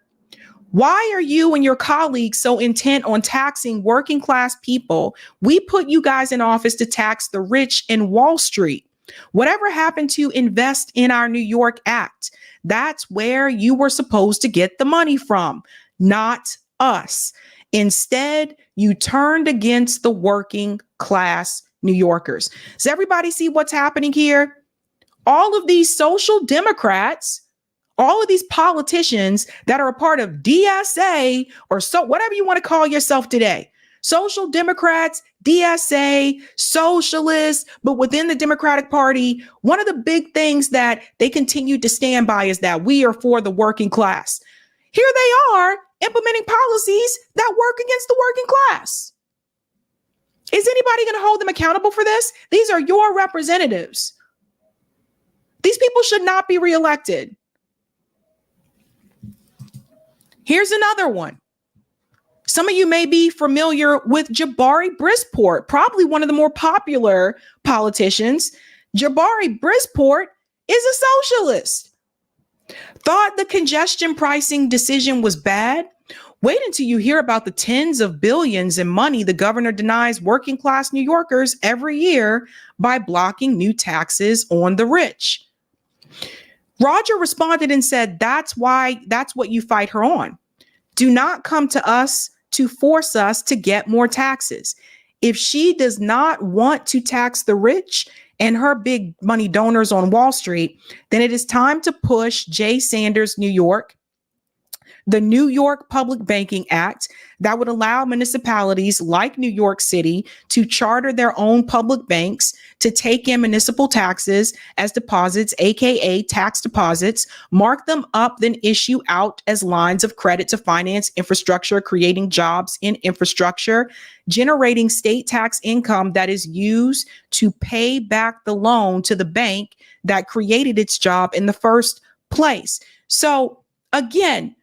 why are you and your colleagues so intent on taxing working class people? We put you guys in office to tax the rich in Wall Street. Whatever happened to invest in our New York Act? That's where you were supposed to get the money from, not us. Instead, you turned against the working class New Yorkers. Does everybody see what's happening here? All of these social democrats, all of these politicians that are a part of DSA or so whatever you want to call yourself today, social democrats, DSA, socialists, but within the Democratic Party, one of the big things that they continue to stand by is that we are for the working class. Here they are implementing policies that work against the working class. Is anybody going to hold them accountable for this? These are your representatives. These people should not be reelected. Here's another one. Some of you may be familiar with Jabari Brisport, probably one of the more popular politicians. Jabari Brisport is a socialist. Thought the congestion pricing decision was bad? Wait until you hear about the tens of billions in money the governor denies working class New Yorkers every year by blocking new taxes on the rich. Roger responded and said, that's what you fight her on. Do not come to us to force us to get more taxes. If she does not want to tax the rich and her big money donors on Wall Street, then it is time to push Jay Sanders, New York, the New York Public Banking Act, that would allow municipalities like New York City to charter their own public banks to take in municipal taxes as deposits, aka tax deposits, mark them up, then issue out as lines of credit to finance infrastructure, creating jobs in infrastructure, generating state tax income that is used to pay back the loan to the bank that created its job in the first place. So again,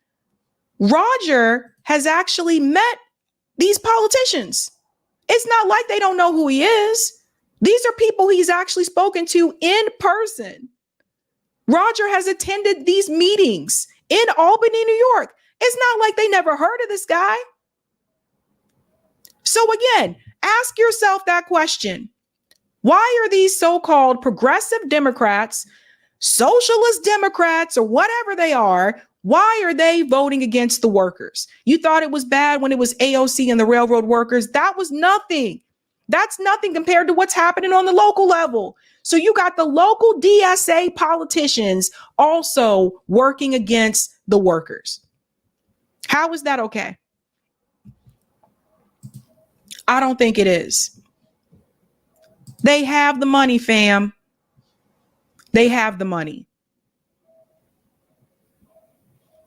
Roger has actually met these politicians. It's not like they don't know who he is. These are people he's actually spoken to in person. Roger has attended these meetings in Albany, New York. It's not like they never heard of this guy. So again, ask yourself that question. Why are these so-called progressive Democrats, socialist Democrats, or whatever they are, why are they voting against the workers? You thought it was bad when it was AOC and the railroad workers. That was nothing. That's nothing compared to what's happening on the local level. So you got the local DSA politicians also working against the workers. How is that okay? I don't think it is. They have the money, fam. They have the money.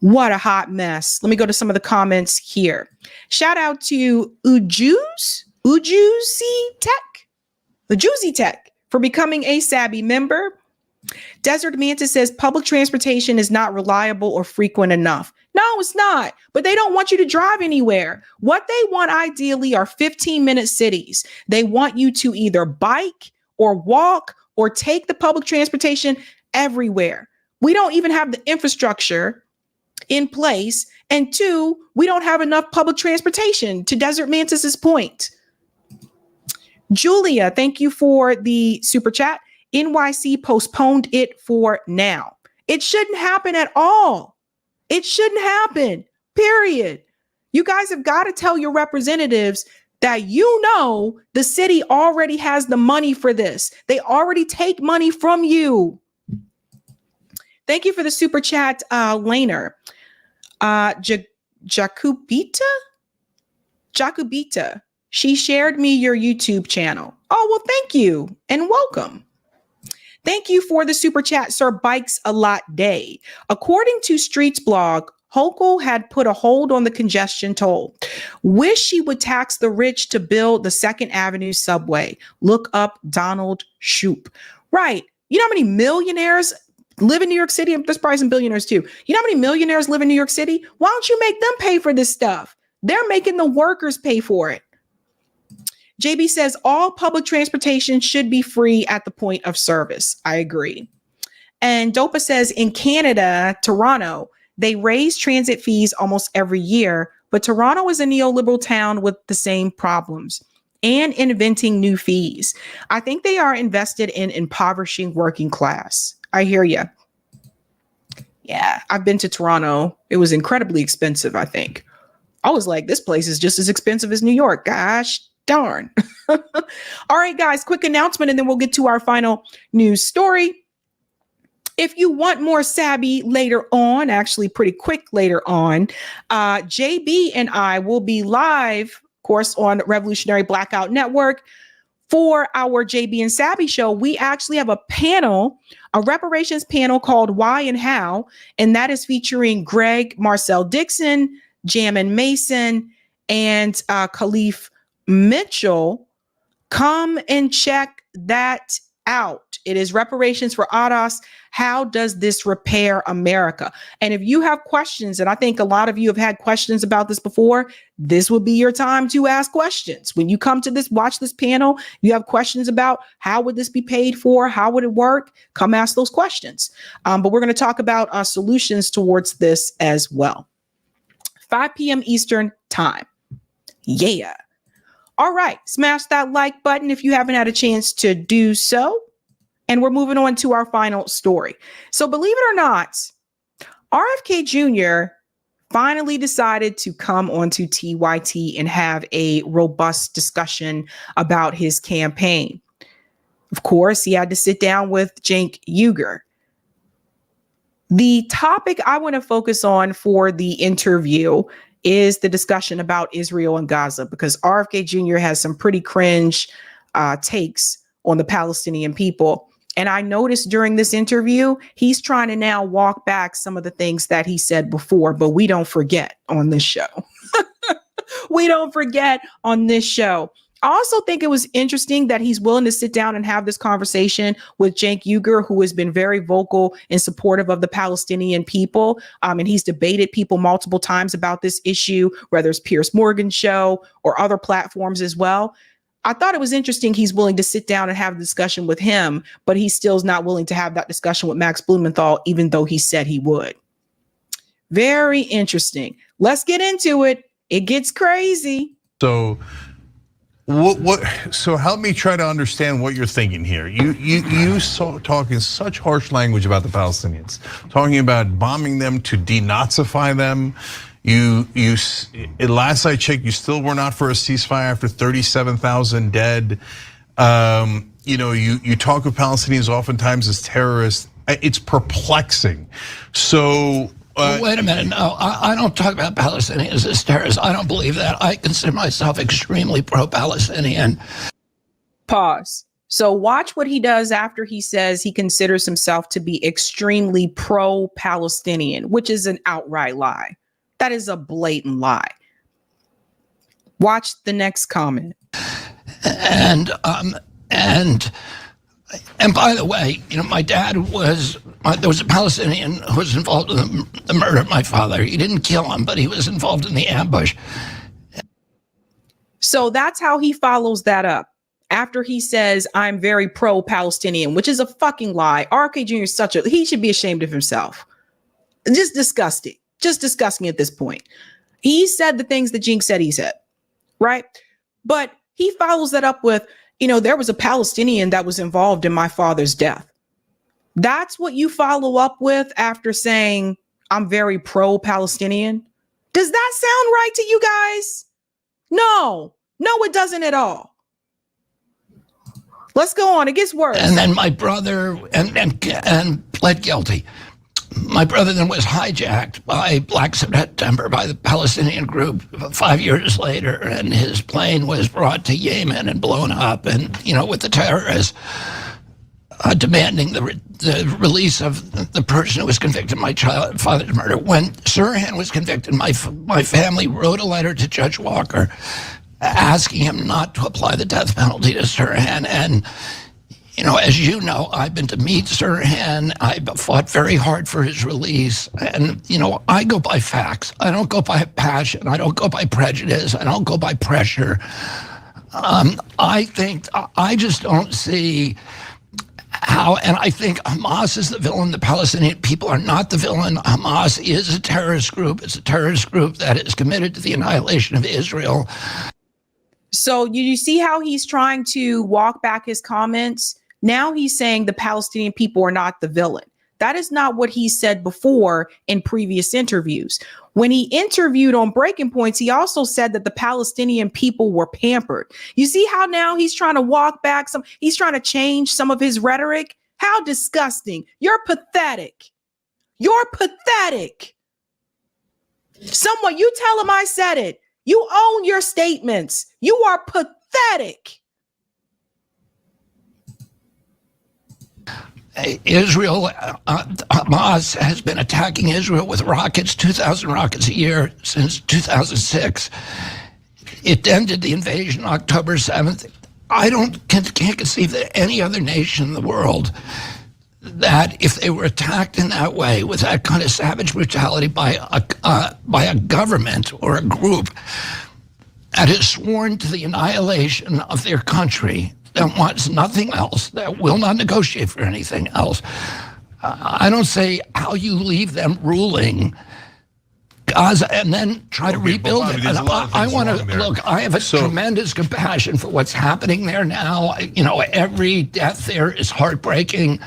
What a hot mess. Let me go to some of the comments here. Shout out to Ujuzi Tech for becoming a Sabby member. Desert Mantis says public transportation is not reliable or frequent enough. No, it's not. But they don't want you to drive anywhere. What they want ideally are 15-minute cities. They want you to either bike or walk or take the public transportation everywhere. We don't even have the infrastructure in place. And two, we don't have enough public transportation, to Desert Mantis's point. Julia, thank you for the super chat. NYC postponed it for now. It shouldn't happen at all. It shouldn't happen, period. You guys have got to tell your representatives that the city already has the money for this. They already take money from you. Thank you for the super chat, Laner. Jacubita. She shared me your YouTube channel. Oh, well, thank you and welcome. Thank you for the super chat, Sir Bikes a Lot Day. According to Streets blog, Hochul had put a hold on the congestion toll. Wish she would tax the rich to build the 2nd Avenue subway. Look up Donald Shoup. Right. You know how many millionaires live in New York City? There's probably some billionaires too. You know how many millionaires live in New York City? Why don't you make them pay for this stuff? They're making the workers pay for it. JB says all public transportation should be free at the point of service. I agree. And Dopa says in Canada, Toronto, they raise transit fees almost every year, but Toronto is a neoliberal town with the same problems and inventing new fees. I think they are invested in impoverishing working class. I hear you. Yeah, I've been to Toronto. It was incredibly expensive, I think. I was like, this place is just as expensive as New York. Gosh darn. All right, guys, quick announcement, and then we'll get to our final news story. If you want more Sabby later on, actually pretty quick later on, JB and I will be live, of course, on Revolutionary Blackout Network for our JB and Sabby show. We actually have a panel, a reparations panel called Why and How, and that is featuring Greg Marcel Dixon, Jamin Mason, and Khalif Mitchell. Come and check that out. It is reparations for ADOS. How does this repair America? And if you have questions, and I think a lot of you have had questions about this before, this will be your time to ask questions. When you come to this, watch this panel, you have questions about how would this be paid for? How would it work? Come ask those questions. But we're going to talk about solutions towards this as well. 5 p.m. Eastern time. Yeah. All right. Smash that like button if you haven't had a chance to do so. And we're moving on to our final story. So believe it or not, RFK Jr. finally decided to come onto TYT and have a robust discussion about his campaign. Of course, he had to sit down with Cenk Uygur. The topic I want to focus on for the interview is the discussion about Israel and Gaza, because RFK Jr. has some pretty cringe takes on the Palestinian people. And I noticed during this interview, he's trying to now walk back some of the things that he said before, but we don't forget on this show. We don't forget on this show. I also think it was interesting that he's willing to sit down and have this conversation with Cenk Uygur, who has been very vocal and supportive of the Palestinian people. And he's debated people multiple times about this issue, whether it's Piers Morgan's show or other platforms as well. I thought it was interesting he's willing to sit down and have a discussion with him, but he still is not willing to have that discussion with Max Blumenthal, even though he said he would. Very interesting. Let's get into it. It gets crazy. So so help me try to understand what you're thinking here. You talk in such harsh language about the Palestinians, talking about bombing them to denazify them. Last I checked, you still were not for a ceasefire after 37,000 dead. You talk of Palestinians oftentimes as terrorists. It's perplexing. So. Wait a minute, no, I don't talk about Palestinians as terrorists. I don't believe that. I consider myself extremely pro-Palestinian. Pause. So watch what he does after he says he considers himself to be extremely pro-Palestinian, which is an outright lie. That is a blatant lie. Watch the next comment. And by the way, my dad there was a Palestinian who was involved in the murder of my father. He didn't kill him, but he was involved in the ambush. So that's how he follows that up. After he says, I'm very pro-Palestinian, which is a fucking lie. RFK Jr. he should be ashamed of himself. Just disgusting. Just disgusting at this point. He said the things that Cenk said he said, right? But he follows that up with, there was a Palestinian that was involved in my father's death. That's what you follow up with after saying, I'm very pro-Palestinian. Does that sound right to you guys? No, it doesn't at all. Let's go on. It gets worse. And then my brother and pled guilty. My brother then was hijacked by Black September, by the Palestinian group 5 years later, and his plane was brought to Yemen and blown up, and with the terrorists demanding the release of the person who was convicted of my father's murder. When Sirhan was convicted, my family wrote a letter to Judge Walker asking him not to apply the death penalty to Sirhan. And as you know, I've been to meet Sirhan. I fought very hard for his release. And, I go by facts. I don't go by passion. I don't go by prejudice. I don't go by pressure. I just don't see how, and I think Hamas is the villain. The Palestinian people are not the villain. Hamas is a terrorist group. It's a terrorist group that is committed to the annihilation of Israel. So you see how he's trying to walk back his comments? Now he's saying the Palestinian people are not the villain. That is not what he said before in previous interviews. When he interviewed on Breaking Points, he also said that the Palestinian people were pampered. You see how now he's trying to walk back he's trying to change some of his rhetoric? How disgusting. You're pathetic. You're pathetic. Someone, you tell him I said it. You own your statements. You are pathetic. Israel, Hamas has been attacking Israel with rockets, 2,000 rockets a year since 2006. It ended the invasion October 7th. I can't conceive that any other nation in the world that if they were attacked in that way with that kind of savage brutality by a government or a group that has sworn to the annihilation of their country, that wants nothing else, that will not negotiate for anything else. I don't say how you leave them ruling Gaza and then try to rebuild it. And I want to look, I have a tremendous compassion for what's happening there now. Every death there is heartbreaking.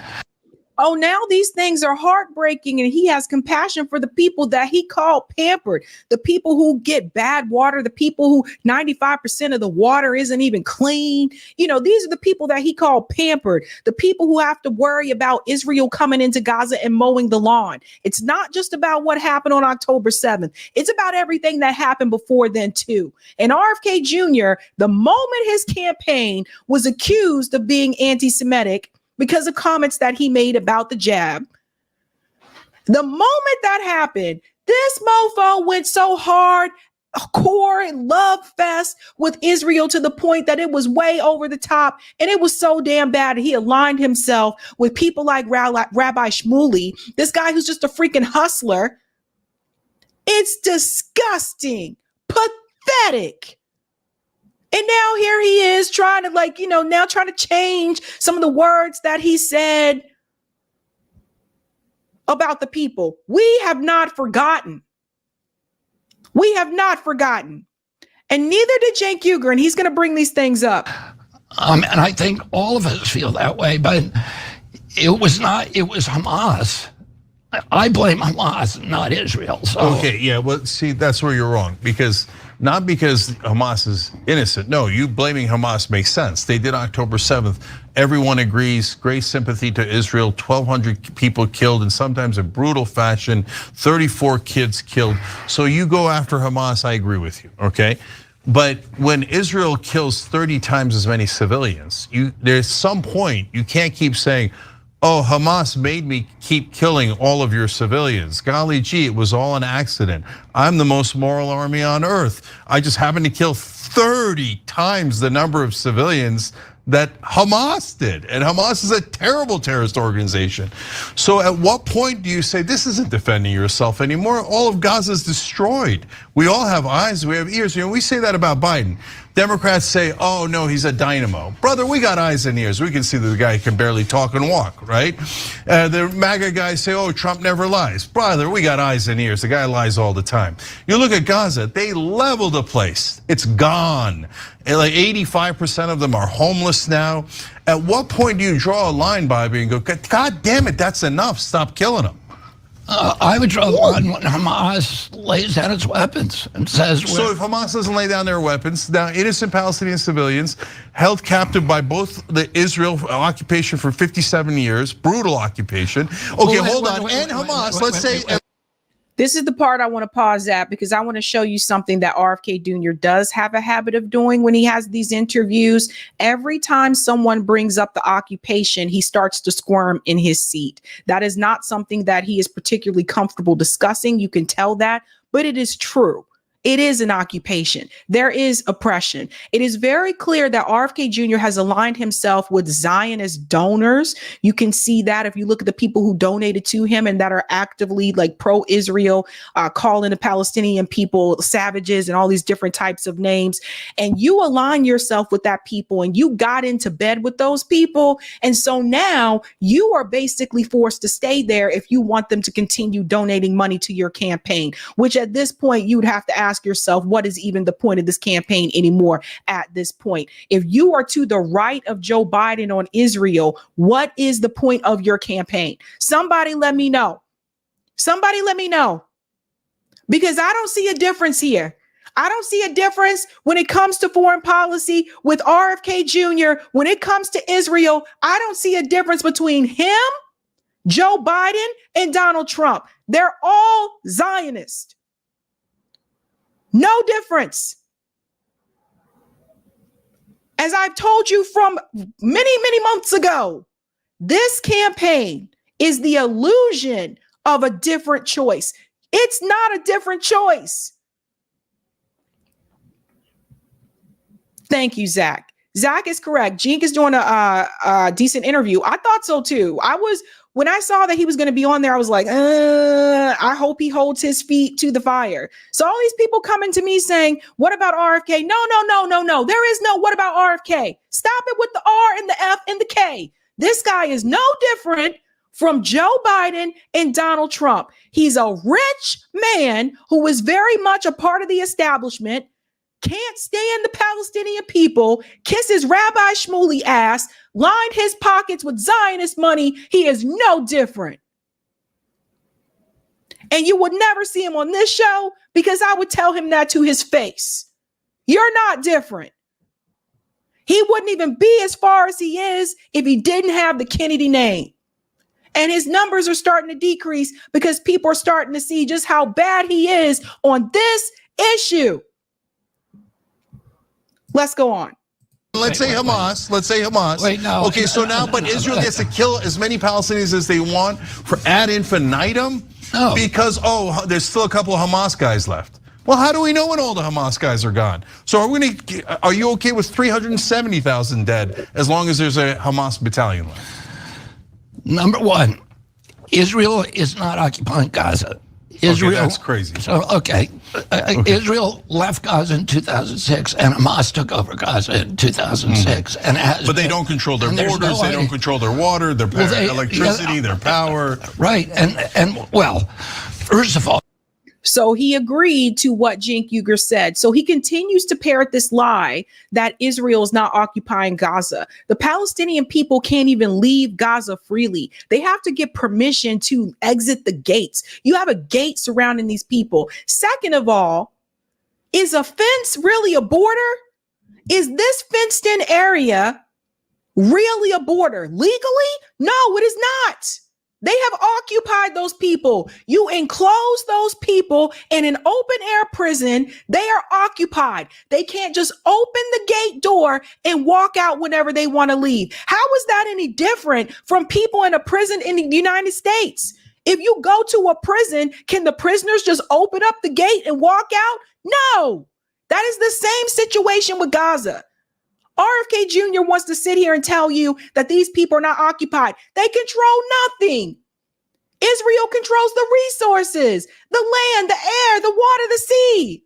Oh, now these things are heartbreaking, and he has compassion for the people that he called pampered, the people who get bad water, the people who 95% of the water isn't even clean. You know, these are the people that he called pampered, the people who have to worry about Israel coming into Gaza and mowing the lawn. It's not just about what happened on October 7th. It's about everything that happened before then, too. And RFK Jr., the moment his campaign was accused of being anti-Semitic, because of comments that he made about the jab, the moment that happened, this mofo went so hard, core and love fest with Israel to the point that it was way over the top, and it was so damn bad. He aligned himself with people like Rabbi Shmuley, this guy who's just a freaking hustler. It's disgusting, pathetic. And now here he is trying to now trying to change some of the words that he said about the people. We have not forgotten. We have not forgotten. And neither did Cenk Uygur, and he's going to bring these things up. And I think all of us feel that way, but it was Hamas. I blame Hamas, not Israel. So. Okay, yeah, well, see, that's where you're wrong, not because Hamas is innocent. No, you blaming Hamas makes sense. They did October 7th. Everyone agrees, great sympathy to Israel, 1,200 people killed, and sometimes in brutal fashion, 34 kids killed. So you go after Hamas, I agree with you, okay? But when Israel kills 30 times as many civilians, there's some point you can't keep saying, oh, Hamas made me keep killing all of your civilians. Golly gee, it was all an accident. I'm the most moral army on earth. I just happened to kill 30 times the number of civilians that Hamas did. And Hamas is a terrible terrorist organization. So at what point do you say this isn't defending yourself anymore? All of Gaza is destroyed. We all have eyes, we have ears. You know, we say that about Biden. Democrats say, oh no, he's a dynamo. Brother, we got eyes and ears. We can see that the guy can barely talk and walk, right? The MAGA guys say, oh, Trump never lies. Brother, we got eyes and ears. The guy lies all the time. You look at Gaza, they leveled the place. It's gone. And like 85% of them are homeless now. At what point do you draw a line, Bobby, and go, God damn it, that's enough, stop killing them? I would draw the line when Hamas lays down its weapons and says. So if Hamas doesn't lay down their weapons, now innocent Palestinian civilians held captive by both the Israel occupation for 57 years, brutal occupation. Okay, hold on, and Hamas, let's say. This is the part I want to pause at because I want to show you something that RFK Jr. does have a habit of doing when he has these interviews. Every time someone brings up the occupation, he starts to squirm in his seat. That is not something that he is particularly comfortable discussing. You can tell that, but it is true. It is an occupation. There is oppression. It is very clear that RFK Jr. has aligned himself with Zionist donors. You can see that if you look at the people who donated to him and that are actively like pro-Israel, calling the Palestinian people savages and all these different types of names. And you align yourself with that people and you got into bed with those people. And so now you are basically forced to stay there if you want them to continue donating money to your campaign, which at this point you'd have to ask yourself, what is even the point of this campaign anymore at this point? If you are to the right of Joe Biden on Israel, what is the point of your campaign? Somebody let me know. Somebody let me know. Because I don't see a difference here. I don't see a difference when it comes to foreign policy with RFK Jr. When it comes to Israel, I don't see a difference between him, Joe Biden, and Donald Trump. They're all Zionist. No difference. As I've told you from many months ago, this campaign is the illusion of a different choice. It's not a different choice. Thank you, Zach. Zach is correct. Cenk is doing a decent interview. I thought so too. When I saw that he was going to be on there, I was like, I hope he holds his feet to the fire. So all these people coming to me saying, what about RFK? No. There is no what about RFK. Stop it with the R and the F and the K. This guy is no different from Joe Biden and Donald Trump. He's a rich man who is very much a part of the establishment. can't stand the Palestinian people, kisses Rabbi Shmuley ass, lined his pockets with Zionist money, he is no different. And you would never see him on this show because I would tell him that to his face. You're not different. He wouldn't even be as far as he is if he didn't have the Kennedy name. And his numbers are starting to decrease because people are starting to see just how bad he is on this issue. Let's go on. Let's say Hamas. Let's say Hamas. Wait, no. Okay, so now, but Israel gets to kill as many Palestinians as they want for ad infinitum? No. Because, there's still a couple of Hamas guys left. Well, how do we know when all the Hamas guys are gone? So are you okay with 370,000 dead as long as there's a Hamas battalion left? Number one, Israel is not occupying Gaza. Israel, that's crazy. So, okay. Israel left Gaza in 2006 and Hamas took over Gaza in 2006. And but they don't control their borders, they don't control their water, their electricity, their power. Right, and well, first of all, so he agreed to what Cenk Uygur said. So he continues to parrot this lie that Israel is not occupying Gaza. The Palestinian people can't even leave Gaza freely. They have to get permission to exit the gates. You have a gate surrounding these people. Second of all, is a fence really a border? Is this fenced in area really a border? Legally? No, it is not. They have occupied those people. You enclose those people in an open air prison. They are occupied. They can't just open the gate door and walk out whenever they want to leave. How is that any different from people in a prison in the United States? If you go to a prison, can the prisoners just open up the gate and walk out? No, that is the same situation with Gaza. RFK Jr. wants to sit here and tell you that these people are not occupied. They control nothing. Israel controls the resources, the land, the air, the water, the sea.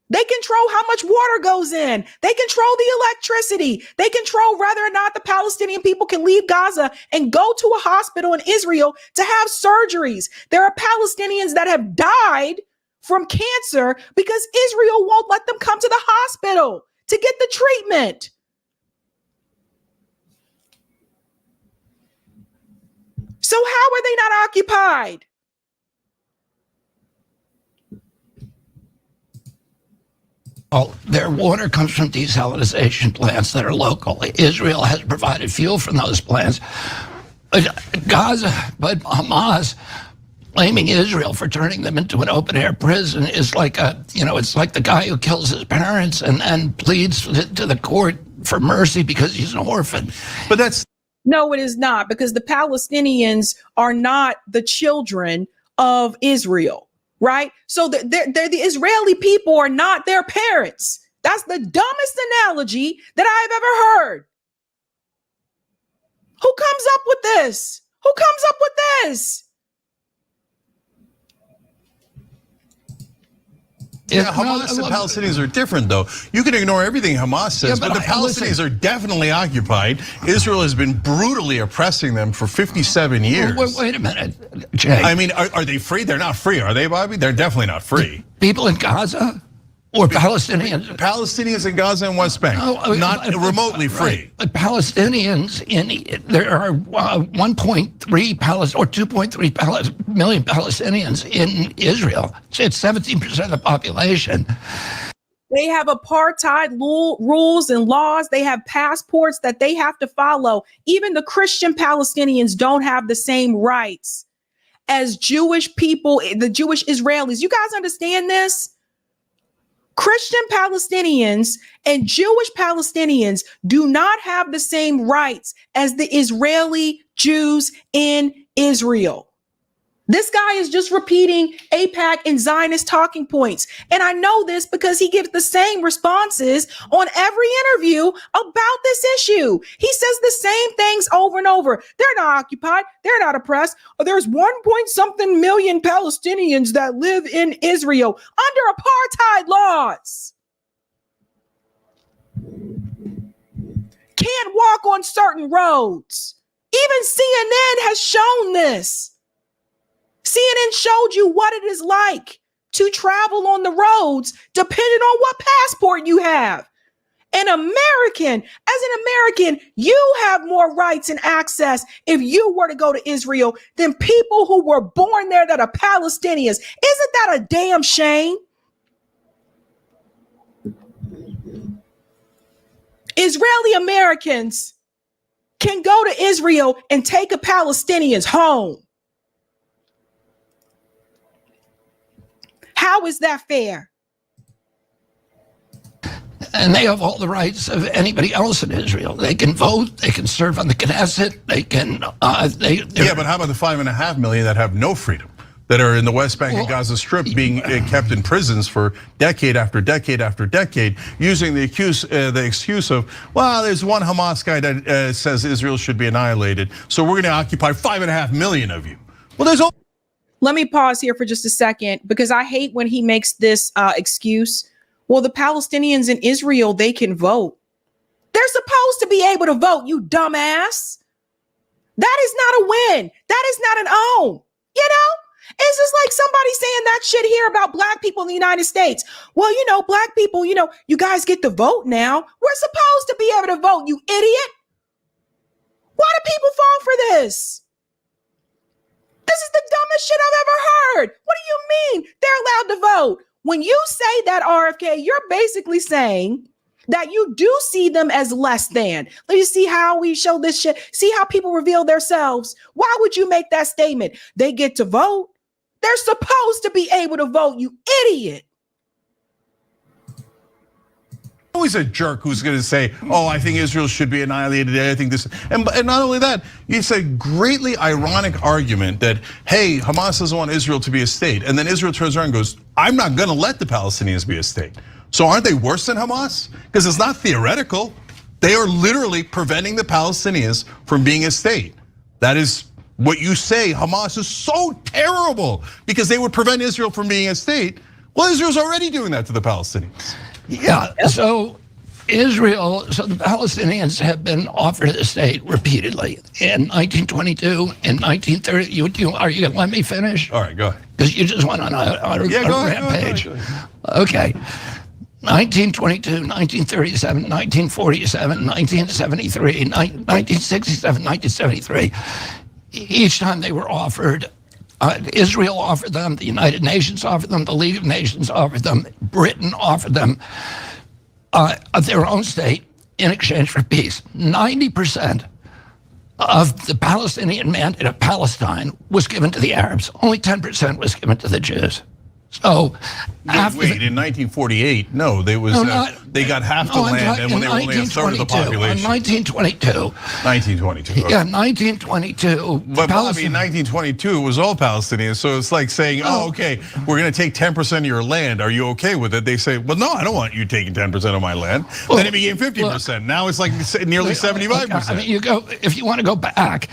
They control how much water goes in. They control the electricity. They control whether or not the Palestinian people can leave Gaza and go to a hospital in Israel to have surgeries. There are Palestinians that have died from cancer because Israel won't let them come to the hospital to get the treatment. So how are they not occupied? Oh, their water comes from desalination plants that are local. Israel has provided fuel from those plants. Gaza, but Hamas blaming Israel for turning them into an open air prison is like it's like the guy who kills his parents and pleads to the court for mercy because he's an orphan. But that's no, it is not, because the Palestinians are not the children of Israel, right? So the Israeli people are not their parents. That's the dumbest analogy that I've ever heard. Who comes up with this? Who comes up with this? Yeah, Hamas and Palestinians are different, though. You can ignore everything Hamas says, but the Palestinians are definitely occupied. Israel has been brutally oppressing them for 57 years. Wait a minute, Jay. I mean, are they free? They're not free, are they, Bobby? They're definitely not free. People in Gaza or Palestinians? Palestinians in Gaza and West Bank, not remotely free. Right. But Palestinians, there are 1.3 or 2.3 million Palestinians in Israel. It's 17% of the population. They have apartheid rules and laws. They have passports that they have to follow. Even the Christian Palestinians don't have the same rights as Jewish people, the Jewish Israelis. You guys understand this? Christian Palestinians and Jewish Palestinians do not have the same rights as the Israeli Jews in Israel. This guy is just repeating AIPAC and Zionist talking points. And I know this because he gives the same responses on every interview about this issue. He says the same things over and over. They're not occupied. They're not oppressed. There's 1.something million Palestinians that live in Israel under apartheid laws. Can't walk on certain roads. Even CNN has shown this. CNN showed you what it is like to travel on the roads depending on what passport you have. As an American, you have more rights and access if you were to go to Israel than people who were born there that are Palestinians. Isn't that a damn shame? Israeli Americans can go to Israel and take a Palestinian's home. How is that fair? And they have all the rights of anybody else in Israel. They can vote, they can serve on the Knesset, they can, yeah, but how about the 5.5 million that have no freedom, that are in the West Bank and Gaza Strip being kept in prisons for decade after decade after decade, using the excuse of, well, there's one Hamas guy that says Israel should be annihilated, so we're gonna occupy 5.5 million of you. Well, there's all. Let me pause here for just a second, because I hate when he makes this excuse. Well, the Palestinians in Israel, they can vote. They're supposed to be able to vote, you dumbass. That is not a win. That is not an own. You know, it's just like somebody saying that shit here about black people in the United States. Well, you know, black people, you know, you guys get to vote now. We're supposed to be able to vote, you idiot. Why do people fall for this? This is the dumbest shit I've ever heard. What do you mean they're allowed to vote? When you say that, RFK, you're basically saying that you do see them as less than. Let me see how we show this shit. See how people reveal themselves. Why would you make that statement? They get to vote. They're supposed to be able to vote, you idiot. Always a jerk who's going to say, oh, I think Israel should be annihilated. I think this, and not only that, it's a greatly ironic argument that, hey, Hamas doesn't want Israel to be a state. And then Israel turns around and goes, I'm not going to let the Palestinians be a state. So aren't they worse than Hamas? Because it's not theoretical. They are literally preventing the Palestinians from being a state. That is what you say. Hamas is so terrible because they would prevent Israel from being a state. Well, Israel's already doing that to the Palestinians. Yeah, so Israel, so the Palestinians have been offered a state repeatedly in 1922, in 1930. Are you gonna let me finish? All right, go ahead. Because you just went on a rampage. Go ahead. Okay, 1922, 1937, 1947, 1973, 1967, 1973. Each time they were offered, Israel offered them, the United Nations offered them, the League of Nations offered them, Britain offered them their own state in exchange for peace. 90% of the Palestinian mandate of Palestine was given to the Arabs. Only 10% was given to the Jews. So wait, in 1948, no, they got half the land, and when they were only a third of the population. 1922. 1922. Okay. Yeah, 1922. But Bobby, in 1922, it was all Palestinians. So it's like saying, oh, okay, we're going to take 10% of your land. Are you okay with it? They say, well, no, I don't want you taking 10% of my land. Well, then it became 50%. Now it's like nearly 75%. Okay. I mean, if you want to go back.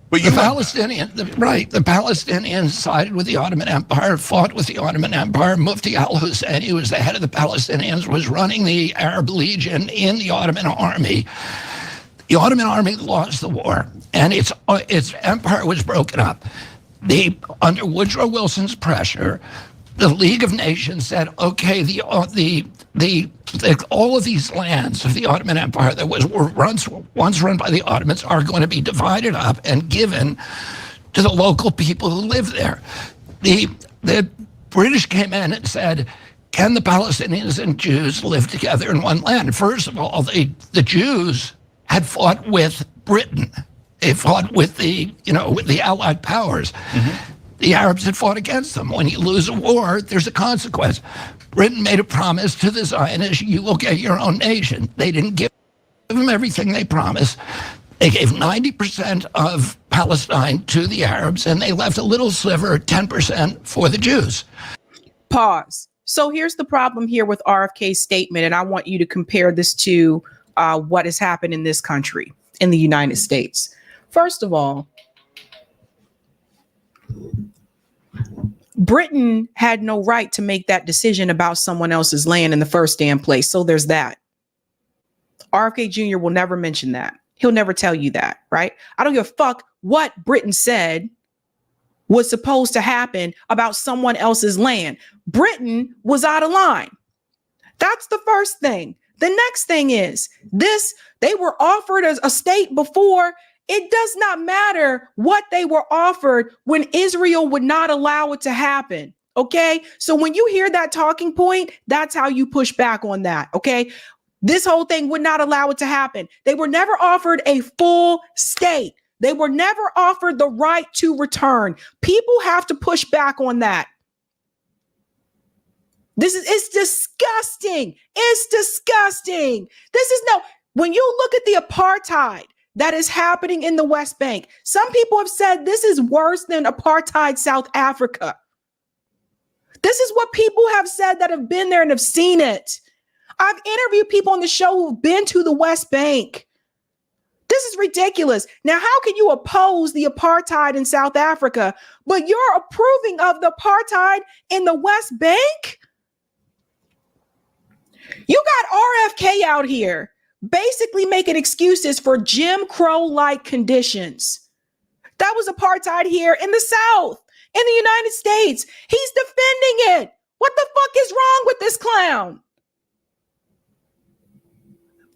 But the Palestinians sided with the Ottoman Empire, fought with the Ottoman Empire. Mufti al-Hussein, who was the head of the Palestinians, was running the Arab Legion in the Ottoman army. The Ottoman army lost the war, and its empire was broken up. Under Woodrow Wilson's pressure, the League of Nations said, okay, all of these lands of the Ottoman Empire that were once run by the Ottomans are going to be divided up and given to the local people who live there. The British came in and said, can the Palestinians and Jews live together in one land? First of all, the Jews had fought with Britain. They fought with the Allied powers. Mm-hmm. The Arabs had fought against them. When you lose a war, there's a consequence. Britain made a promise to the Zionists, you will get your own nation. They didn't give them everything they promised. They gave 90% of Palestine to the Arabs, and they left a little sliver, 10%, for the Jews. Pause. So here's the problem here with RFK's statement, and I want you to compare this to what has happened in this country, in the United States. First of all, Britain had no right to make that decision about someone else's land in the first damn place. So there's that. RFK Jr. will never mention that. He'll never tell you that, right? I don't give a fuck what Britain said. was supposed to happen about someone else's land. Britain was out of line. That's the first thing. The next thing is this, they were offered as a state before. It does not matter what they were offered when Israel would not allow it to happen. Okay. So when you hear that talking point, that's how you push back on that. Okay. This whole thing would not allow it to happen. They were never offered a full state. They were never offered the right to return. People have to push back on that. It's disgusting. It's disgusting. When you look at the apartheid that is happening in the West Bank, some people have said this is worse than apartheid South Africa. This is what people have said that have been there and have seen it. I've interviewed people on the show who've been to the West Bank. This is ridiculous. Now, how can you oppose the apartheid in South Africa, but you're approving of the apartheid in the West Bank? You got RFK out here basically making excuses for Jim Crow-like conditions. That was apartheid here in the South, in the United States. He's defending it. What the fuck is wrong with this clown?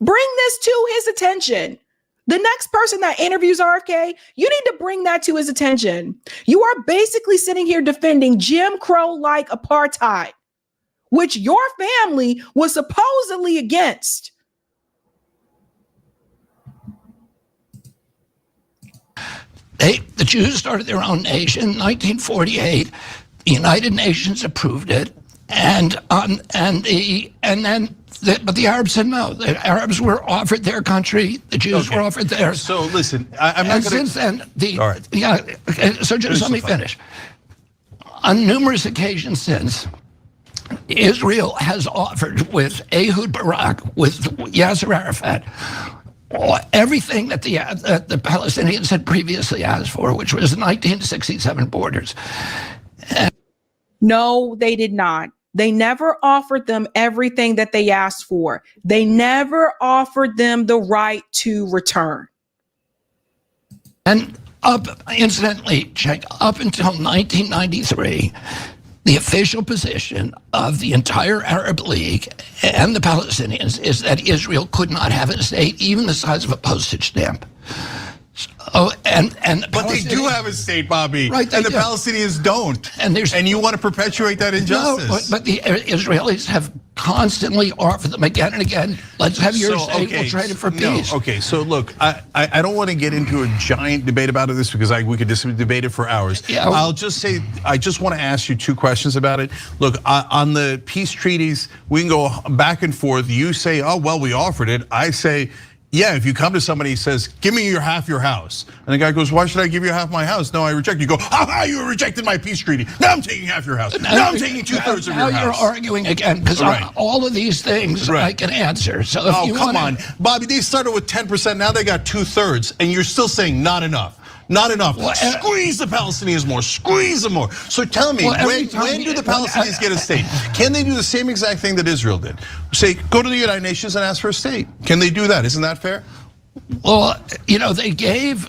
Bring this to his attention. The next person that interviews RFK, you need to bring that to his attention. You are basically sitting here defending Jim Crow-like apartheid, which your family was supposedly against. The Jews started their own nation in 1948. The United Nations approved it, but the Arabs said no. The Arabs were offered their country. The Jews were offered theirs. So listen, I'm not going to. Since then, All right. So just let me finish. On numerous occasions since, Israel has offered with Ehud Barak, with Yasser Arafat, everything that the Palestinians had previously asked for, which was the 1967 borders. No, they did not. They never offered them everything that they asked for. They never offered them the right to return. And incidentally, Cenk, up until 1993, the official position of the entire Arab League and the Palestinians is that Israel could not have a state even the size of a postage stamp. But they do have a state, Bobby, right? And the Palestinians don't. And you want to perpetuate that injustice? No, but the Israelis have constantly offered them again and again. Let's have your state. We'll trade it for peace. Okay, so look, I don't want to get into a giant debate about this because we could just debate it for hours. Yeah. I'll just say I just want to ask you two questions about it. Look, on the peace treaties, we can go back and forth. You say, oh well, we offered it. I say, yeah, if you come to somebody who says, give me half your house. And the guy goes, why should I give you half my house? No, I reject you. You go, you rejected my peace treaty. Now I'm taking half your house. Now I'm taking 2/3 of your house. Now you're arguing again, because all of these things I can answer. So if come on. Bobby, they started with 10%, now they got 2/3, and you're still saying not enough. Not enough. Squeeze the Palestinians more. Squeeze them more. So tell me, when do the Palestinians get a state? Can they do the same exact thing that Israel did? Say, go to the United Nations and ask for a state. Can they do that? Isn't that fair? Well, they gave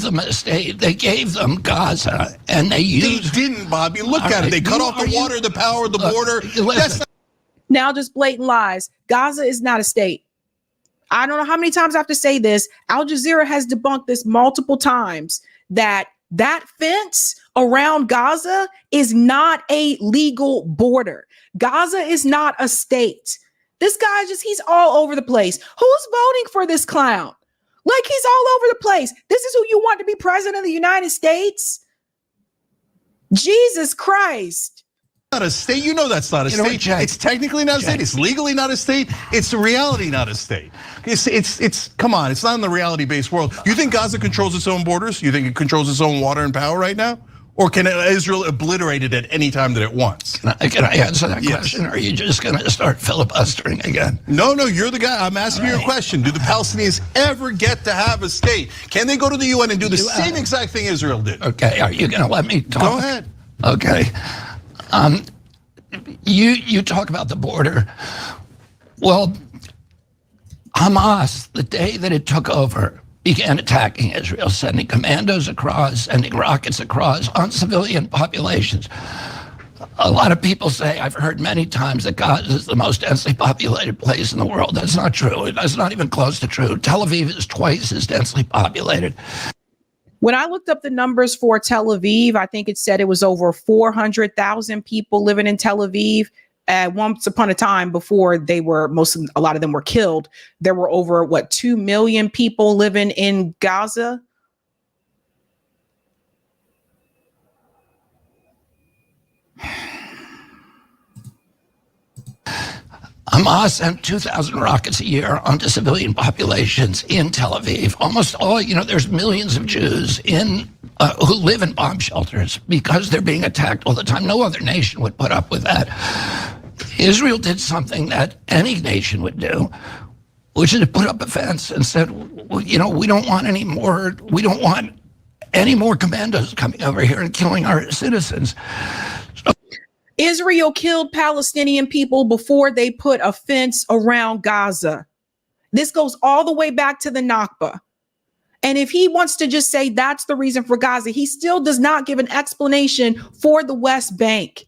them a state. They gave them Gaza, and they didn't, Bobby. Look at it. They cut off the water, the power, the border. Now, just blatant lies. Gaza is not a state. I don't know how many times I have to say this. Al Jazeera has debunked this multiple times that fence around Gaza is not a legal border. Gaza is not a state. This guy he's all over the place. Who's voting for this clown? Like, he's all over the place. This is who you want to be president of the United States? Jesus Christ. Not a state. You know that's not a state. It's technically not a state. It's legally not a state. It's the reality not a state. It's come on. It's not in the reality-based world. You think Gaza controls its own borders? You think it controls its own water and power right now? Or can Israel obliterate it at any time that it wants? Can I answer that question? Or are you just going to start filibustering again? No, you're the guy. I'm asking you a question. Do the Palestinians ever get to have a state? Can they go to the UN and do the same exact thing Israel did? Okay, are you going to let me talk? Go ahead. Okay. You talk about the border. Well, Hamas, the day that it took over, began attacking Israel, sending commandos across, sending rockets across on civilian populations. A lot of people say, I've heard many times, that Gaza is the most densely populated place in the world. That's not true. That's not even close to true. Tel Aviv is twice as densely populated. When I looked up the numbers for Tel Aviv, I think it said it was over 400,000 people living in Tel Aviv. Once upon a time, before a lot of them were killed, there were over 2 million people living in Gaza. Hamas sent 2,000 rockets a year onto civilian populations in Tel Aviv. Almost all, there's millions of Jews who live in bomb shelters because they're being attacked all the time. No other nation would put up with that. Israel did something that any nation would do, which is to put up a fence and said, we don't want any more commandos coming over here and killing our citizens. Israel killed Palestinian people before they put a fence around Gaza. This goes all the way back to the Nakba. And if he wants to just say that's the reason for Gaza, he still does not give an explanation for the West Bank.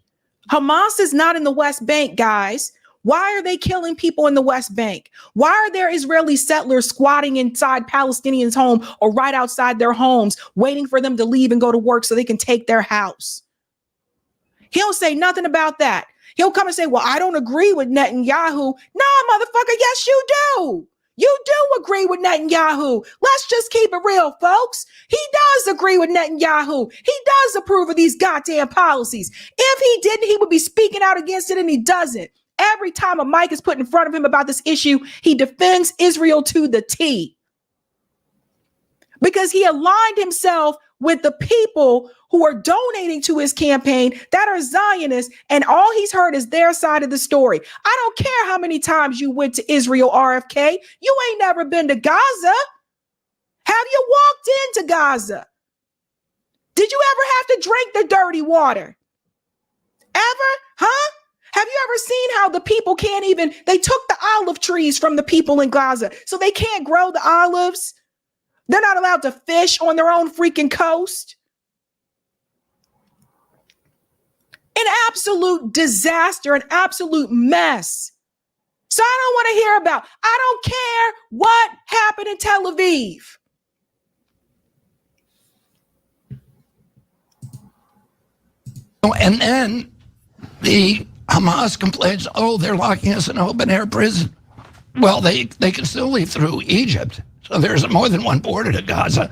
Hamas is not in the West Bank, guys. Why are they killing people in the West Bank? Why are there Israeli settlers squatting inside Palestinians' home or right outside their homes, waiting for them to leave and go to work so they can take their house? He'll say nothing about that. He'll come and say, well, I don't agree with Netanyahu. No, motherfucker, yes, you do. You do agree with Netanyahu. Let's just keep it real, folks. He does agree with Netanyahu. He does approve of these goddamn policies. If he didn't, he would be speaking out against it, and he doesn't. Every time a mic is put in front of him about this issue, he defends Israel to the T. Because he aligned himself with the people who are donating to his campaign that are Zionists, and all he's heard is their side of the story. I don't care how many times you went to Israel, RFK. You ain't never been to Gaza. Have you walked into Gaza? Did you ever have to drink the dirty water? Ever? Huh? Have you ever seen how the people they took the olive trees from the people in Gaza, so they can't grow the olives? They're not allowed to fish on their own freaking coast. An absolute disaster, an absolute mess. So I don't want to hear about, I don't care what happened in Tel Aviv. And then the Hamas complains, they're locking us in an open air prison. Well, they can still leave through Egypt. So there's more than one border to Gaza.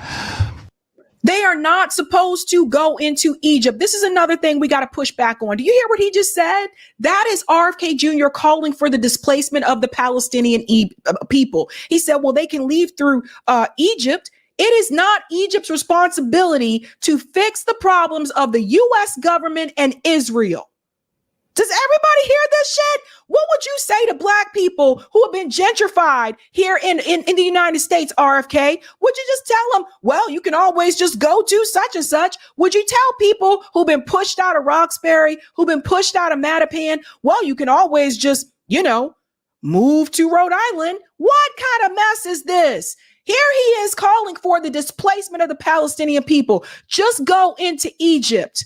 They are not supposed to go into Egypt. This is another thing we got to push back on. Do you hear what he just said? That is RFK Jr. calling for the displacement of the Palestinian people. He said, well, they can leave through Egypt. It is not Egypt's responsibility to fix the problems of the U.S. government and Israel. Does everybody hear this shit? What would you say to black people who have been gentrified here in the United States, RFK? Would you just tell them, well, you can always just go to such and such? Would you tell people who've been pushed out of Roxbury, who've been pushed out of Mattapan, well, you can always just, move to Rhode Island? What kind of mess is this? Here he is calling for the displacement of the Palestinian people. Just go into Egypt.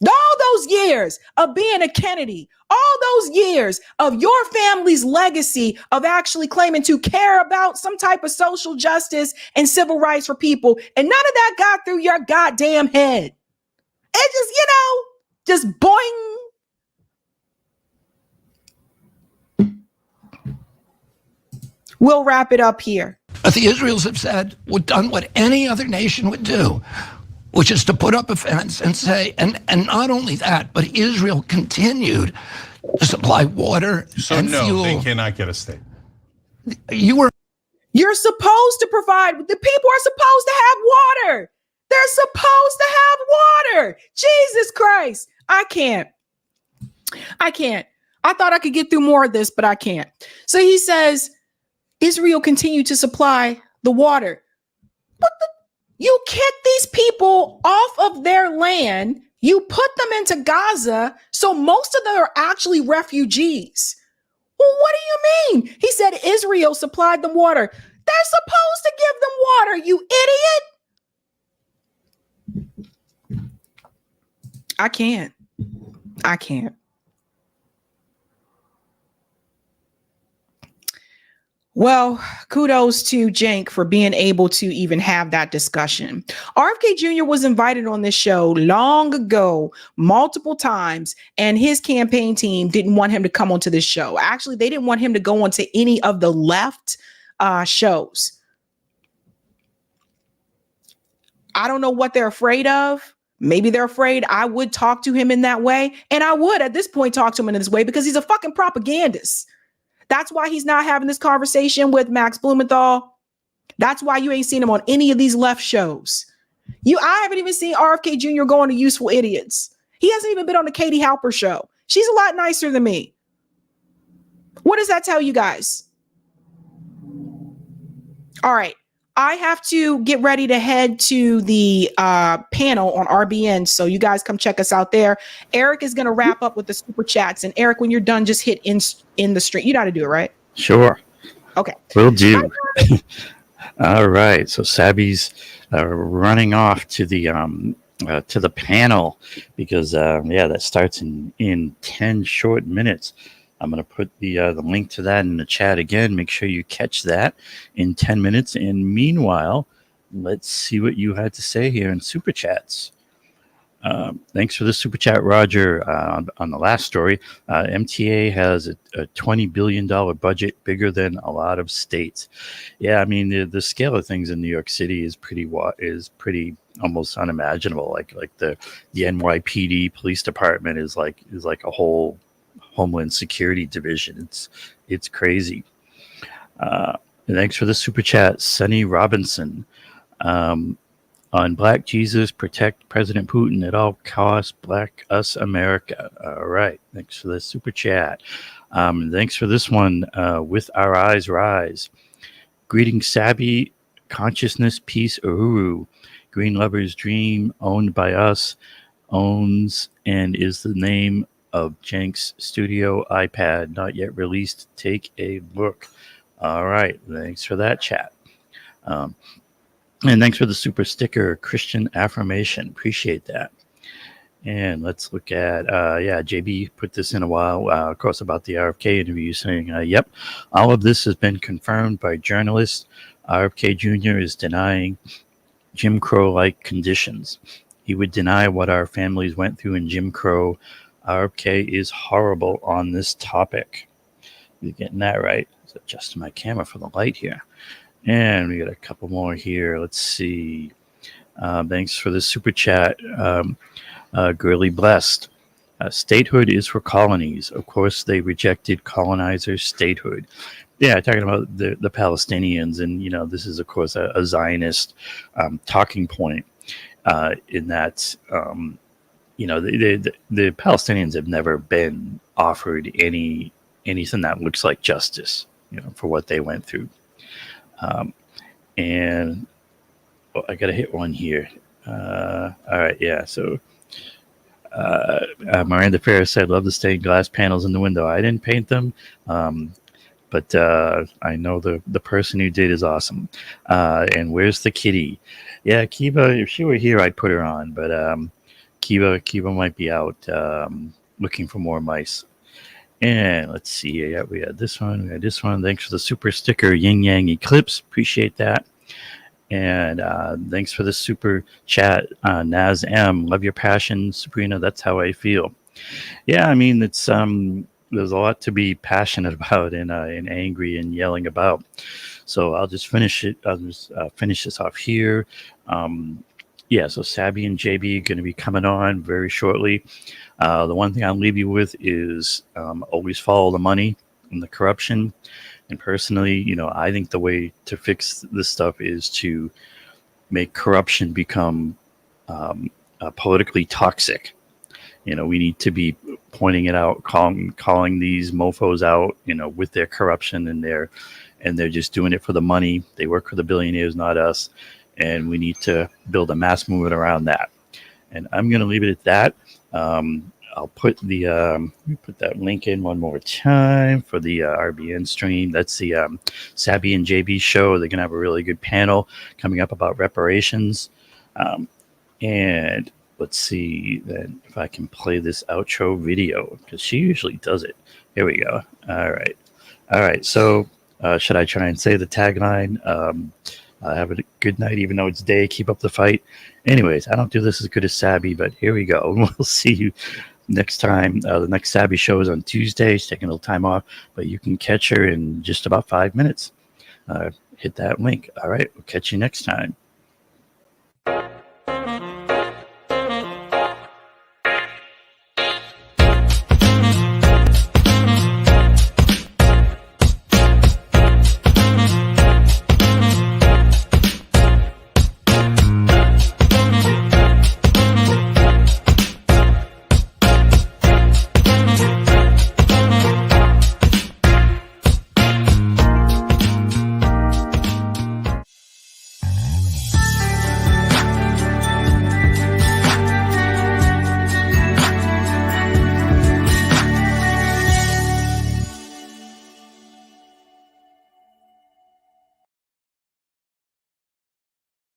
All those years of being a Kennedy, all those years of your family's legacy of actually claiming to care about some type of social justice and civil rights for people, and none of that got through your goddamn head. It just boing. We'll wrap it up here. But the Israelis have said, we've done what any other nation would do, which is to put up a fence and say, and not only that, but Israel continued to supply water and fuel. They cannot get a state. You're supposed to provide, the people are supposed to have water. They're supposed to have water. Jesus Christ. I can't. I thought I could get through more of this, but I can't. So he says, Israel continued to supply the water. You kick these people off of their land. You put them into Gaza. So most of them are actually refugees. Well, what do you mean? He said Israel supplied them water. They're supposed to give them water, you idiot. I can't. Well, kudos to Cenk for being able to even have that discussion. RFK Jr. was invited on this show long ago, multiple times, and his campaign team didn't want him to come onto this show. Actually, they didn't want him to go onto any of the left shows. I don't know what they're afraid of. Maybe they're afraid I would talk to him in that way. And I would at this point talk to him in this way because he's a fucking propagandist. That's why he's not having this conversation with Max Blumenthal. That's why you ain't seen him on any of these left shows. I haven't even seen RFK Jr. go on to Useful Idiots. He hasn't even been on the Katie Halper show. She's a lot nicer than me. What does that tell you guys? All right. I have to get ready to head to the panel on RBN. So you guys come check us out there. Eric is going to wrap up with the super chats. And Eric, when you're done, just hit in the stream. You know how to do it, right? Sure. Okay. Will do. All right. So Sabby's running off to the panel because that starts in 10 short minutes. I'm going to put the link to that in the chat again. Make sure you catch that in 10 minutes. And meanwhile, let's see what you had to say here in Super Chats. Thanks for the Super Chat, Roger. On the last story, MTA has a $20 billion budget, bigger than a lot of states. Yeah, I mean, the scale of things in New York City is pretty almost unimaginable. Like the NYPD police department is like a whole Homeland Security division. It's crazy. Thanks for the super chat, Sonny Robinson. On Black Jesus, protect President Putin at all costs. Black us America. All right. Thanks for the super chat. Thanks for this one. With our eyes rise. Greetings, Sabby. Consciousness, peace, Uhuru. Green Lover's Dream, owned by us, owns and is the name of Cenk's studio iPad, not yet released. Take a look. All right. Thanks for that chat. And thanks for the super sticker, Christian Affirmation. Appreciate that. And let's look at, JB put this in a while, of course, about the RFK interview, saying, yep, all of this has been confirmed by journalists. RFK Jr. is denying Jim Crow-like conditions. He would deny what our families went through in Jim Crow. RFK is horrible on this topic. You're getting that right. Let's adjust my camera for the light here. And we got a couple more here. Let's see. Thanks for the super chat. Girly Blessed. Statehood is for colonies. Of course, they rejected colonizers' statehood. Yeah, talking about the Palestinians. And, this is, of course, a Zionist talking point in that... the Palestinians have never been offered anything that looks like justice, for what they went through. And I got to hit one here. All right, yeah. So Miranda Ferris said, "Love the stained glass panels in the window. I didn't paint them, but I know the person who did is awesome." And where's the kitty? Yeah, Kiva. If she were here, I'd put her on, but. Kiva might be out looking for more mice. And let's see. We had this one. Thanks for the super sticker, Yin Yang Eclipse. Appreciate that. And thanks for the super chat, Naz M. Love your passion, Sabrina. That's how I feel. Yeah, I mean, it's there's a lot to be passionate about and angry and yelling about. So I'll just finish it. I'll just finish this off here. So Sabby and JB are going to be coming on very shortly. The one thing I'll leave you with is always follow the money and the corruption. And personally, I think the way to fix this stuff is to make corruption become politically toxic. We need to be pointing it out, calling these mofos out, with their corruption and they're just doing it for the money. They work for the billionaires, not us. And we need to build a mass movement around that. And I'm going to leave it at that. I'll put the let me put that link in one more time for the RBN stream. That's the Sabby and JB show. They're gonna have a really good panel coming up about reparations. And let's see then if I can play this outro video, because she usually does it. Here we go. All right. So should I try and say the tagline? Have a good night, even though it's day. Keep up the fight. Anyways, I don't do this as good as Sabby, but here we go. We'll see you next time. The next Sabby show is on Tuesday. She's taking a little time off, but you can catch her in just about 5 minutes. Hit that link. All right, we'll catch you next time.